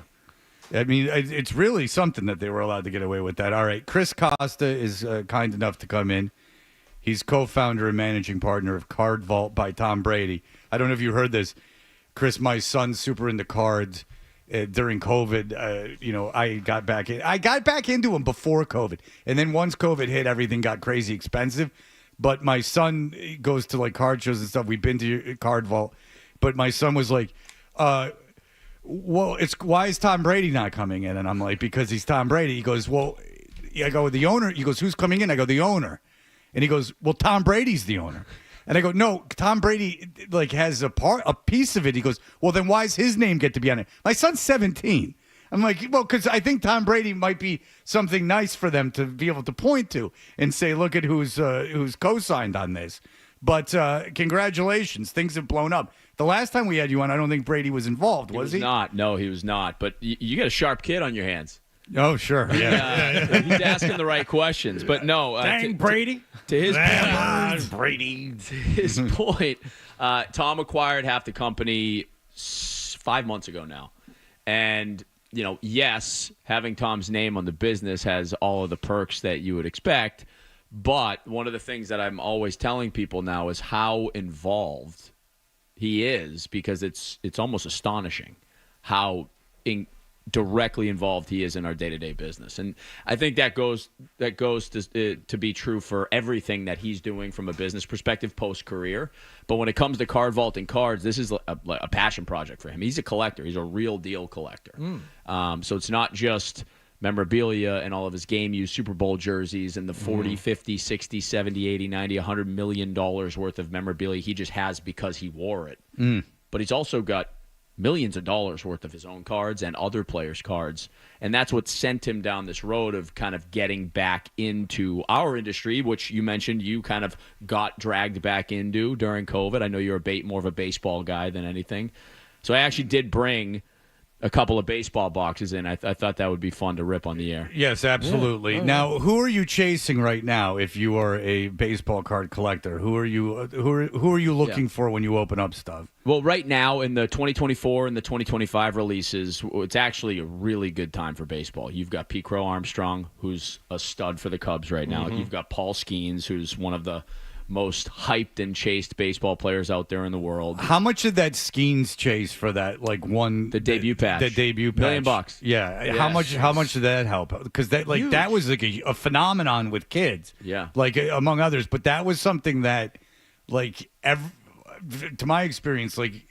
I mean, it's really something that they were allowed to get away with that. All right, Chris Costa is kind enough to come in. He's co-founder and managing partner of Card Vault by Tom Brady. I don't know if you heard this. Chris, my son's super into cards. During COVID, I got back in. I got back into them before COVID. And then once COVID hit, everything got crazy expensive. But my son goes to like card shows and stuff. We've been to your Card Vault. But my son was like, well, why is Tom Brady not coming in? And I'm like, because he's Tom Brady. He goes, well, I go, the owner. He goes, who's coming in? I go, the owner. And he goes, well, Tom Brady's the owner. And I go, no, Tom Brady like has a piece of it. He goes, well, then why does his name get to be on it? My son's 17. I'm like, well, because I think Tom Brady might be something nice for them to be able to point to and say, look at who's co-signed on this. But congratulations, things have blown up. The last time we had you on, I don't think Brady was involved, was he? Not. No, he was not. But you got a sharp kid on your hands. Oh, sure. Yeah. He's asking the right questions. But no. Dang, Brady. To his point, Brady. To his point, Tom acquired half the company 5 months ago now. And, yes, having Tom's name on the business has all of the perks that you would expect. But one of the things that I'm always telling people now is how involved he is, because it's almost astonishing how directly involved he is in our day-to-day business. And I think that goes to be true for everything that he's doing from a business perspective post-career. But when it comes to Card Vault and cards, this is a passion project for him. He's a collector. He's a real deal collector. So it's not just memorabilia and all of his game-used Super Bowl jerseys and the 40, 50, 60, 70, 80, 90, $100 million worth of memorabilia he just has because he wore it. But he's also got millions of dollars worth of his own cards and other players' cards. And that's what sent him down this road of kind of getting back into our industry, which you mentioned you kind of got dragged back into during COVID. I know you're more of a baseball guy than anything. So I actually did bring a couple of baseball boxes in. I thought that would be fun to rip on the air. Yes, absolutely. Yeah. Now, who are you chasing right now? If you are a baseball card collector, who are you looking for when you open up stuff? Well, right now in the 2024 and the 2025 releases, it's actually a really good time for baseball. You've got Pete Crow Armstrong, who's a stud for the Cubs right now. You've got Paul Skeens, who's one of the most hyped and chased baseball players out there in the world. How much did that Skeens chase for that the debut patch? The debut patch. $1 million. Yeah. Yes. How much did that help? Because that was like a phenomenon with kids. Yeah. Like among others, but that was something that to my experience, like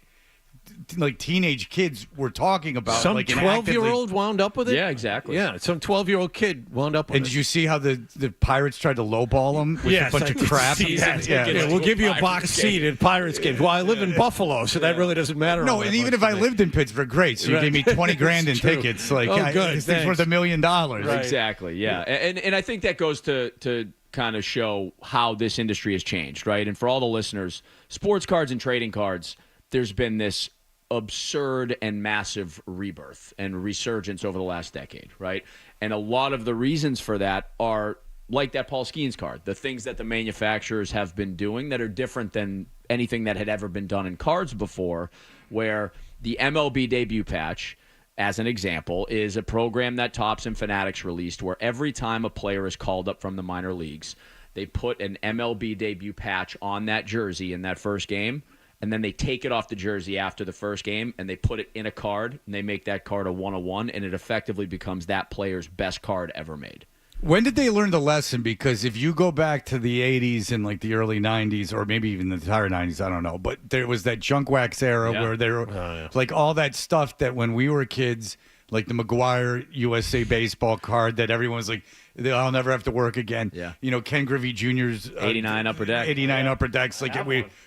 teenage kids were talking about. Some 12-year-old wound up with it? Yeah, exactly. Yeah, some 12-year-old kid wound up with it. And did you see how the Pirates tried to lowball him with a bunch of crap? We'll give you a box seat at Pirates games. Well, I live in Buffalo, so that really doesn't matter. No, and even if I lived in Pittsburgh, great. So you gave me $20,000 in tickets. Like, good. This thing's worth $1 million. Right. Exactly, yeah. And I think that goes to kind of show how this industry has changed, right? And for all the listeners, sports cards and trading cards, there's been this absurd and massive rebirth and resurgence over the last decade, right? And a lot of the reasons for that are like that Paul Skeens card, the things that the manufacturers have been doing that are different than anything that had ever been done in cards before, where the MLB debut patch, as an example, is a program that Topps and Fanatics released where every time a player is called up from the minor leagues, they put an MLB debut patch on that jersey in that first game, and then they take it off the jersey after the first game, and they put it in a card, and they make that card a 101, and it effectively becomes that player's best card ever made. When did they learn the lesson? Because if you go back to the 80s and like the early 90s, or maybe even the entire 90s, I don't know, but there was that junk wax era where there were like all that stuff that when we were kids, like the McGuire USA baseball card that everyone was like, I'll never have to work again. Yeah. You know, Ken Griffey Jr.'s 89 upper deck. 89 upper decks. Like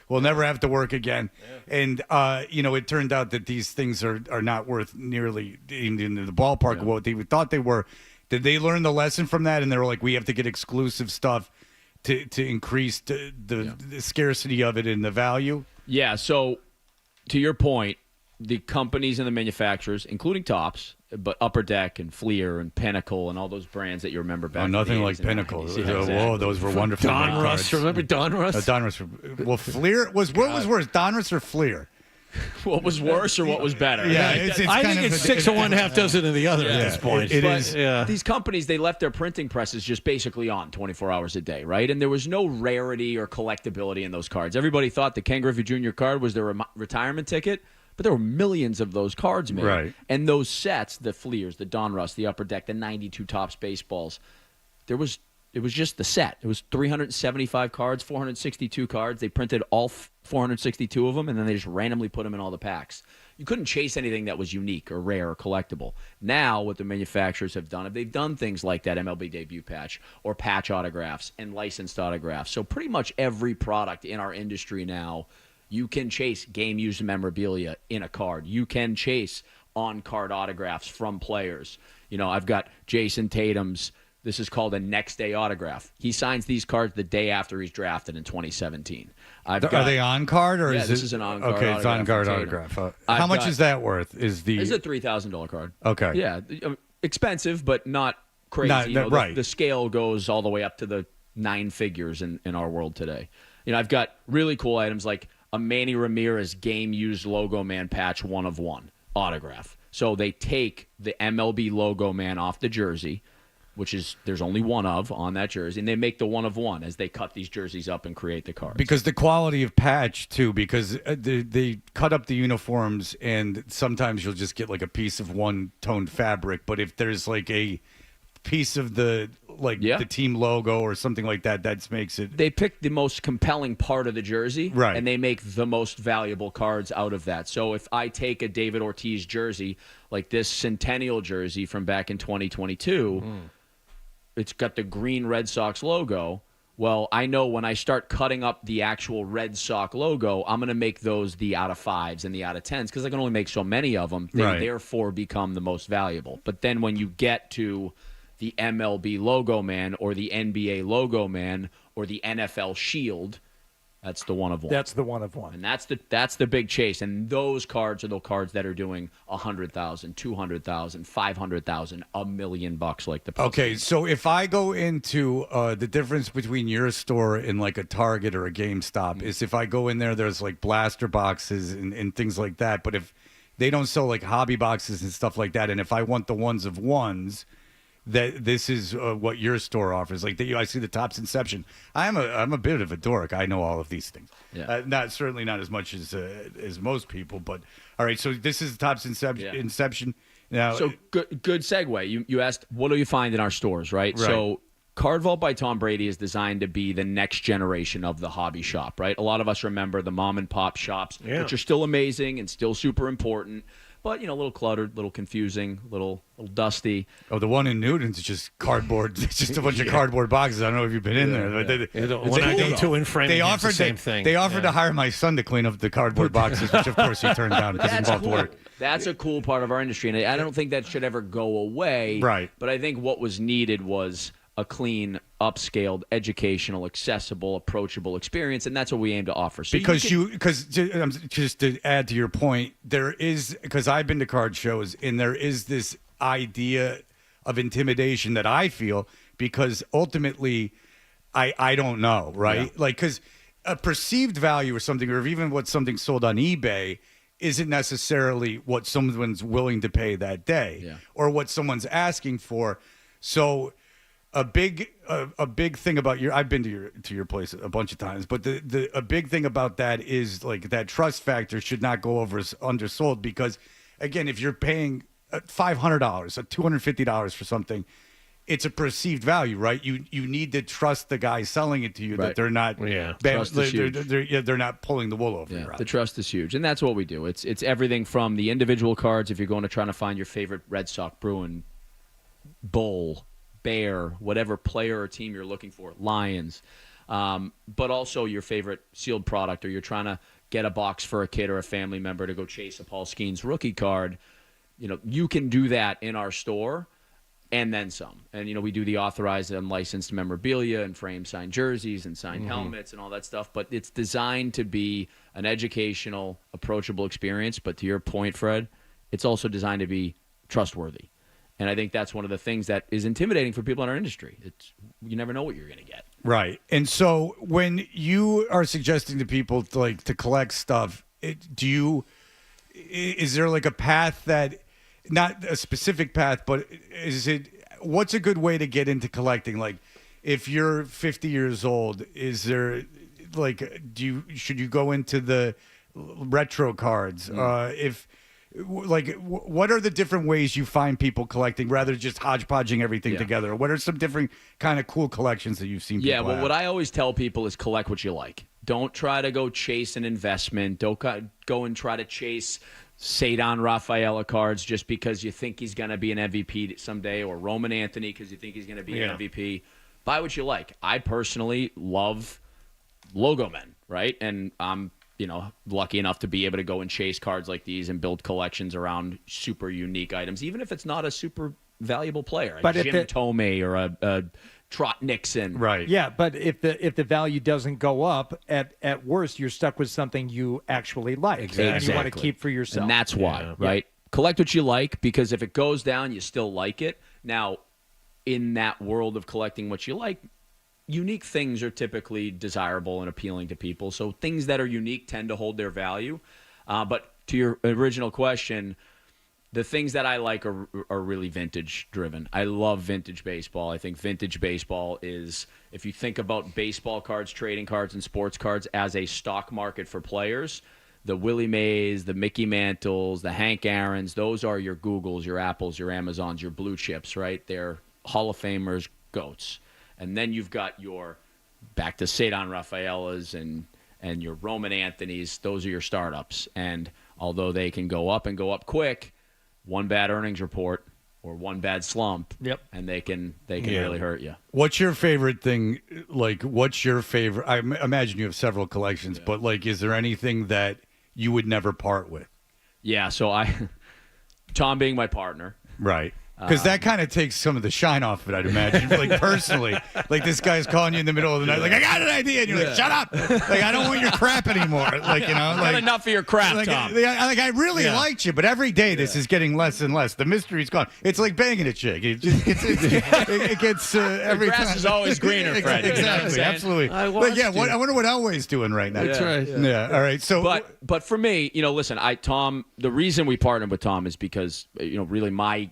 we'll never have to work again. Yeah. And, it turned out that these things are not worth nearly in the ballpark of what they thought they were. Did they learn the lesson from that? And they were like, we have to get exclusive stuff to increase the scarcity of it and the value? Yeah, so to your point, the companies and the manufacturers, including Topps, but Upper Deck and Fleer and Pinnacle and all those brands that you remember back. Nothing like Pinnacle. Whoa, those were wonderful. Donruss, remember Donruss? Donruss. Well, Fleer was what was worse, Donruss or Fleer? What was worse or what was better? Yeah, I think it's 6 of one, half dozen of the other at this point. It is. These companies, they left their printing presses just basically on 24 hours a day, right? And there was no rarity or collectability in those cards. Everybody thought the Ken Griffey Jr. card was their retirement ticket, but there were millions of those cards made. Right. And those sets, the Fleers, the Donruss, the Upper Deck, the 92 Topps baseballs, it was just the set. It was 375 cards, 462 cards. They printed all 462 of them, and then they just randomly put them in all the packs. You couldn't chase anything that was unique or rare or collectible. Now, what the manufacturers have done, they've done things like that MLB debut patch or patch autographs and licensed autographs. So pretty much every product in our industry now, you can chase game-used memorabilia in a card. You can chase on-card autographs from players. You know, I've got Jason Tatum's. This is called a next-day autograph. He signs these cards the day after he's drafted in 2017. Are they on card or this is an on card? Okay, it's on card autograph. How much is that worth? It's a $3,000 card. Okay. Yeah, expensive, but not crazy. Right. The scale goes all the way up to the 9 figures in our world today. You know, I've got really cool items like a Manny Ramirez game-used logo man patch 1 of 1 autograph. So they take the MLB logo man off the jersey, which is there's only one of on that jersey, and they make the 1 of 1 as they cut these jerseys up and create the cards. Because the quality of patch, too, because they cut up the uniforms, and sometimes you'll just get like a piece of one-toned fabric, but if there's like a piece of the team logo or something like that, that makes it... They pick the most compelling part of the jersey, right, and they make the most valuable cards out of that. So if I take a David Ortiz jersey, like this Centennial jersey from back in 2022... It's got the green Red Sox logo. Well, I know when I start cutting up the actual Red Sox logo, I'm going to make those the out of 5s and the out of 10s because I can only make so many of them. They therefore become the most valuable. But then when you get to the MLB logo man or the NBA logo man or the NFL shield, that's the 1 of 1. That's the 1 of 1. And that's the big chase. And those cards are the cards that are doing 100,000, 200,000, 500,000, $1 million like the Patriots. Okay, so if I go into the difference between your store and like a Target or a GameStop is if I go in there, there's like blaster boxes and things like that. But if they don't sell like hobby boxes and stuff like that, and if I want the 1s of 1s, that this is what your store offers. Like I see the Topps Inception. I'm a bit of a dork. I know all of these things. Yeah. Certainly not as much as most people. But all right. So this is Topps Inception. Now, so good segue. You asked what do you find in our stores, right? So Card Vault by Tom Brady is designed to be the next generation of the hobby shop, right? A lot of us remember the mom and pop shops, which are still amazing and still super important. But, you know, a little cluttered, a little confusing, a little dusty. Oh, the one in Newton's is just cardboard. It's just a bunch of cardboard boxes. I don't know if you've been in there. When I go to in frame, they offered the same thing. They offered to hire my son to clean up the cardboard boxes, which, of course, he turned down because it involved work. That's a cool part of our industry, and I don't think that should ever go away. Right. But I think what was needed was a clean, upscaled, educational, accessible, approachable experience, and that's what we aim to offer. So because just to add to your point, there is, because I've been to card shows, and there is this idea of intimidation that I feel because ultimately, I don't know, right? Yeah. Like, because a perceived value or something, or even what something sold on eBay, isn't necessarily what someone's willing to pay that day, or what someone's asking for. So. A big thing about I've been to your place a bunch of times, but a big thing about that is like that trust factor should not go undersold because, again, if you're paying $500, $250 for something, it's a perceived value, right? You need to trust the guy selling it to you that they're not they're not pulling the wool over your eyes. The trust is huge, and that's what we do. It's everything from the individual cards. If you're going to try to find your favorite Red Sox, Bruin, Bull, Bear, whatever player or team you're looking for, Lions, but also your favorite sealed product, or you're trying to get a box for a kid or a family member to go chase a Paul Skeens rookie card, you know, you can do that in our store and then some. And, you know, we do the authorized and licensed memorabilia and frame signed jerseys and signed helmets and all that stuff, but it's designed to be an educational, approachable experience. But to your point, Fred, it's also designed to be trustworthy. And I think that's one of the things that is intimidating for people in our industry. You never know what you're going to get. Right. And so when you are suggesting to people to collect stuff, do you is there like a path that, not a specific path, but what's a good way to get into collecting? Like, if you're 50 years old, is there like, should you go into the retro cards? What are the different ways you find people collecting rather than just hodgepodging everything together? What are some different kind of cool collections that you've seen people have? What I always tell people is collect what you like. Don't try to go chase an investment. Don't go and try to chase Cedar Rafaela cards just because you think he's going to be an MVP someday, or Roman Anthony because you think he's going to be an MVP. Buy what you like. I personally love logo men, right? And I'm lucky enough to be able to go and chase cards like these and build collections around super unique items, even if it's not a super valuable player, But Jim Tomei or a Trot Nixon. Right. Yeah, but if the value doesn't go up, at worst, you're stuck with something you actually like. Exactly. And you want to keep for yourself. And that's why, right? Collect what you like, because if it goes down, you still like it. Now, in that world of collecting what you like, unique things are typically desirable and appealing to people. So things that are unique tend to hold their value. But to your original question, the things that I like are really vintage driven. I love vintage baseball. I think vintage baseball is, if you think about baseball cards, trading cards, and sports cards as a stock market for players, the Willie Mays, the Mickey Mantles, the Hank Aarons, those are your Googles, your Apples, your Amazons, your blue chips, right? They're Hall of Famers, GOATs. And then you've got your, back to Cedar Rafaelas and your Roman Anthonys. Those are your startups. And although they can go up and go up quick, one bad earnings report or one bad slump, and they can really hurt you. What's your favorite thing? Like, what's your favorite? I imagine you have several collections, but like, is there anything that you would never part with? Yeah, so Tom being my partner. Right. Because that kind of takes some of the shine off of it, I'd imagine. Like, personally, like this guy's calling you in the middle of the night, like, I got an idea. And you're like, shut up. Like, I don't want your crap anymore. Like, I've got enough of your crap, Tom. I really liked you, but every day this is getting less and less. The mystery's gone. It's like banging a chick. It gets every the grass time. is always greener, Fred. Exactly, absolutely. I wonder what Elway's doing right now. That's right. Yeah, all right. So, but for me, listen, Tom, the reason we partnered with Tom is because, really my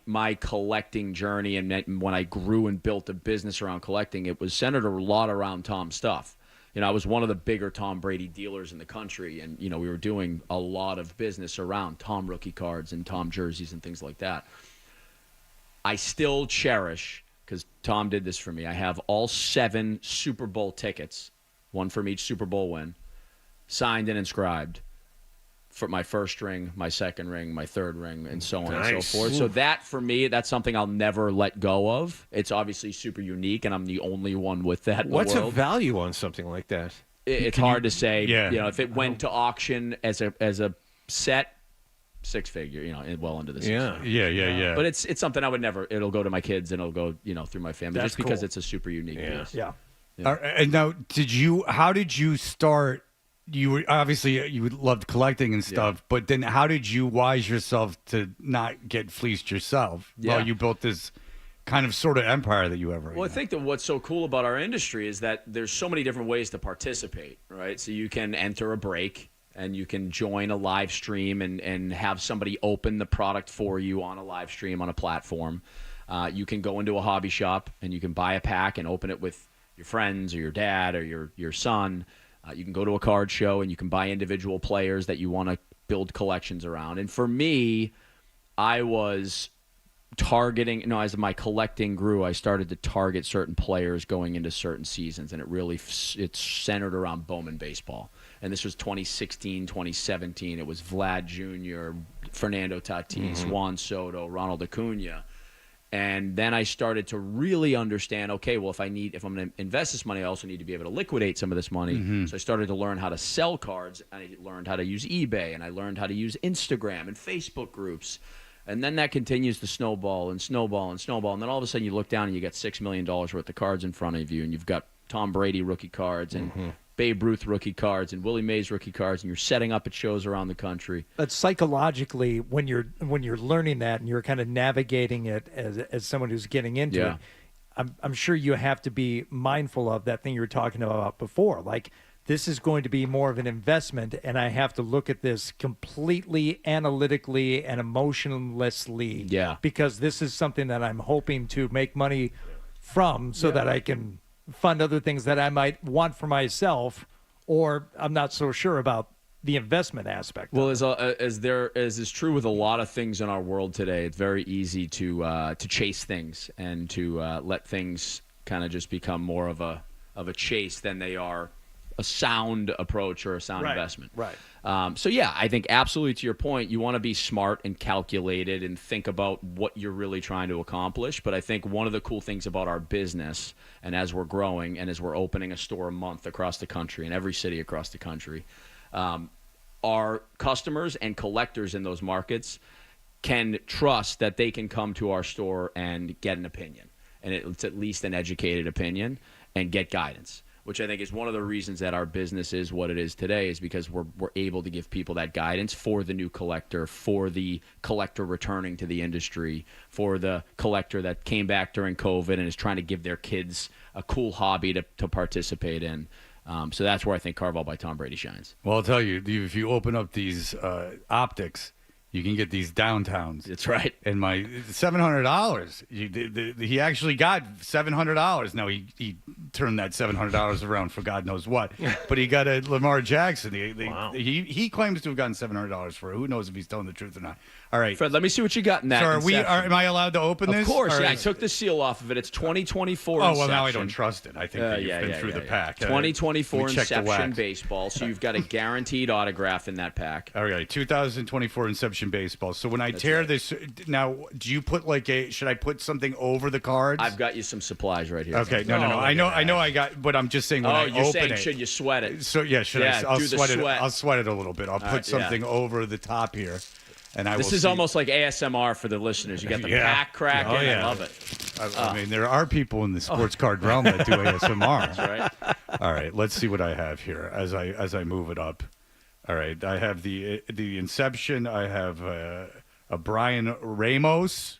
collecting journey, and when I grew and built a business around collecting, it was centered a lot around Tom stuff. I was one of the bigger Tom Brady dealers in the country, and we were doing a lot of business around Tom rookie cards and Tom jerseys and things like that. I still cherish, because Tom did this for me, I have all 7 Super Bowl tickets, one from each Super Bowl win, signed and inscribed, for my first ring, my second ring, my third ring, and so on and so forth. So that, for me, that's something I'll never let go of. It's obviously super unique, and I'm the only one with that in the world. What's a value on something like that? It's hard to say. If it went to auction as a set, 6-figure, well into the 6 figure. Yeah. But it's something I would never. It'll go to my kids, and it'll go through my family, That's just because cool. it's a super unique piece. Yeah. And now, how did you start? You were obviously you loved collecting and stuff, but then how did you wise yourself to not get fleeced yourself while you built this kind of sort of empire that you ever? Well, I think that what's so cool about our industry is that there's so many different ways to participate, right? So you can enter a break, and you can join a live stream and have somebody open the product for you on a live stream on a platform. You can go into a hobby shop and you can buy a pack and open it with your friends or your dad or your son. You can go to a card show and you can buy individual players that you want to build collections around. And for me, I was targeting, as my collecting grew, I started to target certain players going into certain seasons, and it's centered around Bowman baseball. And this was 2016, 2017. It was Vlad Jr., Fernando Tatis, Juan Soto, Ronald Acuna. And then I started to really understand, okay, well, if I'm going to invest this money, I also need to be able to liquidate some of this money. So I started to learn how to sell cards, and I learned how to use eBay, and I learned how to use Instagram and Facebook groups. And then that continues to snowball and snowball and snowball. And then all of a sudden you look down and you got $6 million worth of cards in front of you, and you've got Tom Brady rookie cards and Babe Ruth rookie cards and Willie Mays rookie cards, and you're setting up at shows around the country. But psychologically, when you're learning that and you're kind of navigating it as someone who's getting into it, I'm sure you have to be mindful of that thing you were talking about before. Like, this is going to be more of an investment, and I have to look at this completely analytically and emotionlessly. Yeah. Because this is something that I'm hoping to make money from so that I can fund other things that I might want for myself, or I'm not so sure about the investment aspect. Well, as is true with a lot of things in our world today, it's very easy to chase things and to let things kind of just become more of a chase than they are a sound approach or a sound investment. Right. So, yeah, I think absolutely to your point, you want to be smart and calculated and think about what you're really trying to accomplish. But I think one of the cool things about our business, and as we're growing and as we're opening a store a month across the country, in every city across the country, our customers and collectors in those markets can trust that they can come to our store and get an opinion. And it's at least an educated opinion and get guidance, which I think is one of the reasons that our business is what it is today, is because we're able to give people that guidance for the new collector, for the collector returning to the industry, for the collector that came back during COVID and is trying to give their kids a cool hobby to participate in. So that's where I think Carvel by Tom Brady shines. Well, I'll tell you, if you open up these optics, you can get these downtowns. That's right. And my $700, he actually got $700. Now, he turned that $700 around for God knows what. But he got a Lamar Jackson. He claims to have gotten $700 for it. Who knows if he's telling the truth or not. All right. Fred, let me see what you got in that. So am I allowed to open this? Of course, Or I took the seal off of it. It's 2024 Oh, Inception. well, now I don't trust it. I think that you've been through the pack. 2024 Let me check the Inception wax. baseball, so you've got a guaranteed autograph in that pack. All right, 2024 Inception baseball. So when I tear this, now, do you put should I put something over the cards? I've got you some supplies right here. Okay, no. I know I got, but I'm just saying when I you're open saying it. should you sweat it? So, yeah, should I? I'll do the sweat it. sweat. I'll sweat it a little bit. I'll put something over the top here. And This is almost like ASMR for the listeners. You got the pack cracking. Oh, yeah. I love it. I mean, there are people in the sports card realm that do ASMR. That's right. All right, let's see what I have here as I move it up. All right, I have the Inception. I have a Brian Ramos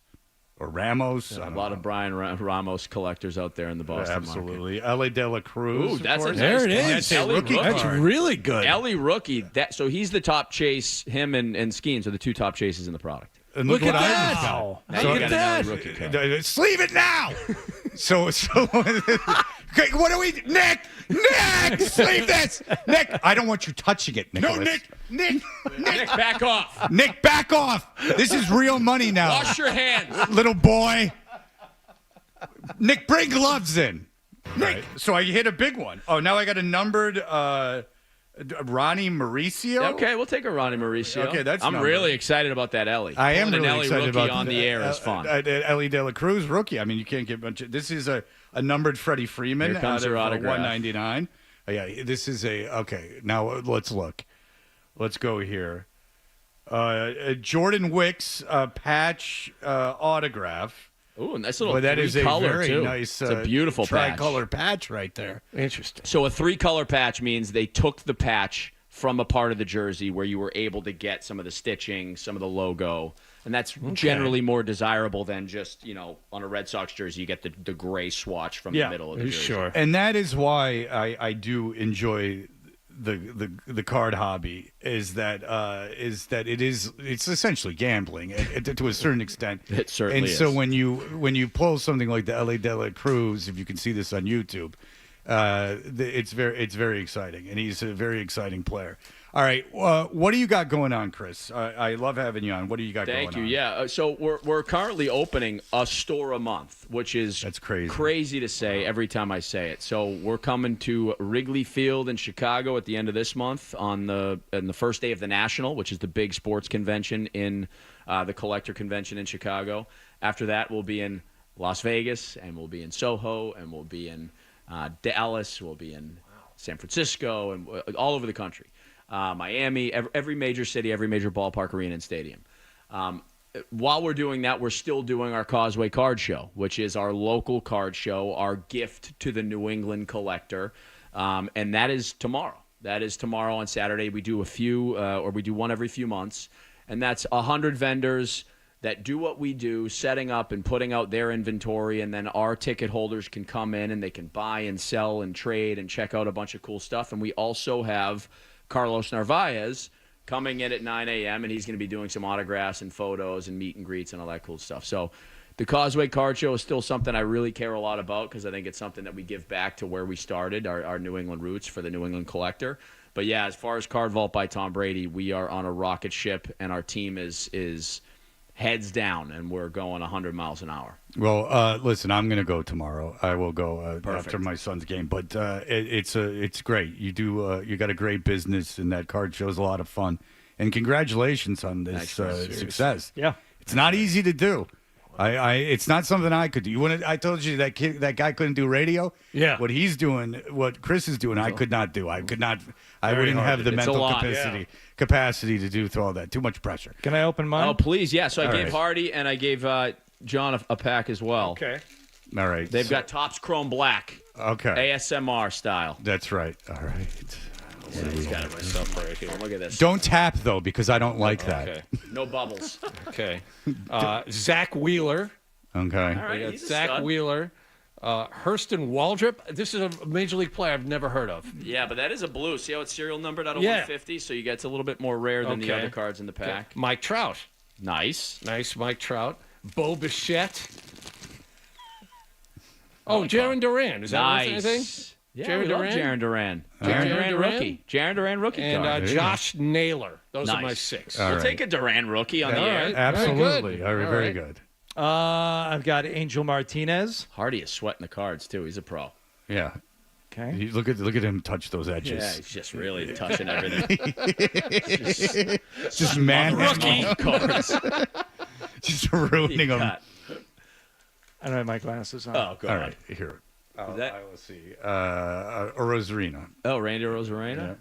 or Ramos. A lot of Brian Ramos collectors out there in the Boston absolutely. Ellie De La Cruz. Ooh, that's of course. There it is. That's a Ellie rookie Rookie. That's card. really good. Ellie Rookie. So he's the top chase. Him and Skeens are the two top chases in the product. And look Look what at I that. got. Now So you got an Ellie Rookie card. Sleeve it now. so okay, what do we Nick, sleeve this. Nick, I don't want you touching it, Nicholas. No, Nick. Nick, back off. Nick, back off. This is real money now. Wash your hands. Little boy. Nick, bring gloves in. Nick. Right. So I hit a big one. Oh, now I got a numbered Ronnie Mauricio. Okay, we'll take a Ronnie Mauricio. Okay, that's I'm numbered. really excited about that Ellie. I am Pulling really an Ellie excited rookie about on the air is fun. Ellie De La Cruz rookie. I mean, you can't get much. This is a numbered Freddie Freeman. Here comes out her of autograph. 199. Oh, yeah, this is okay. Now let's look. Let's go here. Jordan Wicks patch autograph. Ooh, nice little That is a three-color, very too. nice. It's a beautiful patch. tricolor patch right there. Interesting. So a three-color patch means they took the patch from a part of the jersey where you were able to get some of the stitching, some of the logo, and that's generally more desirable than just, on a Red Sox jersey, you get the gray swatch from the middle of the jersey. Sure. And that is why I do enjoy the card hobby is that it's essentially gambling to a certain extent. It certainly is. And so when you pull something like the LA De La Cruz, if you can see this on YouTube, it's very exciting, and he's a very exciting player. All right, what do you got going on, Chris? I love having you on. What do you got going on? Thank you. Yeah, so we're currently opening a store a month, which is that's crazy. Crazy to say every time I say it. So we're coming to Wrigley Field in Chicago at the end of this month on the first day of the National, which is the big sports convention in the collector convention in Chicago. After that, we'll be in Las Vegas, and we'll be in Soho, and we'll be in Dallas, we'll be in San Francisco, and all over the country. Miami, every major city, every major ballpark, arena, and stadium. While we're doing that, we're still doing our Causeway Card Show, which is our local card show, our gift to the New England collector, and that is tomorrow. That is tomorrow on Saturday. We do we do one every few months, and that's 100 vendors that do what we do, setting up and putting out their inventory, and then our ticket holders can come in and they can buy and sell and trade and check out a bunch of cool stuff. And we also have Carlos Narvaez coming in at 9 a.m., and he's going to be doing some autographs and photos and meet and greets and all that cool stuff. So the Causeway Card Show is still something I really care a lot about because I think it's something that we give back to where we started, our New England roots for the New England collector. But, yeah, as far as Card Vault by Tom Brady, we are on a rocket ship, and our team is heads down, and we're going 100 miles an hour. Well, listen, I'm going to go tomorrow. I will go after my son's game, but it's great. You got a great business, and that card show is a lot of fun. And congratulations on this success. Yeah, it's not easy to do. It's not something I could do. I told you that guy couldn't do radio. Yeah, what he's doing, what Chris is doing, I could not do. I could not. I wouldn't have the mental capacity to do all that. Too much pressure. Can I open mine? Oh, please, yeah. So I All gave right. Hardy and I gave John a pack as well. Okay. All right. They've got Topps Chrome Black. Okay. ASMR style. That's right. All right. Yeah, he's got it myself right here. Look at this. Don't tap though, because I don't like that. Okay. No bubbles. Okay. Zach Wheeler. Okay. All right, We got he's a Zach stud. Wheeler. Hurston Waldrop. This is a major league player I've never heard of. Yeah, but that is a blue. See how it's serial numbered out of Yeah. 150? So you get it's a little bit more rare than the Okay. other cards in the pack. Mike Trout. Nice. Nice Mike Trout. Bo Bichette. Oh, Jaron Duran. Is that worth anything? Nice. Yeah, we love Jaron Duran. Jaron Jaron Duran Duran? rookie. Jaron Duran rookie And card. Josh Naylor. Those are my Nice. 6. All We'll right. take a Duran rookie on the All air. right. Absolutely. Very good. Very All good. I've got Angel Martinez. Hardy is sweating the cards too. He's a pro. Yeah. Okay. Look at him touch those edges. Yeah, he's just really touching everything. Just man rookie cards. Just ruining them. I don't have my glasses on. Oh, go All on. right, here. Let's see. Rosarina. Oh, Randy Rosarena. Yeah.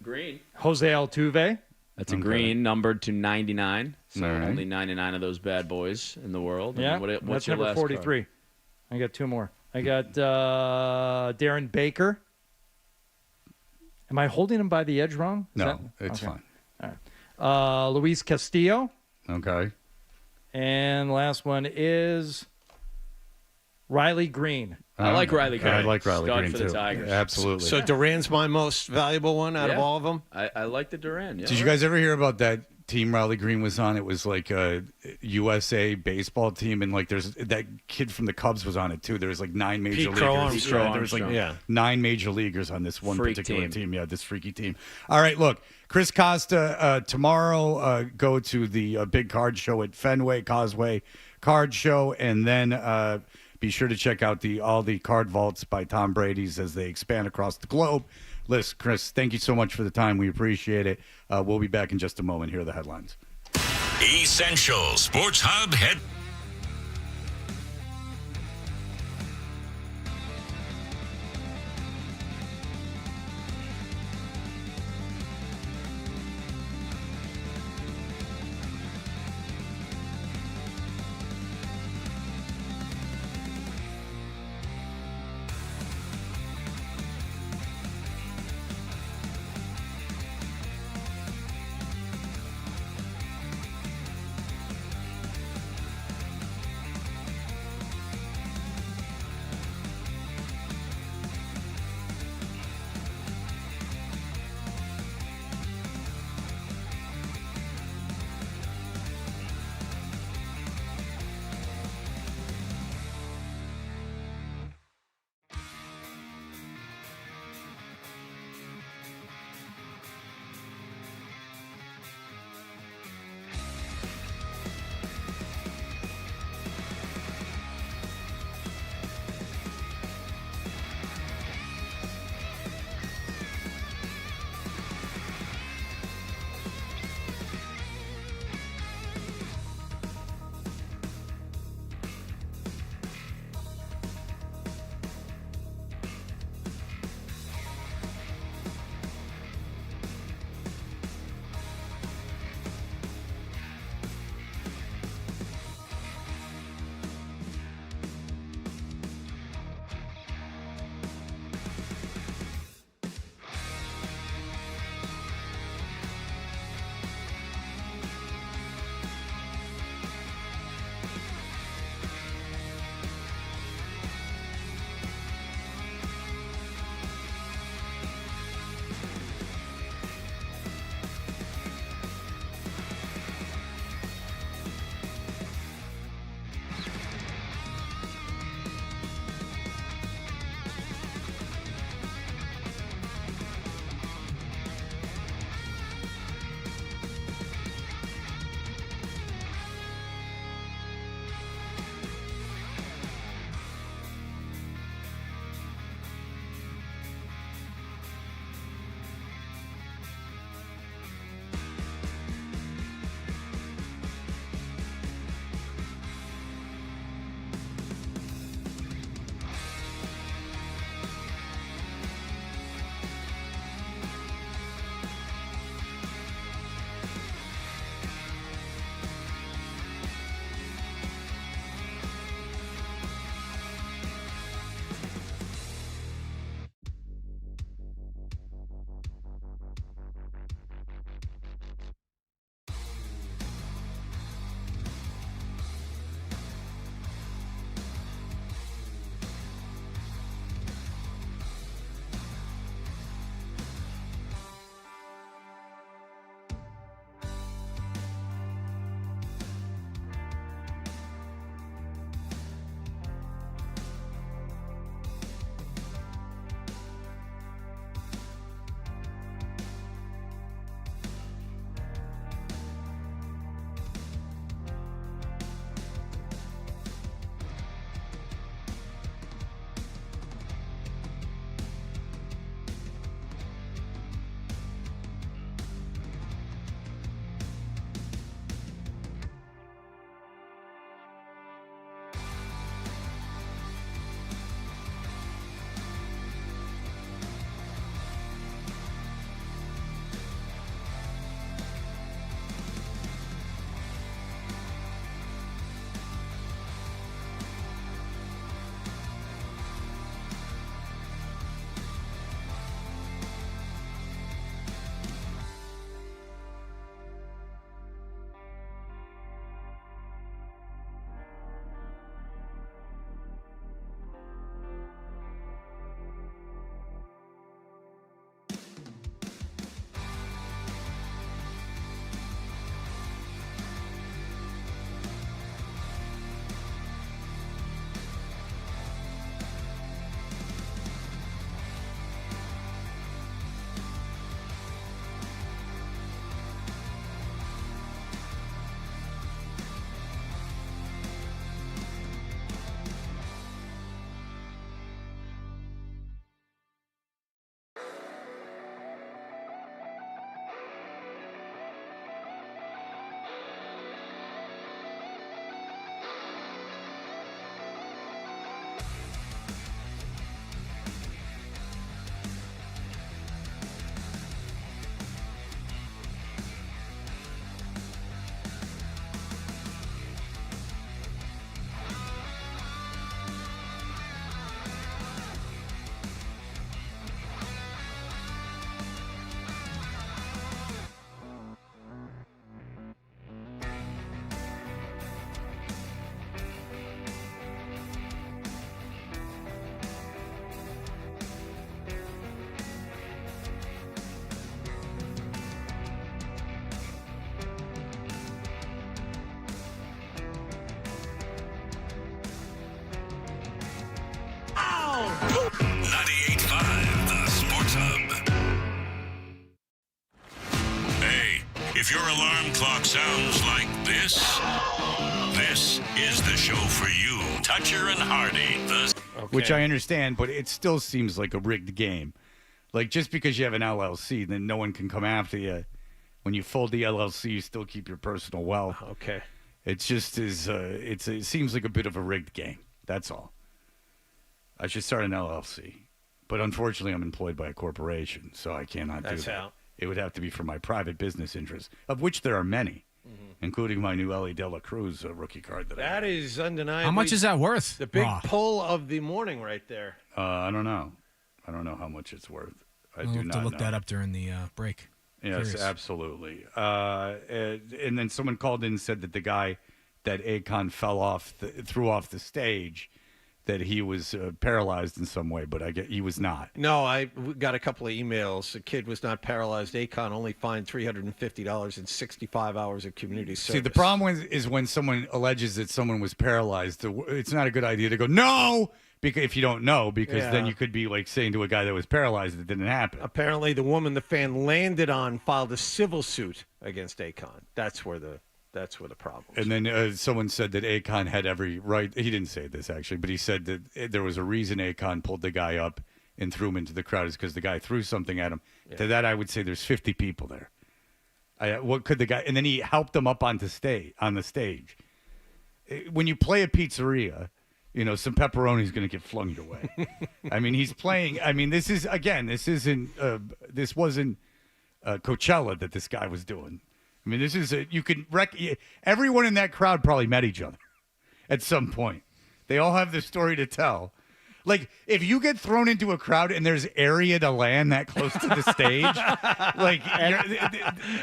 Green. Jose Altuve. That's a green numbered to 99. So All right. only 99 of those bad boys in the world. Yeah, And what's that's your number last 43. card? I got 2 more. I got Darren Baker. Am I holding him by the edge wrong? Is No, that- it's okay. fine. All right. Luis Castillo. Okay. And the last one is Riley Green. I like Riley Green. I like Riley Stud Green for too. the Tigers. Absolutely. So Duran's my most valuable one out of all of them? I like the Duran. Yeah. Did you guys ever hear about that team Riley Green was on? It was like a USA baseball team, and like there's that kid from the Cubs was on it too. There was like 9 major Pete leaguers. Crow Armstrong. There was like Yeah. 9 major leaguers on this one Freak particular team. team. Yeah, this freaky team. All right, look, Chris Costa tomorrow. Go to the big card show at Fenway Causeway Card Show, and then be sure to check out all the card vaults by Tom Brady's as they expand across the globe. Listen, Chris, thank you so much for the time. We appreciate it. We'll be back in just a moment. Here are the headlines. Essential Sports Hub head. 98.5, the Sports Hub. Hey, if your alarm clock sounds like this is the show for you. Toucher and Hardy. Which I understand, but it still seems like a rigged game. Like, just because you have an LLC, then no one can come after you. When you fold the LLC, you still keep your personal wealth. Okay. It's just it seems like a bit of a rigged game. That's all. I should start an LLC. But unfortunately, I'm employed by a corporation, so I cannot do that. out. It would have to be for my private business interests, of which there are many, including my new Ellie De La Cruz rookie card that I have. That is undeniably. How much is that worth? The big Raw? pull of the morning right there. I don't know. I don't know how much it's worth. I We'll do have not to look know. that up during the break. Yes, Curious. absolutely. And then someone called in and said that the guy that Acon threw off the stage, that he was paralyzed in some way, but I get he was not. No, I got a couple of emails. The kid was not paralyzed. Acon only fined $350 and 65 hours of community service. See, the problem is when someone alleges that someone was paralyzed, it's not a good idea to go, no, because if you don't know, because then Yeah. you could be like saying to a guy that was paralyzed that didn't happen. Apparently, the woman the fan landed on filed a civil suit against Acon. That's where the problem is. And then someone said that Acon had every right. He didn't say this, actually, but he said that there was a reason Acon pulled the guy up and threw him into the crowd is because the guy threw something at him. Yeah. To that, I would say there's 50 people there. What could the guy... And then he helped them up on the stage. When you play a pizzeria, you know, some pepperoni is going to get flung your way. I mean, he's playing... I mean, this wasn't Coachella that this guy was doing. I mean, this is everyone in that crowd probably met each other at some point. They all have the story to tell. Like, if you get thrown into a crowd and there's area to land that close to the stage,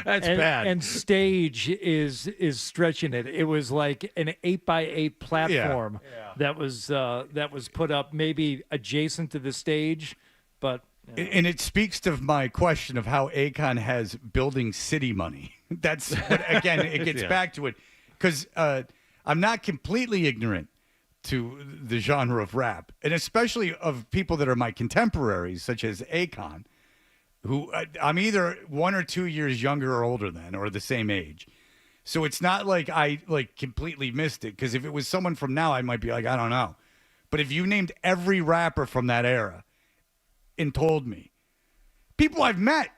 that's bad. And stage is stretching it. It was like an 8x8 platform that was put up maybe adjacent to the stage, but. And it speaks to my question of how Acon has building city money. That's what, again, it gets back to it. Because I'm not completely ignorant to the genre of rap, and especially of people that are my contemporaries, such as Acon, who I'm either 1 or 2 years younger or older than, or the same age. So it's not like I completely missed it, because if it was someone from now, I might be like, I don't know. But if you named every rapper from that era, and told me, people I've met,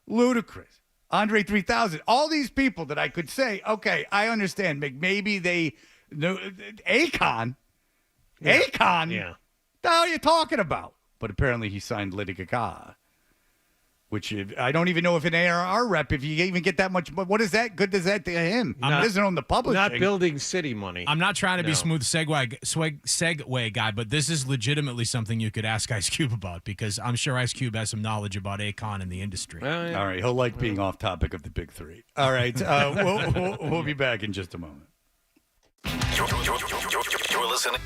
Ludacris, Andre 3000, all these people that I could say, okay, I understand. Maybe they know Acon. Yeah. Acon? Yeah. The hell are you talking about? But apparently he signed Lady Gaga, which I don't even know if an ARR rep, if you even get that much. What is that? Good does that to him? He doesn't own the publishing. Not building city money. I'm not trying to be smooth segue guy, but this is legitimately something you could ask Ice Cube about, because I'm sure Ice Cube has some knowledge about Acon and the industry. All right, he'll like being off topic of the big three. All right, we'll be back in just a moment. You're listening.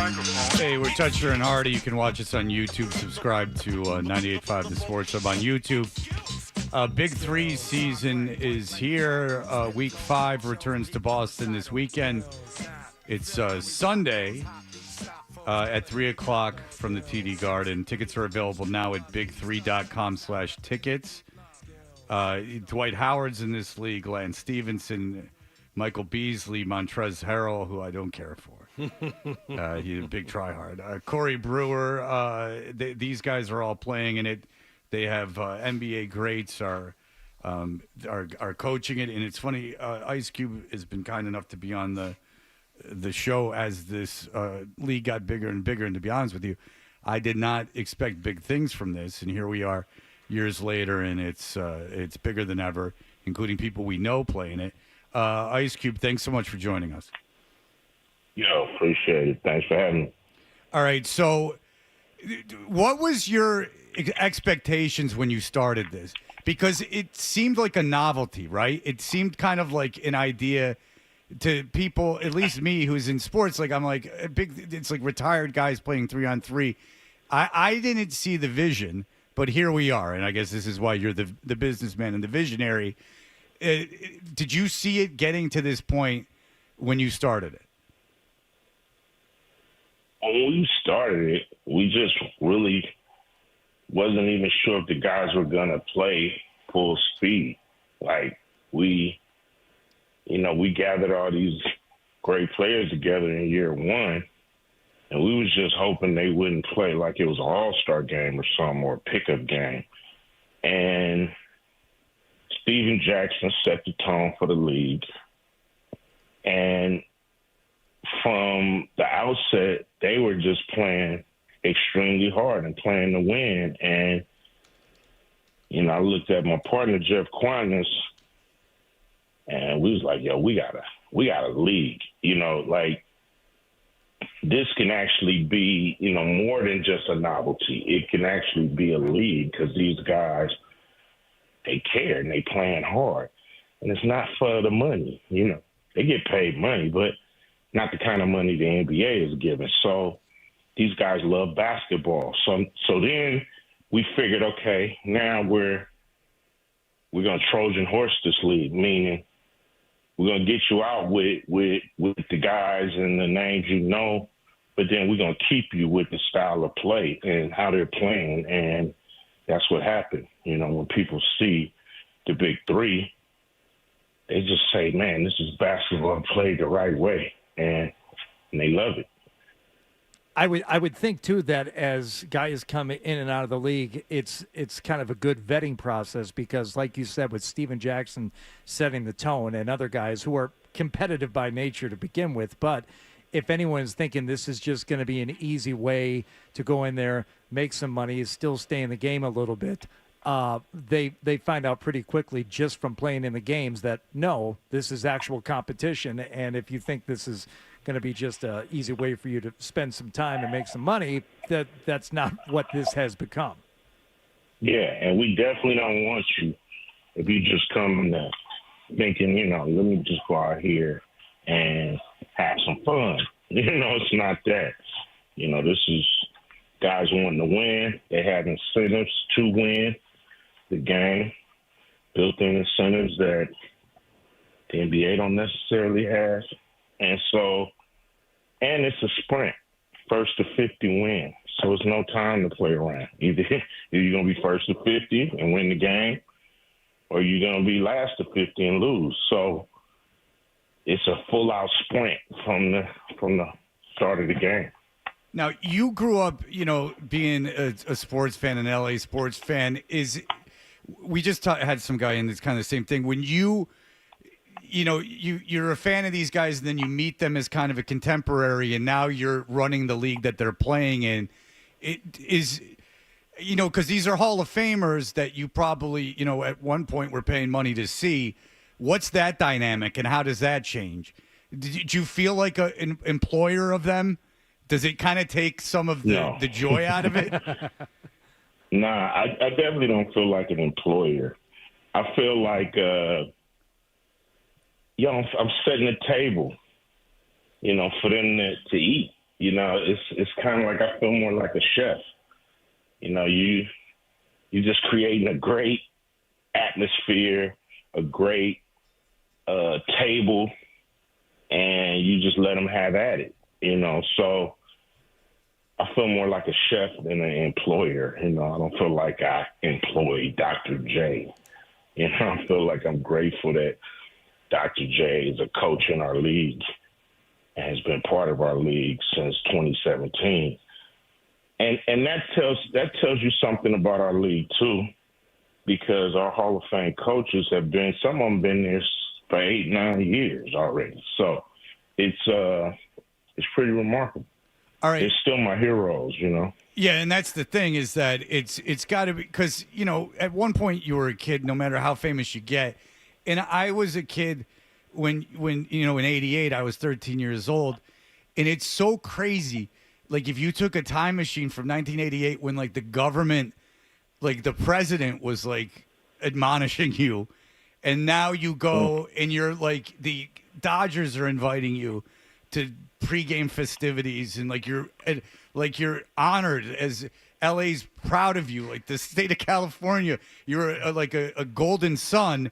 microphone. Hey, we're Toucher and Hardy. You can watch us on YouTube. Subscribe to 98.5 The Sports Hub on YouTube. Big Three season is here. Week 5 returns to Boston this weekend. It's Sunday at 3 o'clock from the TD Garden. Tickets are available now at big3.com/tickets. Dwight Howard's in this league. Lance Stevenson, Michael Beasley, Montrezl Harrell, who I don't care for. He's a big tryhard. Corey Brewer. These guys are all playing in it. They have NBA greats are coaching it, and it's funny. Ice Cube has been kind enough to be on the show as this league got bigger and bigger. And to be honest with you, I did not expect big things from this, and here we are, years later, and it's bigger than ever, including people we know playing it. Ice Cube, thanks so much for joining us. Yo, appreciate it. Thanks for having me. All right, so what was your expectations when you started this? Because it seemed like a novelty, right? It seemed kind of like an idea to people, at least me, who's in sports. Like, I'm like, it's like retired guys playing 3-on-3. I didn't see the vision, but here we are. And I guess this is why you're the businessman and the visionary. Did you see it getting to this point when you started it? When we started it, we just really wasn't even sure if the guys were going to play full speed. Like, we gathered all these great players together in year one, and we was just hoping they wouldn't play like it was an all-star game or something, or a pickup game. And Steven Jackson set the tone for the league. And from the outset, they were just playing extremely hard and playing to win. And, I looked at my partner, Jeff Quantis, and we was like, yo, we got a league. Like, this can actually be, more than just a novelty. It can actually be a league because these guys, they care and they playing hard. And it's not for the money, They get paid money, but not the kind of money the NBA is giving. So these guys love basketball. So then we figured, okay, now we're going to Trojan horse this league, meaning we're going to get you out with the guys and the names but then we're going to keep you with the style of play and how they're playing. And that's what happened. When people see the Big Three, they just say, man, this is basketball played the right way. And they love it. I would think too that as guys come in and out of the league, it's kind of a good vetting process because, like you said, with Steven Jackson setting the tone and other guys who are competitive by nature to begin with, but if anyone's thinking this is just going to be an easy way to go in there, make some money, still stay in the game a little bit, they find out pretty quickly just from playing in the games that no, this is actual competition, and if you think this is going to be just an easy way for you to spend some time and make some money, that's not what this has become. Yeah, and we definitely don't want you, if you just come thinking, let me just go out here and have some fun. It's not that. This is guys wanting to win. They have incentives to win the game, built-in incentives that the NBA don't necessarily have. And it's a sprint, first to 50 win. So it's no time to play around. Either you're going to be first to 50 and win the game, or you're going to be last to 50 and lose. So it's a full-out sprint from the start of the game. Now, you grew up, being a sports fan, an LA sports fan. We just had some guy in that's kind of the same thing. When you're a fan of these guys, and then you meet them as kind of a contemporary, and now you're running the league that they're playing in. It is, because these are Hall of Famers that you probably, at one point were paying money to see. What's that dynamic, and how does that change? Did you feel like an employer of them? Does it kind of take some of the joy out of it? Nah, I definitely don't feel like an employer. I feel like, I'm setting the table, for them to eat. you know, it's kind of like I feel more like a chef. You know, you just creating a great atmosphere, a great table, and you just let them have at it. You know, so I feel more like a chef than an employer. You know, I don't feel like I employ Dr. J. You know, I feel like I'm grateful that Dr. J is a coach in our league and has been part of our league since 2017. And that tells you something about our league too, because our Hall of Fame coaches have been, some of them been there for 8-9 years already. So it's pretty remarkable. All right. They're still my heroes, you know. Yeah, and that's the thing is that it's got to be, because, you know, at one point you were a kid, no matter how famous you get. And I was a kid when you know, in 88, I was 13 years old. And it's so crazy. Like, if you took a time machine from 1988 when, like, the government, like, the president was, like, admonishing you, and now you go and you're, like, the Dodgers are inviting you to pregame festivities, and, like, you're honored as LA's proud of you, like the state of California, you're like a golden son.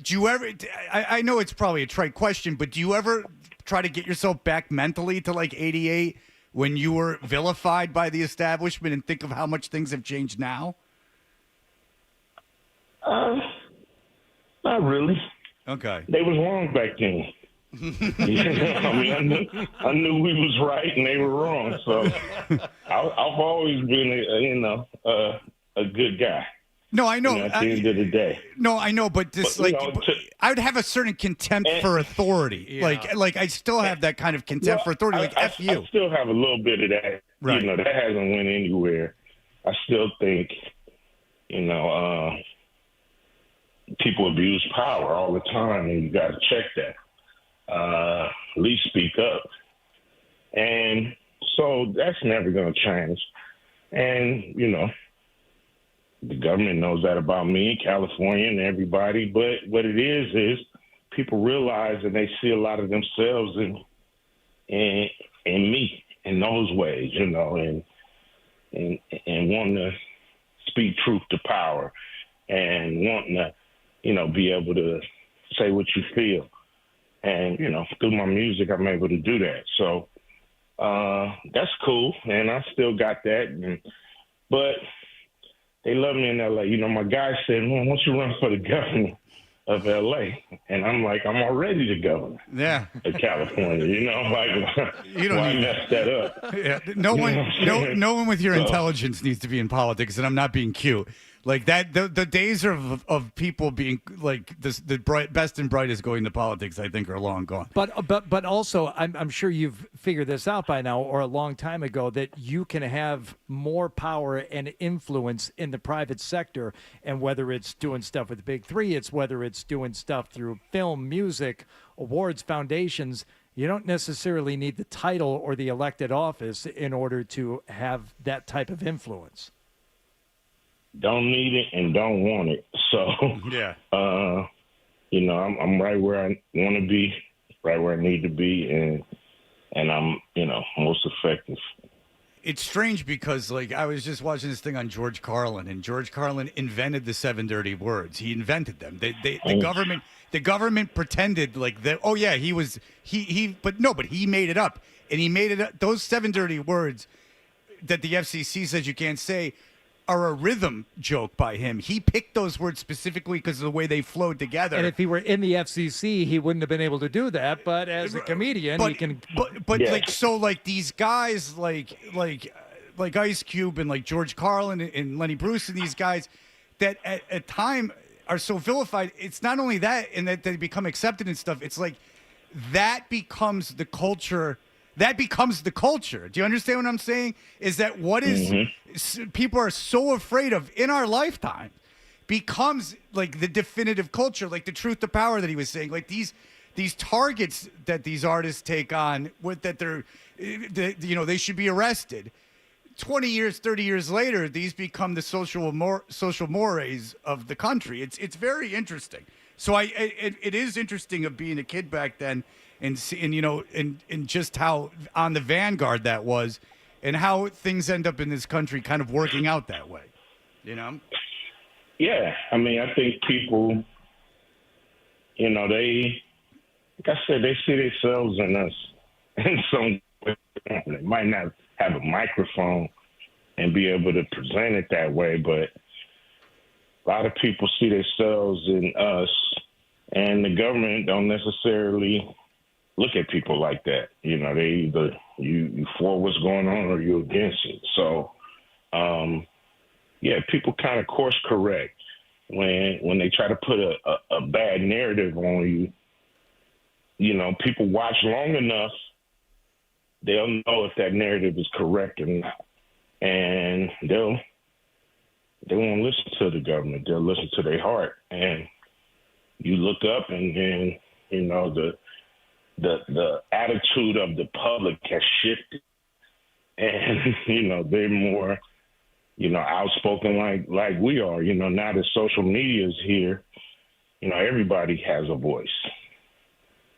Do you ever, I know it's probably a trite question, but do you ever try to get yourself back mentally to like 88 when you were vilified by the establishment and think of how much things have changed now? Not really. Okay. They was wrong back then. I mean, I knew we was right and they were wrong. So I've always been, a good guy. No, I know. You know, at the end of the day. No, I know, but this, But, I would have a certain contempt for authority. Yeah. Like I still have that kind of contempt for authority. Like, F you. I still have a little bit of that. Right. You know, that hasn't went anywhere. I still think, people abuse power all the time, and you got to check that. At least speak up. And so that's never going to change. And, the government knows that about me, California, and everybody. But what it is people realize and they see a lot of themselves in me in those ways, and wanting to speak truth to power and wanting to, be able to say what you feel. And, through my music, I'm able to do that. So that's cool. And I still got that. But they love me in L.A. My guy said, "Man, why don't you run for the governor of L.A.?" And I'm like, I'm already the governor of California. Why mess that up? Yeah, no one with your intelligence needs to be in politics, and I'm not being cute. Like that, the days of people being like the best and brightest going to politics, I think, are long gone. But also, I'm sure you've figured this out by now, or a long time ago, that you can have more power and influence in the private sector, and whether it's doing stuff with the Big Three, it's whether it's doing stuff through film, music, awards, foundations. You don't necessarily need the title or the elected office in order to have that type of influence. Don't need it and don't want it. So, yeah, I'm right where I want to be, right where I need to be, and I'm, most effective. It's strange because, like, I was just watching this thing on George Carlin, and George Carlin invented the 7 dirty words. He invented them. The government pretended like that. Oh yeah, but he made it up, and he made it up. Those 7 dirty words that the FCC says you can't say are a rhythm joke by him. He picked those words specifically because of the way they flowed together. And if he were in the FCC, he wouldn't have been able to do that. But as a comedian, he can. But like these guys, like Ice Cube and like George Carlin and Lenny Bruce and these guys that at time are so vilified. It's not only that, and that they become accepted and stuff. It's like that becomes the culture. That becomes the culture. Do you understand what I'm saying? Is that what is people are so afraid of in our lifetime becomes like the definitive culture, like the truth to power that he was saying, like these targets that these artists take on with that they should be arrested. 20 years, 30 years later, these become the social mores of the country. It's very interesting. So it is interesting of being a kid back then and just how on the vanguard that was, and how things end up in this country kind of working out that way. You know? Yeah, I mean, I think people, they, like I said, they see themselves in us in some way. They might not have a microphone and be able to present it that way, but a lot of people see themselves in us, and the government don't necessarily look at people like that. They either you for what's going on or you against it. So, people kind of course correct when they try to put a bad narrative on you. People watch long enough, they'll know if that narrative is correct or not, and they won't listen to the government. They'll listen to their heart. And you look up, and then the attitude of the public has shifted, and they're more outspoken like we are. Now that social media is here, everybody has a voice.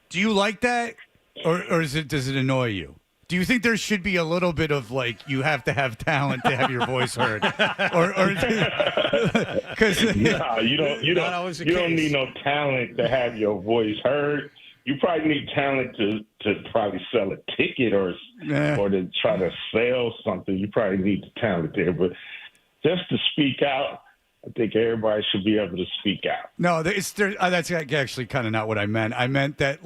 Do you like that, or does it annoy you? Do you think there should be a little bit of you have to have talent to have your voice heard, or because no, you don't need no talent to have your voice heard. You probably need talent to probably sell a ticket or to try to sell something. You probably need the talent there, but just to speak out, I think everybody should be able to speak out. No, that's actually kind of not what I meant. I meant that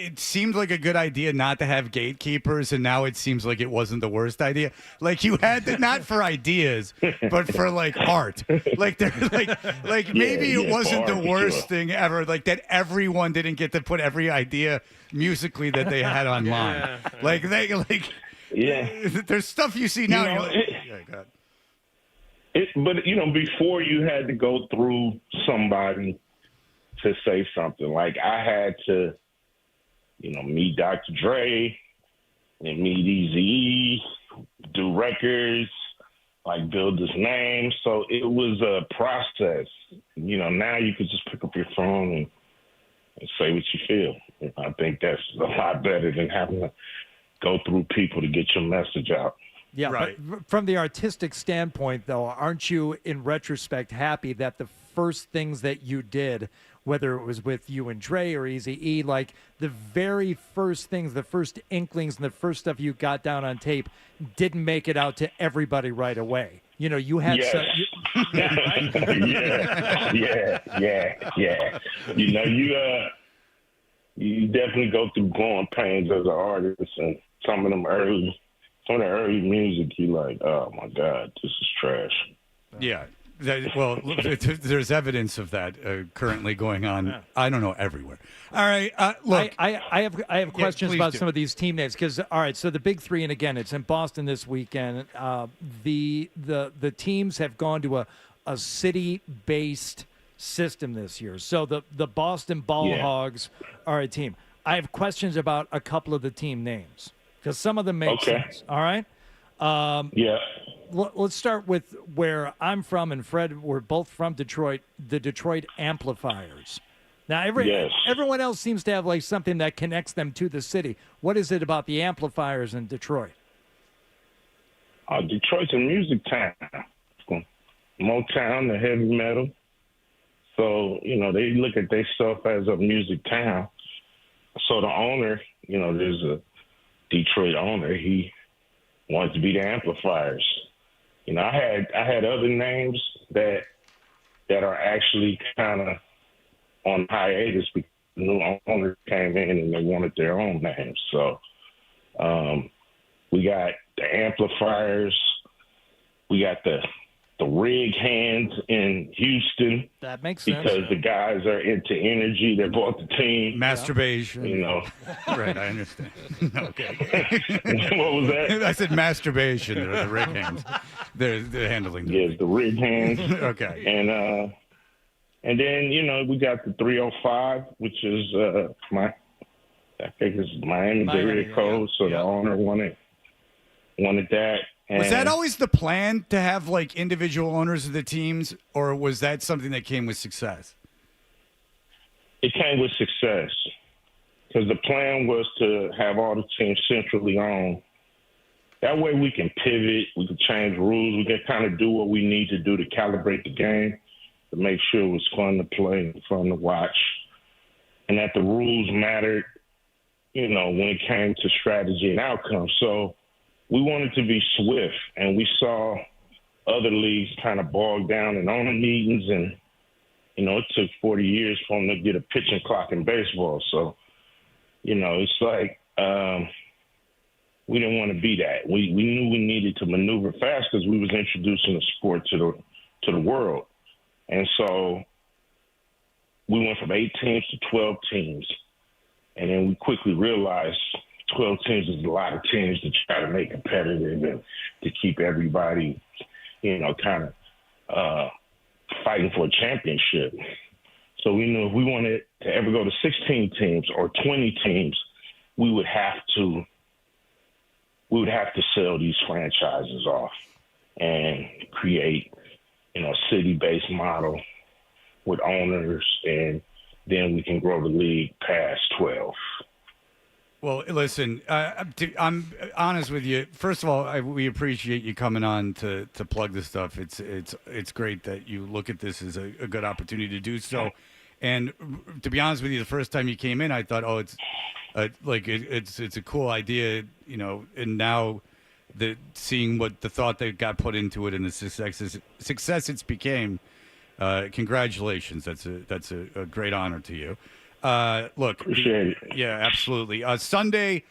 it seemed like a good idea not to have gatekeepers, and now it seems like it wasn't the worst idea. You had to, not for ideas, but for art. Maybe it wasn't the worst thing ever. That everyone didn't get to put every idea musically that they had online. There's stuff you see now. But before you had to go through somebody to say something. I had to, meet Dr. Dre and meet Eazy-E, do records, build his name. So it was a process. Now you could just pick up your phone and say what you feel. I think that's a lot better than having to go through people to get your message out. Yeah, right. But from the artistic standpoint, though, aren't you, in retrospect, happy that the first things that you did, whether it was with you and Dre or Eazy-E, the very first things, the first inklings and the first stuff you got down on tape didn't make it out to everybody right away? You had yes. Yeah. You definitely go through growing pains as an artist, and some of the early music, you oh my God, this is trash. Yeah. There's evidence of that currently going on. Yeah. I don't know, everywhere. All right, look, I have questions about do. some of these team names because all right, so the big three, and again, it's in Boston this weekend. The teams have gone to a city-based system this year. So the Boston Ball Hogs are a team. I have questions about a couple of the team names because some of them make sense. All right. Let's start with where I'm from, and Fred, we're both from Detroit, the Detroit Amplifiers. Now, everyone else seems to have something that connects them to the city. What is it about the Amplifiers in Detroit? Detroit's a music town. Motown, the heavy metal. So, they look at their stuff as a music town. So the owner, there's a Detroit owner, he wanted to be the Amplifiers. I had other names that are actually kind of on hiatus because the new owner came in and they wanted their own names. So we got the Amplifiers, we got the rig hands in Houston. That makes sense. Because the guys are into energy. They bought the team. Masturbation. Right, I understand. Okay. What was that? I said masturbation. The rig hands. They're handling them. Yes, the rig hands. Okay. And then, we got the 305, which is I think it's Miami area code. So the owner wanted that. And was that always the plan to have individual owners of the teams, or was that something that came with success? It came with success because the plan was to have all the teams centrally owned. That way we can pivot, we can change rules, we can kind of do what we need to do to calibrate the game, to make sure it was fun to play and fun to watch, and that the rules mattered, when it came to strategy and outcome. So we wanted to be swift, and we saw other leagues kind of bogged down in owner meetings, and, it took 40 years for them to get a pitching clock in baseball. So, it's like we didn't want to be that. We knew we needed to maneuver fast because we was introducing the sport to the world. And so we went from 8 teams to 12 teams. And then we quickly realized 12 teams is a lot of teams to try to make competitive and to keep everybody, kind of fighting for a championship. So we knew if we wanted to ever go to 16 teams or 20 teams, we would have to sell these franchises off and create, a city-based model with owners, and then we can grow the league past 12. Well, listen, I'm honest with you. First of all, we appreciate you coming on to plug this stuff. It's great that you look at this as a good opportunity to do so. And to be honest with you, the first time you came in, I thought, it's a cool idea, and now seeing what the thought that got put into it and the success it's became, congratulations. That's a great honor to you. Look, appreciate it. Yeah, absolutely. This Sunday,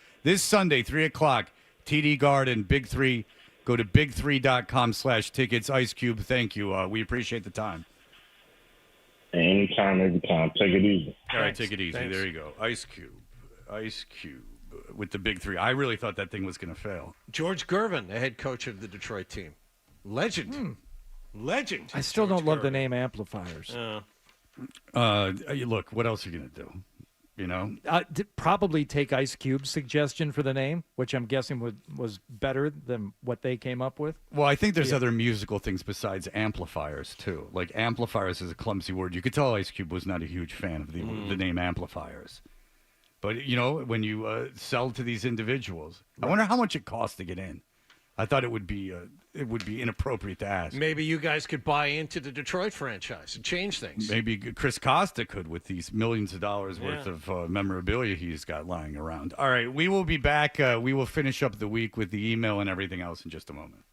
3:00, TD Garden, Big 3. Go to big3.com/tickets. Ice Cube, thank you. We appreciate the time. Anytime, every time. Take it easy. All right, take it easy. Thanks. There you go. Ice Cube with the Big 3. I really thought that thing was going to fail. George Gervin, the head coach of the Detroit team. Legend. Legend. I still don't love the name Amplifiers. Look, what else are you going to do? Probably take Ice Cube's suggestion for the name, which I'm guessing was better than what they came up with. Well, I think there's other musical things besides amplifiers, too. Like, amplifiers is a clumsy word. You could tell Ice Cube was not a huge fan of the name amplifiers. But, when you sell to these individuals, I wonder how much it costs to get in. I thought it would be inappropriate to ask. Maybe you guys could buy into the Detroit franchise and change things. Maybe Chris Costa could with these millions of dollars worth of memorabilia he's got lying around. All right, we will be back. We will finish up the week with the email and everything else in just a moment.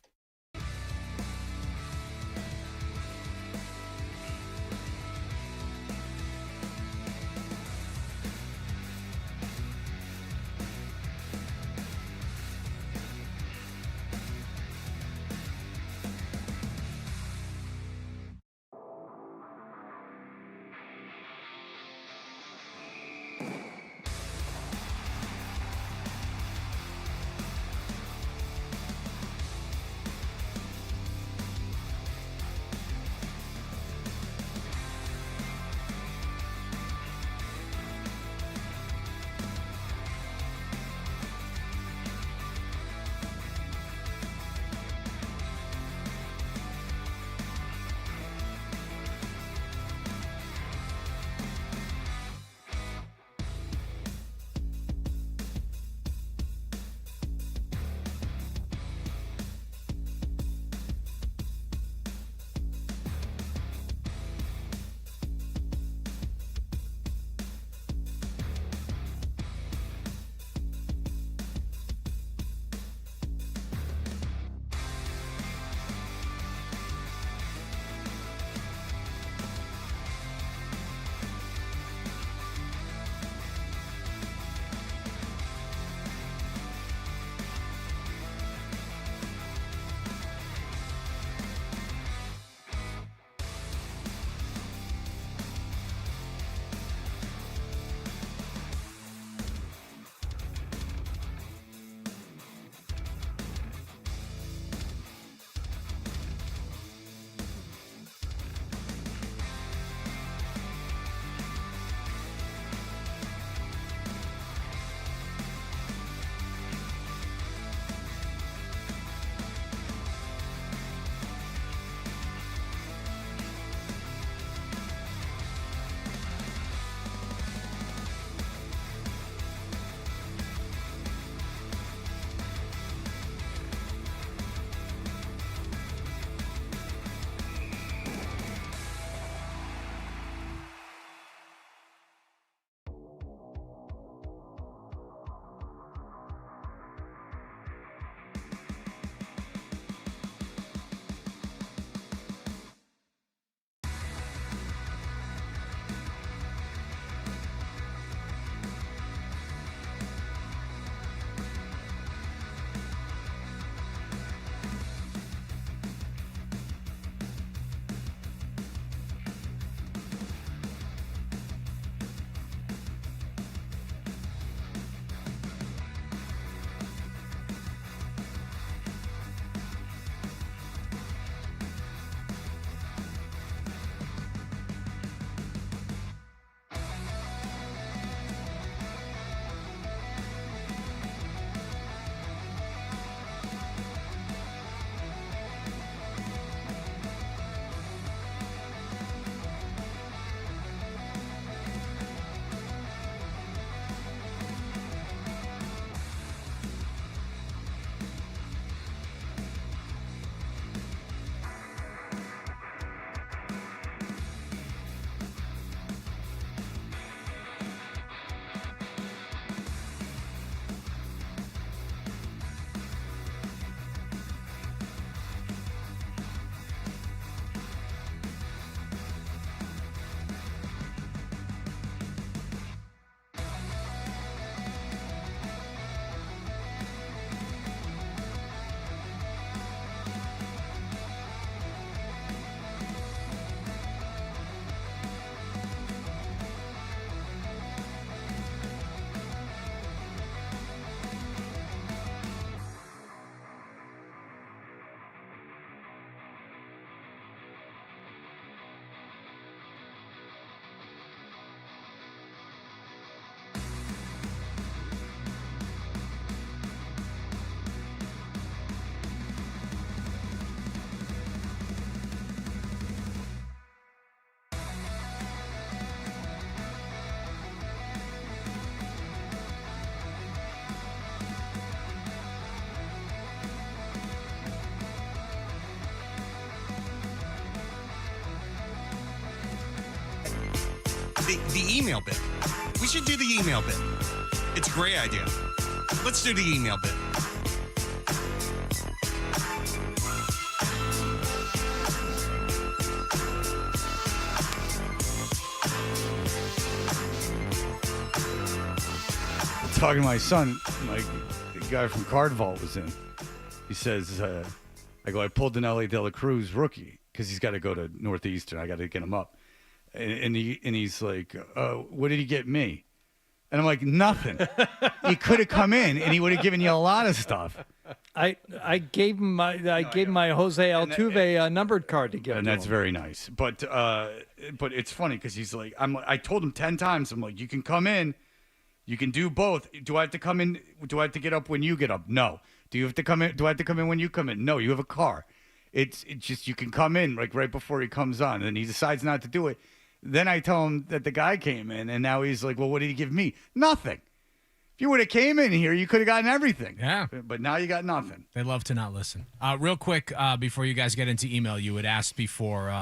The email bit. We should do the email bit. It's a great idea. Let's do the email bit. Talking to my son, the guy from Card Vault was in. He says, I pulled an L.A. De La Cruz rookie because he's got to go to Northeastern. I got to get him up. And he's like, what did he get me? And I'm like, nothing. He could have come in and he would have given you a lot of stuff. I gave him my Jose Altuve numbered card to give. And that's very nice. But it's funny because he's like, I told him 10 times. I'm like, you can come in. You can do both. Do I have to come in? Do I have to get up when you get up? No. Do you have to come in? Do I have to come in when you come in? No. You have a car. It's just you can come in like right before he comes on, and he decides not to do it. Then I tell him that the guy came in, and now he's like, well, what did he give me? Nothing. If you would have came in here, you could have gotten everything. Yeah. But now you got nothing. They love to not listen. Real quick, before you guys get into email, you had asked before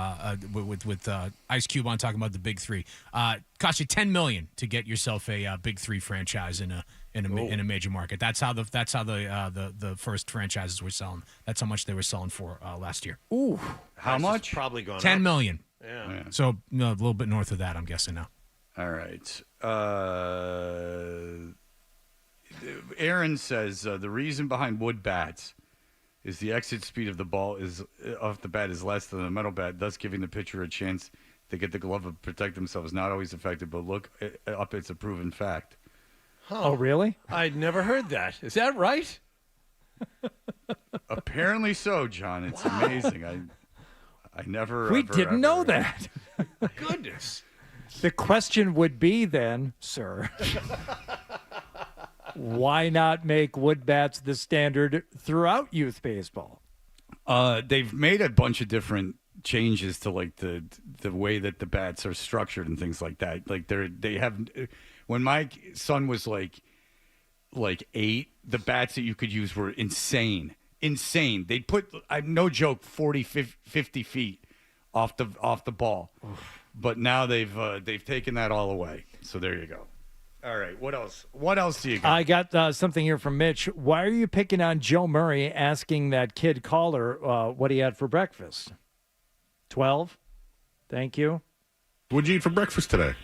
with Ice Cube on talking about the big three. Cost you $10 million to get yourself a big three franchise in a major market. That's how the first franchises were selling. That's how much they were selling for last year. Ooh, how much? Probably going $10 up. million. Yeah. So a little bit north of that, I'm guessing now. All right. Aaron says the reason behind wood bats is the exit speed of the ball is off the bat is less than a metal bat, thus giving the pitcher a chance to get the glove and protect themselves. Not always effective, but look up, it's a proven fact. Oh, really? I'd never heard that. Is that right? Apparently so, John. It's amazing. I never. We ever, didn't ever, know that. Goodness. The question would be then, sir, why not make wood bats the standard throughout youth baseball? They've made a bunch of different changes to like the way that the bats are structured and things like that. Like they have. When my son was like 8, the bats that you could use were insane. They'd put, no joke, 40, 50 feet off the ball. Oof. But now they've taken that all away. So there you go. All right. What else? What else do you got? I got something here from Mitch. Why are you picking on Joe Murray asking that kid caller what he had for breakfast? 12. Thank you. What'd you eat for breakfast today?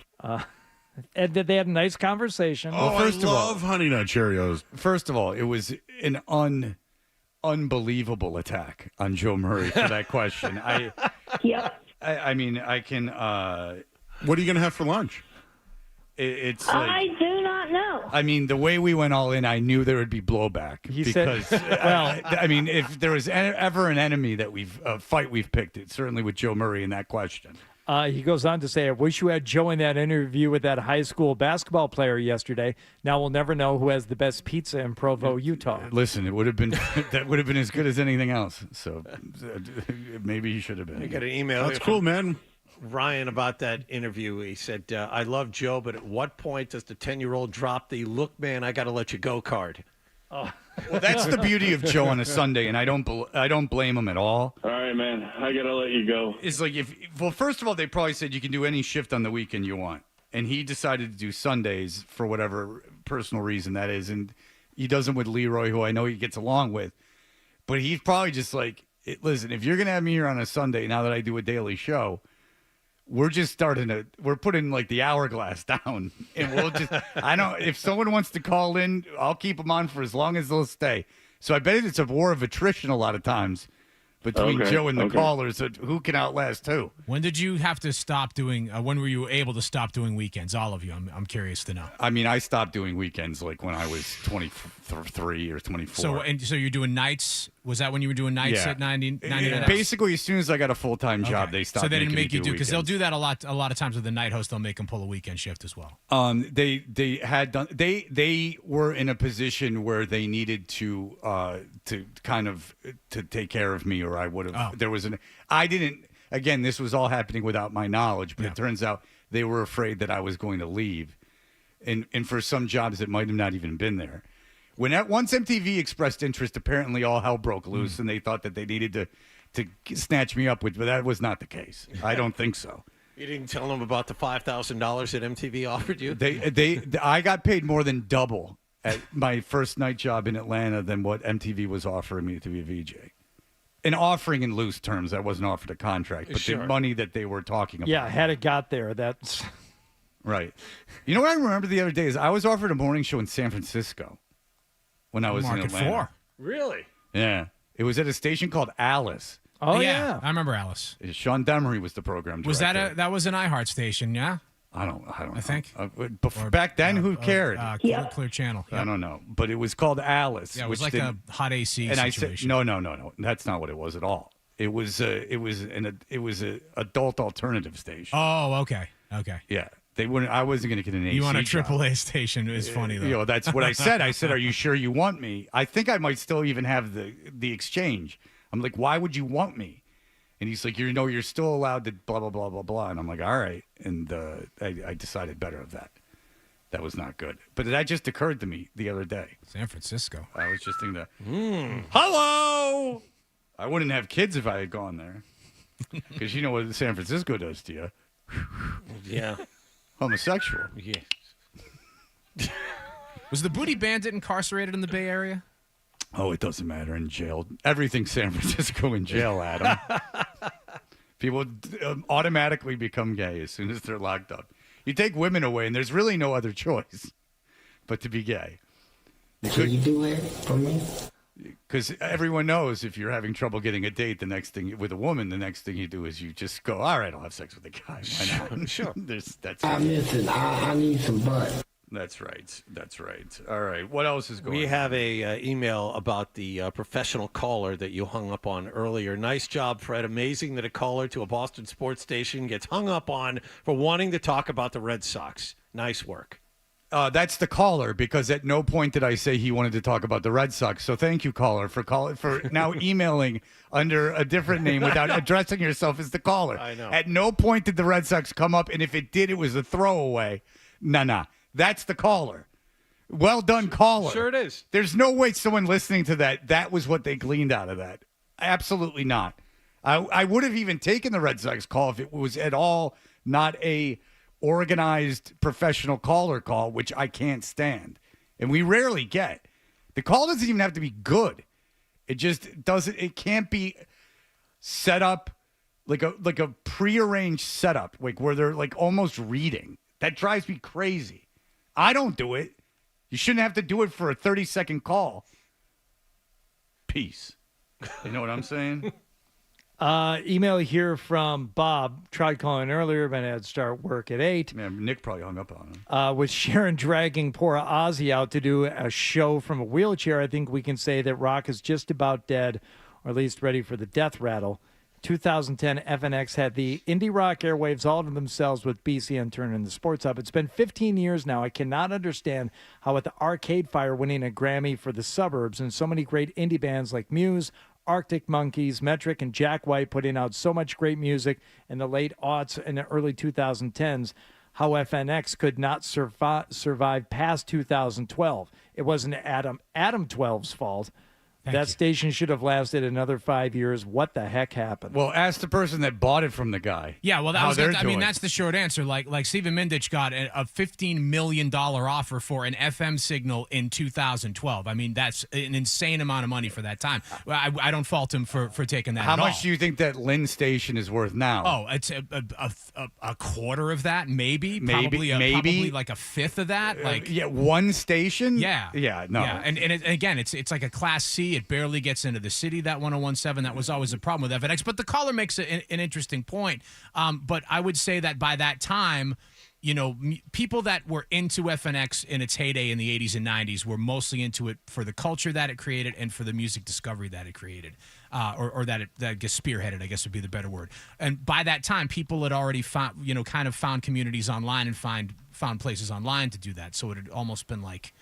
And they had a nice conversation. Oh, I love Honey Nut Cheerios. First of all, it was an unbelievable attack on Joe Murray for that question. I mean, I can. What are you going to have for lunch? It's. I do not know. I mean, the way we went all in, I knew there would be blowback. He because, said, well, I mean, if there was ever an enemy that we've picked, it certainly with Joe Murray in that question. He goes on to say, I wish you had Joe in that interview with that high school basketball player yesterday. Now we'll never know who has the best pizza in Provo, Utah. Listen, it would have been that would have been as good as anything else. So maybe he should have been. I got an email. That's cool, man. Ryan about that interview. He said, I love Joe, but at what point does the 10-year-old drop the look, man, I got to let you go card? Oh. Well, that's the beauty of Joe on a Sunday, and I don't blame him at all. All right, man, I gotta let you go. It's like first of all, they probably said you can do any shift on the weekend you want, and he decided to do Sundays for whatever personal reason that is, and he does them with Leroy, who I know he gets along with, but he's probably just like, listen, if you're gonna have me here on a Sunday now that I do a daily show, we're just we're putting like the hourglass down, and we'll just, if someone wants to call in, I'll keep them on for as long as they'll stay. So I bet it's a war of attrition a lot of times between Joe and the callers. Who can outlast who? When did you have to stop doing, when were you able to stop doing weekends? All of you, I'm curious to know. I mean, I stopped doing weekends like when I was 23 or 24. So you're doing nights? Was that when you were doing nights at 99? Basically, as soon as I got a full-time job, they stopped. So they didn't make you do, because they'll do that a lot of times with the night host. They'll make them pull a weekend shift as well. They had done. They were in a position where they needed to kind of to take care of me, or I would have. There was I didn't. Again, this was all happening without my knowledge, but it turns out they were afraid that I was going to leave, and for some jobs it might have not even been there. Once MTV expressed interest, apparently all hell broke loose, and they thought that they needed to snatch me up, but that was not the case. I don't think so. You didn't tell them about the $5,000 that MTV offered you? I got paid more than double at my first night job in Atlanta than what MTV was offering me to be a VJ. And offering in loose terms, I wasn't offered a contract, but the money that they were talking about. Yeah, had it got there, that's right. You know what I remember the other day is I was offered a morning show in San Francisco when I was in Atlanta. 4. Really? Yeah, it was at a station called Alice. Oh yeah, I remember Alice. Sean Demery was the program director. Was that was an iHeart station? Yeah. I don't know. I think. Back then, who cared? Clear Channel. I don't know, but it was called Alice. Yeah, it was like a hot AC and situation. I said, no, that's not what it was at all. It was a adult alternative station. Oh, okay. Yeah, they wouldn't. I wasn't going to get an AC. You want a job. AAA station? It was funny though. You know, that's what I said. I said, "Are you sure you want me?" I think I might still even have the exchange. I'm like, "Why would you want me?" And he's like, you're still allowed to blah, blah, blah, blah, blah. And I'm like, all right. And I decided better of that. That was not good. But that just occurred to me the other day. San Francisco. I was just thinking that, hello! I wouldn't have kids if I had gone there. Because you know what San Francisco does to you. Yeah. Homosexual. Yeah. Was the Booty Bandit incarcerated in the Bay Area? Oh, it doesn't matter. In jail. Everything's San Francisco in jail, Adam. People automatically become gay as soon as they're locked up. You take women away, and there's really no other choice but to be gay. Can you do it for me? Because everyone knows if you're having trouble getting a date, the next thing with a woman, the next thing you do is you just go, all right, I'll have sex with a guy. Why not? Sure. I need some butt. That's right. All right. What else is going on? We have a email about the professional caller that you hung up on earlier. Nice job, Fred. Amazing that a caller to a Boston sports station gets hung up on for wanting to talk about the Red Sox. Nice work. That's the caller, because at no point did I say he wanted to talk about the Red Sox. So thank you, caller, for now emailing under a different name without addressing yourself as the caller. I know. At no point did the Red Sox come up, and if it did, it was a throwaway. Nah. That's the caller. Well done, caller. Sure it is. There's no way someone listening to that was what they gleaned out of that. Absolutely not. I would have even taken the Red Sox call if it was at all not a organized professional caller call, which I can't stand. And we rarely get. The call doesn't even have to be good. It just doesn't. It can't be set up like a prearranged setup, like where they're like almost reading. That drives me crazy. I don't do it. You shouldn't have to do it for a 30-second call. Peace. You know what I'm saying? Email here from Bob. Tried calling earlier, but I had to start work at 8. Man, Nick probably hung up on him. With Sharon dragging poor Ozzy out to do a show from a wheelchair, I think we can say that rock is just about dead, or at least ready for the death rattle. 2010, FNX had the indie rock airwaves all to themselves with BCN Turner in the Sports Hub. It's been 15 years now. I cannot understand how with the Arcade Fire winning a Grammy for The Suburbs and so many great indie bands like Muse, Arctic Monkeys, Metric, and Jack White putting out so much great music in the late aughts and the early 2010s, how FNX could not survive past 2012. It wasn't Adam 12's fault. That station should have lasted another 5 years. What the heck happened? Well, ask the person that bought it from the guy. Yeah, well, that's the short answer. Like Stephen Mindich got a $15 million offer for an FM signal in 2012. I mean, that's an insane amount of money for that time. I don't fault him for taking that. How much do you think that Lynn station is worth now? Oh, it's a quarter of that, maybe. Probably like a fifth of that. One station. Yeah, no. Yeah, and again, it's like a Class C. It barely gets into the city, that 101.7. That was always a problem with FNX. But the caller makes an interesting point. But I would say that by that time, you know, people that were into FNX in its heyday in the 80s and 90s were mostly into it for the culture that it created and for the music discovery that it created, or that gets spearheaded, I guess would be the better word. And by that time, people had already found communities online and found places online to do that. So it had almost been like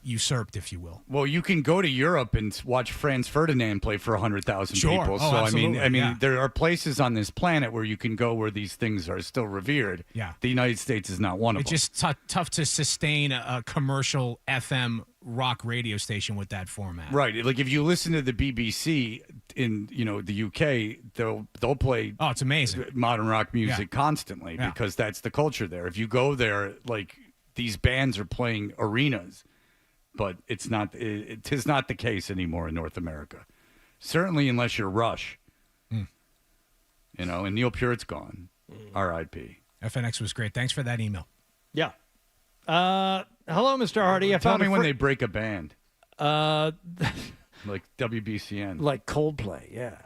usurped, if you will. Well, you can go to Europe and watch Franz Ferdinand play for 100,000 people. So absolutely. There are places on this planet where you can go where these things are still revered. Yeah. The United States is not one of them. It's just tough to sustain a commercial FM rock radio station with that format. Right. Like if you listen to the BBC, in the UK, they'll play it's amazing modern rock music constantly because that's the culture there. If you go there, like these bands are playing arenas, but it's not. It is not the case anymore in North America. Certainly, unless you're Rush, and Neil Peart's gone. R.I.P. FNX was great. Thanks for that email. Yeah. Hello, Mr. Hardy. Tell me when they break a band. Like WBCN. Like Coldplay, yeah.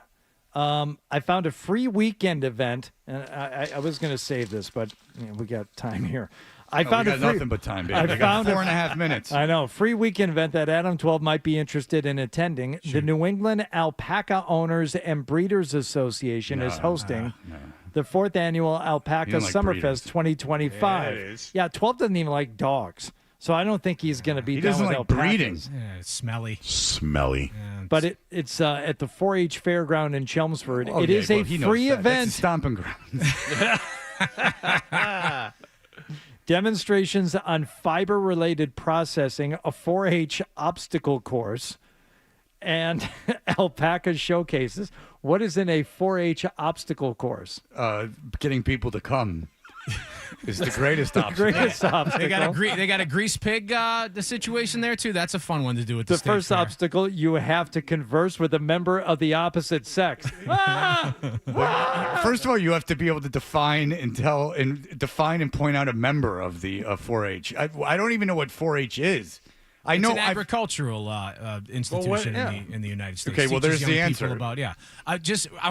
I found a free weekend event, and I was going to save this, but we got time here. We got nothing but time, baby. I got 4.5 minutes. I know. Free weekend event that Adam 12 might be interested in attending. The New England Alpaca Owners and Breeders Association is hosting the 4th Annual Alpaca Summerfest 2025. Yeah, it is. Yeah, 12 doesn't even like dogs. So I don't think he's going to be He down doesn't with like alpacas. breeding. Yeah, it's smelly. Smelly. But it's at the 4-H Fairground in Chelmsford. Okay, it is well, a he knows free that. event. That's a stomping ground. Demonstrations on fiber-related processing, a 4-H obstacle course, and alpaca showcases. What is in a 4-H obstacle course? Getting people to come is the greatest obstacle. Greatest obstacle. They got a grease pig the situation there too. That's a fun one to do at the The state first fair. obstacle, you have to converse with a member of the opposite sex. First of all, you have to be able to define and point out a member of the 4-H. I don't even know what 4-H is. I know it's an agricultural institution in the United States. Okay, well, Teaches there's the young people answer. About I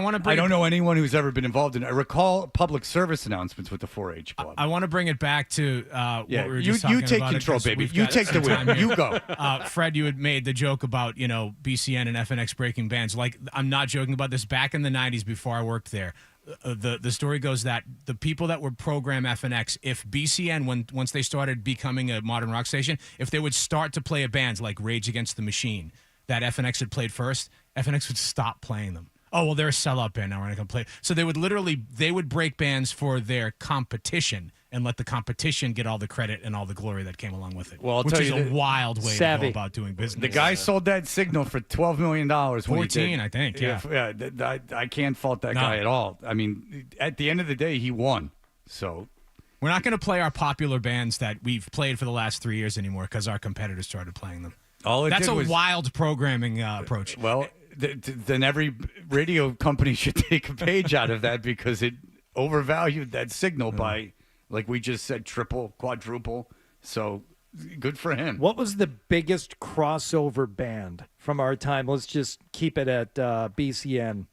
want to bring. I don't know anyone who's ever been involved in it. I recall public service announcements with the 4-H club. I want to bring it back to what we were just you talking take about control, because baby. we've You got take the some wheel. time here. You go. Fred, you had made the joke about BCN and FNX breaking bands. Like, I'm not joking about this. Back in the 90s, before I worked there, the story goes that the people that would program FNX, if BCN, once they started becoming a modern rock station, if they would start to play a band like Rage Against the Machine that FNX had played first, FNX would stop playing them. Oh, well, they're a sellout band now. We're not going to play. So they would break bands for their competition and let the competition get all the credit and all the glory that came along with it. Well, I'll which tell is you a wild way to go about doing business. The guy sold that signal for $12 million. 14, I think. Yeah. I can't fault that guy at all. I mean, at the end of the day, he won. So we're not going to play our popular bands that we've played for the last 3 years anymore because our competitors started playing them. That's a wild programming approach. Well, then every radio company should take a page out of that because it overvalued that signal by, like we just said, triple, quadruple. So good for him. What was the biggest crossover band from our time? Let's just keep it at BCN.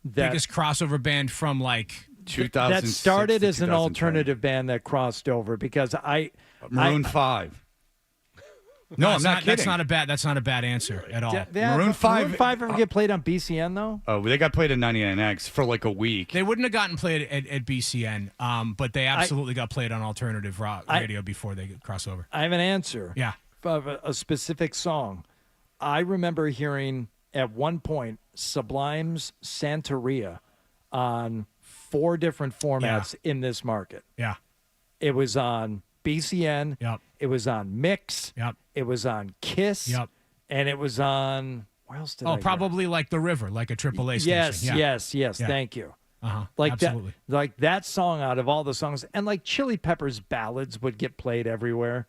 Biggest crossover band from like 2006 that started to as an 2020. alternative band that crossed over because Maroon 5. No, I'm not kidding. That's not a bad answer at all. Maroon 5. Maroon 5 ever get played on BCN though? Oh, they got played at 99X for like a week. They wouldn't have gotten played at BCN, but they absolutely got played on alternative rock radio before they cross over. I have an answer. Yeah. Of a specific song. I remember hearing at one point Sublime's Santeria on 4 different formats in this market. Yeah. It was on BCN. Yep. It was on Mix. Yep. It was on Kiss. Yep. And it was on where else did I hear? Probably like The River, like a AAA Yes, station. Yeah. yes. Yeah. Thank you. Like absolutely. That song out of all the songs, and like Chili Peppers ballads would get played everywhere.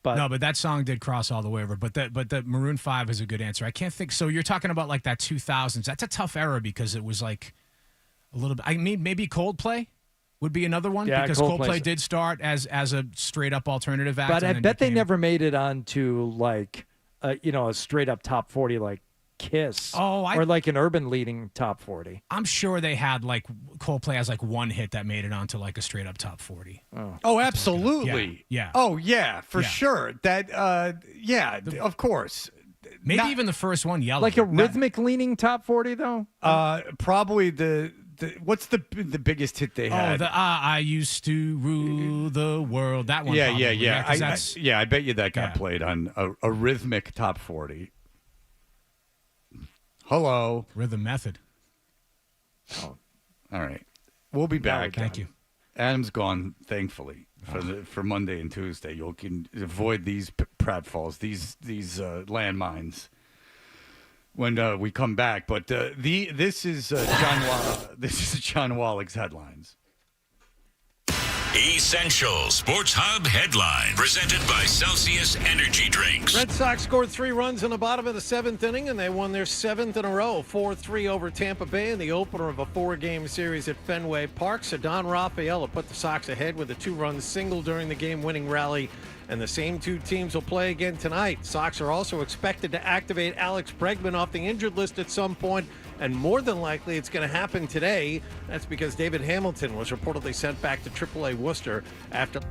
But that song did cross all the way over. But the Maroon 5 is a good answer. I can't think. So you're talking about like that 2000s. That's a tough era because it was like a little bit. I mean, maybe Coldplay would be another one because Coldplay did start as a straight up alternative act. But I bet they never made it onto like a straight up top 40 like Kiss. Or like an urban leading top 40. I'm sure they had like Coldplay has like one hit that made it onto like a straight up top 40. Oh, absolutely. Yeah. Oh, yeah, for sure. That, of course. Maybe even the first one, Yellow. Like a rhythmic leaning top 40, though? Probably what's the biggest hit they had? I used to rule the world. That one. Yeah. I bet you that got played on a rhythmic top 40. Hello. Rhythm Method. Oh, all right. We'll be back. Thank you. Adam's gone, thankfully, for Monday and Tuesday. You can avoid these pratfalls, these landmines. when we come back. But this is John Wallach's headlines. Essential Sports Hub headline presented by Celsius Energy Drinks. Red Sox scored 3 runs in the bottom of the 7th inning, and they won their 7th in a row, 4-3 over Tampa Bay in the opener of a 4-game series at Fenway Park. So Don Rafaela put the Sox ahead with a 2-run single during the game-winning rally, and the same two teams will play again tonight. Sox are also expected to activate Alex Bregman off the injured list at some point, and more than likely it's going to happen today. That's because David Hamilton was reportedly sent back to AAA Worcester after...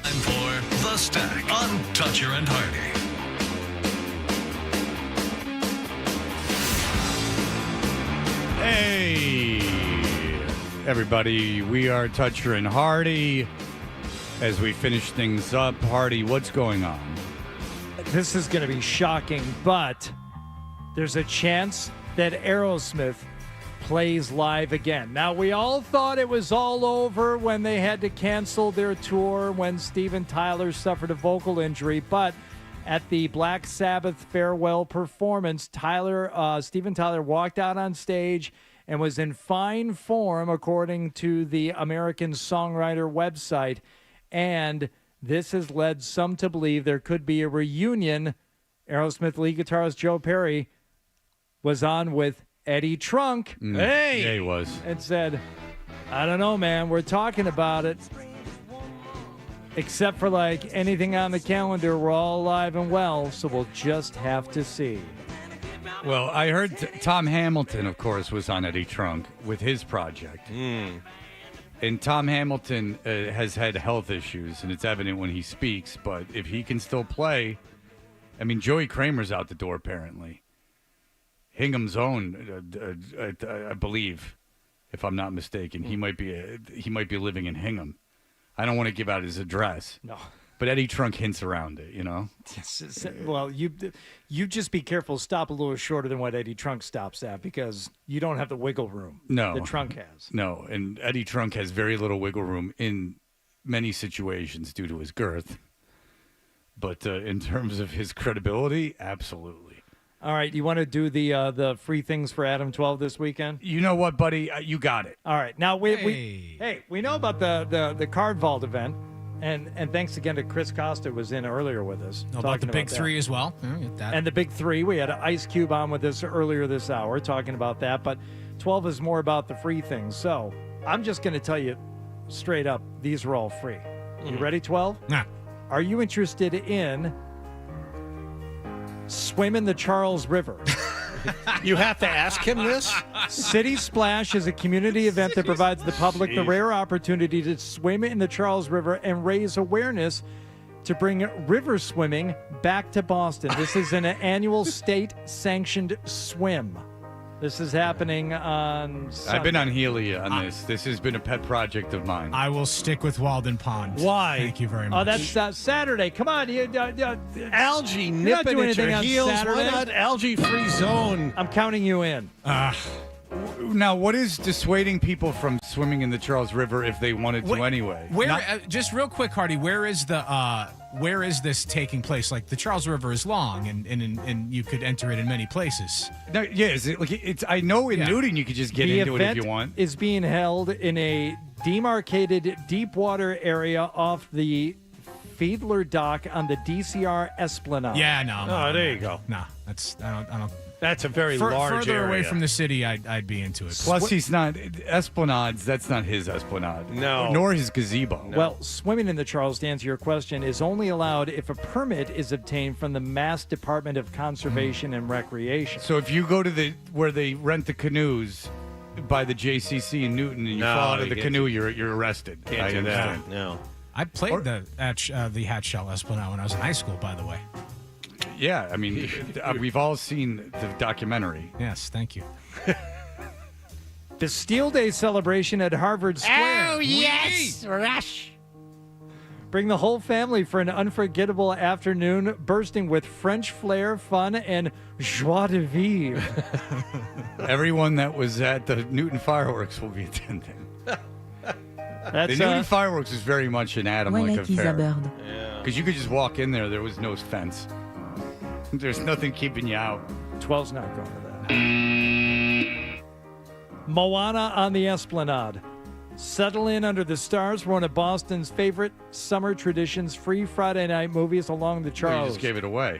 Time for The Stack on Toucher and Hardy. Hey, everybody. We are Toucher and Hardy. As we finish things up, Hardy, what's going on? This is going to be shocking, but there's a chance that Aerosmith plays live again. Now, we all thought it was all over when they had to cancel their tour when Steven Tyler suffered a vocal injury, but at the Black Sabbath farewell performance, Steven Tyler walked out on stage and was in fine form, according to the American Songwriter website, and this has led some to believe there could be a reunion. Aerosmith lead guitarist Joe Perry was on with Eddie Trunk. Hey! Yeah, he was. And said, I don't know, man. We're talking about it. Except for, like, anything on the calendar, we're all alive and well, so we'll just have to see. Well, I heard Tom Hamilton, of course, was on Eddie Trunk with his project. And Tom Hamilton has had health issues, and it's evident when he speaks, but if he can still play, I mean, Joey Kramer's out the door, apparently. Hingham's own, I believe, if I'm not mistaken. He might be living in Hingham. I don't want to give out his address. No. But Eddie Trunk hints around it, you know? Well, you just be careful. Stop a little shorter than what Eddie Trunk stops at, because you don't have the wiggle room that Trunk has. No, and Eddie Trunk has very little wiggle room in many situations due to his girth. But in terms of his credibility, absolutely. All right, you want to do the free things for Adam 12 this weekend? You know what, buddy? You got it. All right. Now, we know about the Card Vault event, and thanks again to Chris Costa, who was in earlier with us. About the Big Three as well. Get that. And the Big Three. We had Ice Cube on with us earlier this hour talking about that, but 12 is more about the free things. So I'm just going to tell you straight up, these are all free. You ready, 12? Yeah. Are you interested in swimming the Charles River? You have to ask him this? City Splash is a community event that provides the public the rare opportunity to swim in the Charles River and raise awareness to bring river swimming back to Boston. This is an annual state-sanctioned swim. This is happening on Sunday. I've been on Healy on this. This has been a pet project of mine. I will stick with Walden Pond. Why? Thank you very much. Oh, that's Saturday. Come on. Algae nipping at your heels. Saturday. Why not algae-free zone? I'm counting you in. Now, what is dissuading people from swimming in the Charles River if they wanted to anyway? Just real quick, Hardy, where is this taking place? Like, the Charles River is long, and you could enter it in many places. No, yeah, I know in Newton you could just get into it if you want. The event is being held in a demarcated deep water area off the Fiedler Dock on the DCR Esplanade. Yeah, no. Oh, there you go. No, I don't. That's a very large further area. away from the city, I'd be into it. Plus, he's not Esplanades. That's not his Esplanade. No, nor his gazebo. No. Well, swimming in the Charles, to answer your question, is only allowed if a permit is obtained from the Mass Department of Conservation and Recreation. So if you go to where they rent the canoes by the JCC in Newton and you fall out of the canoe, you're arrested. Can't do that. No. I played the Hatch Shell Esplanade when I was in high school, by the way. Yeah, I mean, we've all seen the documentary. Yes, thank you. The Steel Day celebration at Harvard Square. Oh, yes! Rush! Bring the whole family for an unforgettable afternoon bursting with French flair, fun, and joie de vivre. Everyone that was at the Newton fireworks will be attending. The Newton fireworks is very much an Adam-like affair. Because you could just walk in there. There was no fence. There's nothing keeping you out. 12's not going to that. Moana on the Esplanade. Settle in under the stars for one of Boston's favorite summer traditions, free Friday night movies along the You Charles. just gave it away.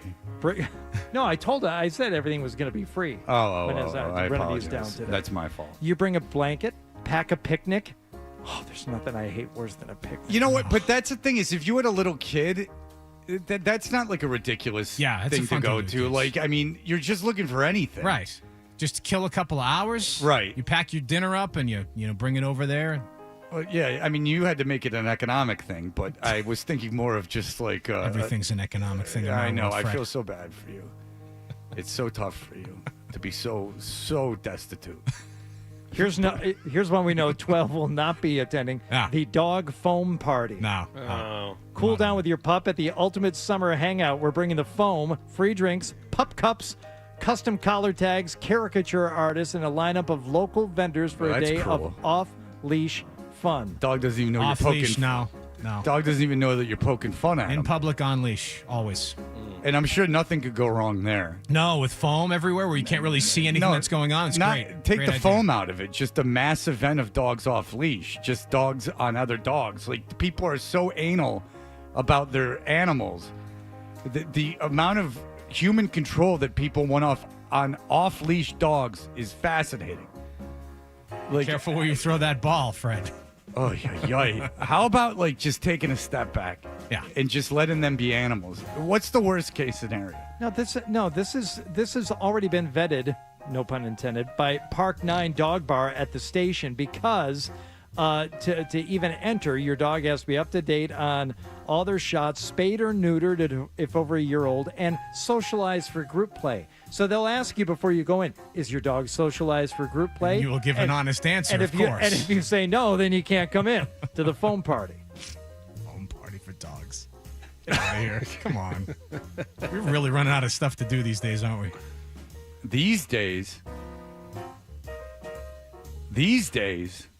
No, I said everything was going to be free. when I was I running these down apologize. today. That's my fault. You bring a blanket, pack a picnic. Oh, there's nothing I hate worse than a picnic. You know what? But that's the thing is, if you had a little kid, that's not like a ridiculous it's a thing to fun go thing to to. do. Like, I mean, you're just looking for anything. Right. Just to kill a couple of hours. Right. You pack your dinner up and you bring it over there. Well, yeah, I mean, you had to make it an economic thing, but I was thinking more of just like Everything's an economic thing. in I my know. world, I Fred. feel so bad for you. It's so tough for you to be so destitute. Here's one we know 12 will not be attending. The dog foam party. No. Cool down with your pup at the ultimate summer hangout. We're bringing the foam, free drinks, pup cups, custom collar tags, caricature artists, and a lineup of local vendors for a That's day cruel. of off-leash fun. Dog doesn't even know Off you're leash, poking. no. Dog doesn't even know that you're poking fun at In him. public, on leash, always. And I'm sure nothing could go wrong there. No, with foam everywhere where you can't really see anything that's going on. It's great. Take Great the idea. foam out of it. Just a mass event of dogs off leash. Just dogs on other dogs. Like, people are so anal about their animals. The amount of human control that people want on off leash dogs is fascinating. Like, Careful where you throw that ball, Fred. oh yeah. How about like just taking a step back? Yeah. And just letting them be animals. What's the worst case scenario? This has already been vetted, no pun intended, by Park 9 Dog Bar at the station because to even enter, your dog has to be up to date on all their shots, spayed or neutered if over a year old, and socialized for group play. So they'll ask you before you go in, is your dog socialized for group play? And you will give an honest answer, and of if course. And if you say no, then you can't come in to the foam party. Foam party for dogs. Get out of here. Come on. We're really running out of stuff to do these days, aren't we? These days,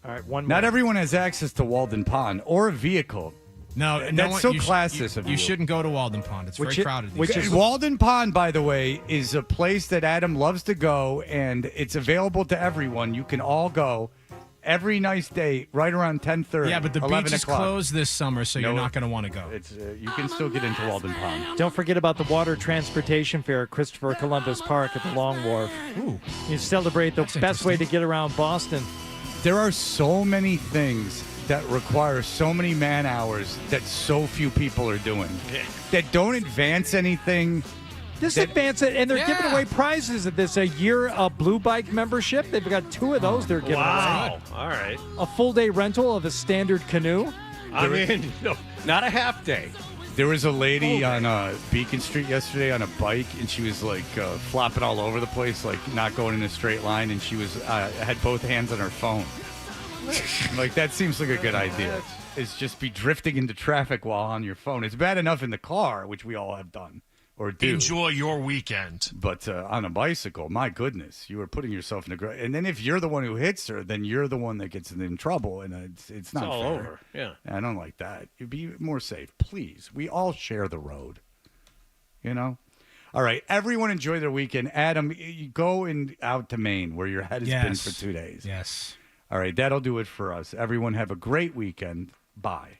all right, one more. not everyone has access to Walden Pond or a vehicle. No, that's so classist of you. You shouldn't go to Walden Pond. It's very crowded. these days. Walden Pond, by the way, is a place that Adam loves to go, and it's available to everyone. You can all go every nice day, right around 10:30. Yeah, but the 11 beach is o'clock. closed this summer, so you're not going to want to go. It's you can still get into Walden Pond. Don't forget about the water transportation fair at Christopher Columbus Park at the Long Wharf. Ooh. You celebrate the best way to get around Boston. There are so many things that require so many man hours that so few people are doing. That don't advance anything. This advance it, and they're giving away prizes at this. A year Blue Bike membership. They've got 2 of those they're giving away. All right. A full day rental of a standard canoe. I mean, no, not a half day. There was a lady on Beacon Street yesterday on a bike, and she was like flopping all over the place, like not going in a straight line, and she was had both hands on her phone. Like, that seems like a good idea. Is just be drifting into traffic while on your phone. It's bad enough in the car, which we all have done or do. Enjoy your weekend. But on a bicycle, my goodness, you are putting yourself in a and then if you're the one who hits her, then you're the one that gets in trouble, and it's not all fair. over. Yeah. I don't like that. You be more safe, please. We all share the road. You know. All right, everyone enjoy their weekend. Adam, you go out to Maine, where your head has been for 2 days. Yes. All right, that'll do it for us. Everyone have a great weekend. Bye.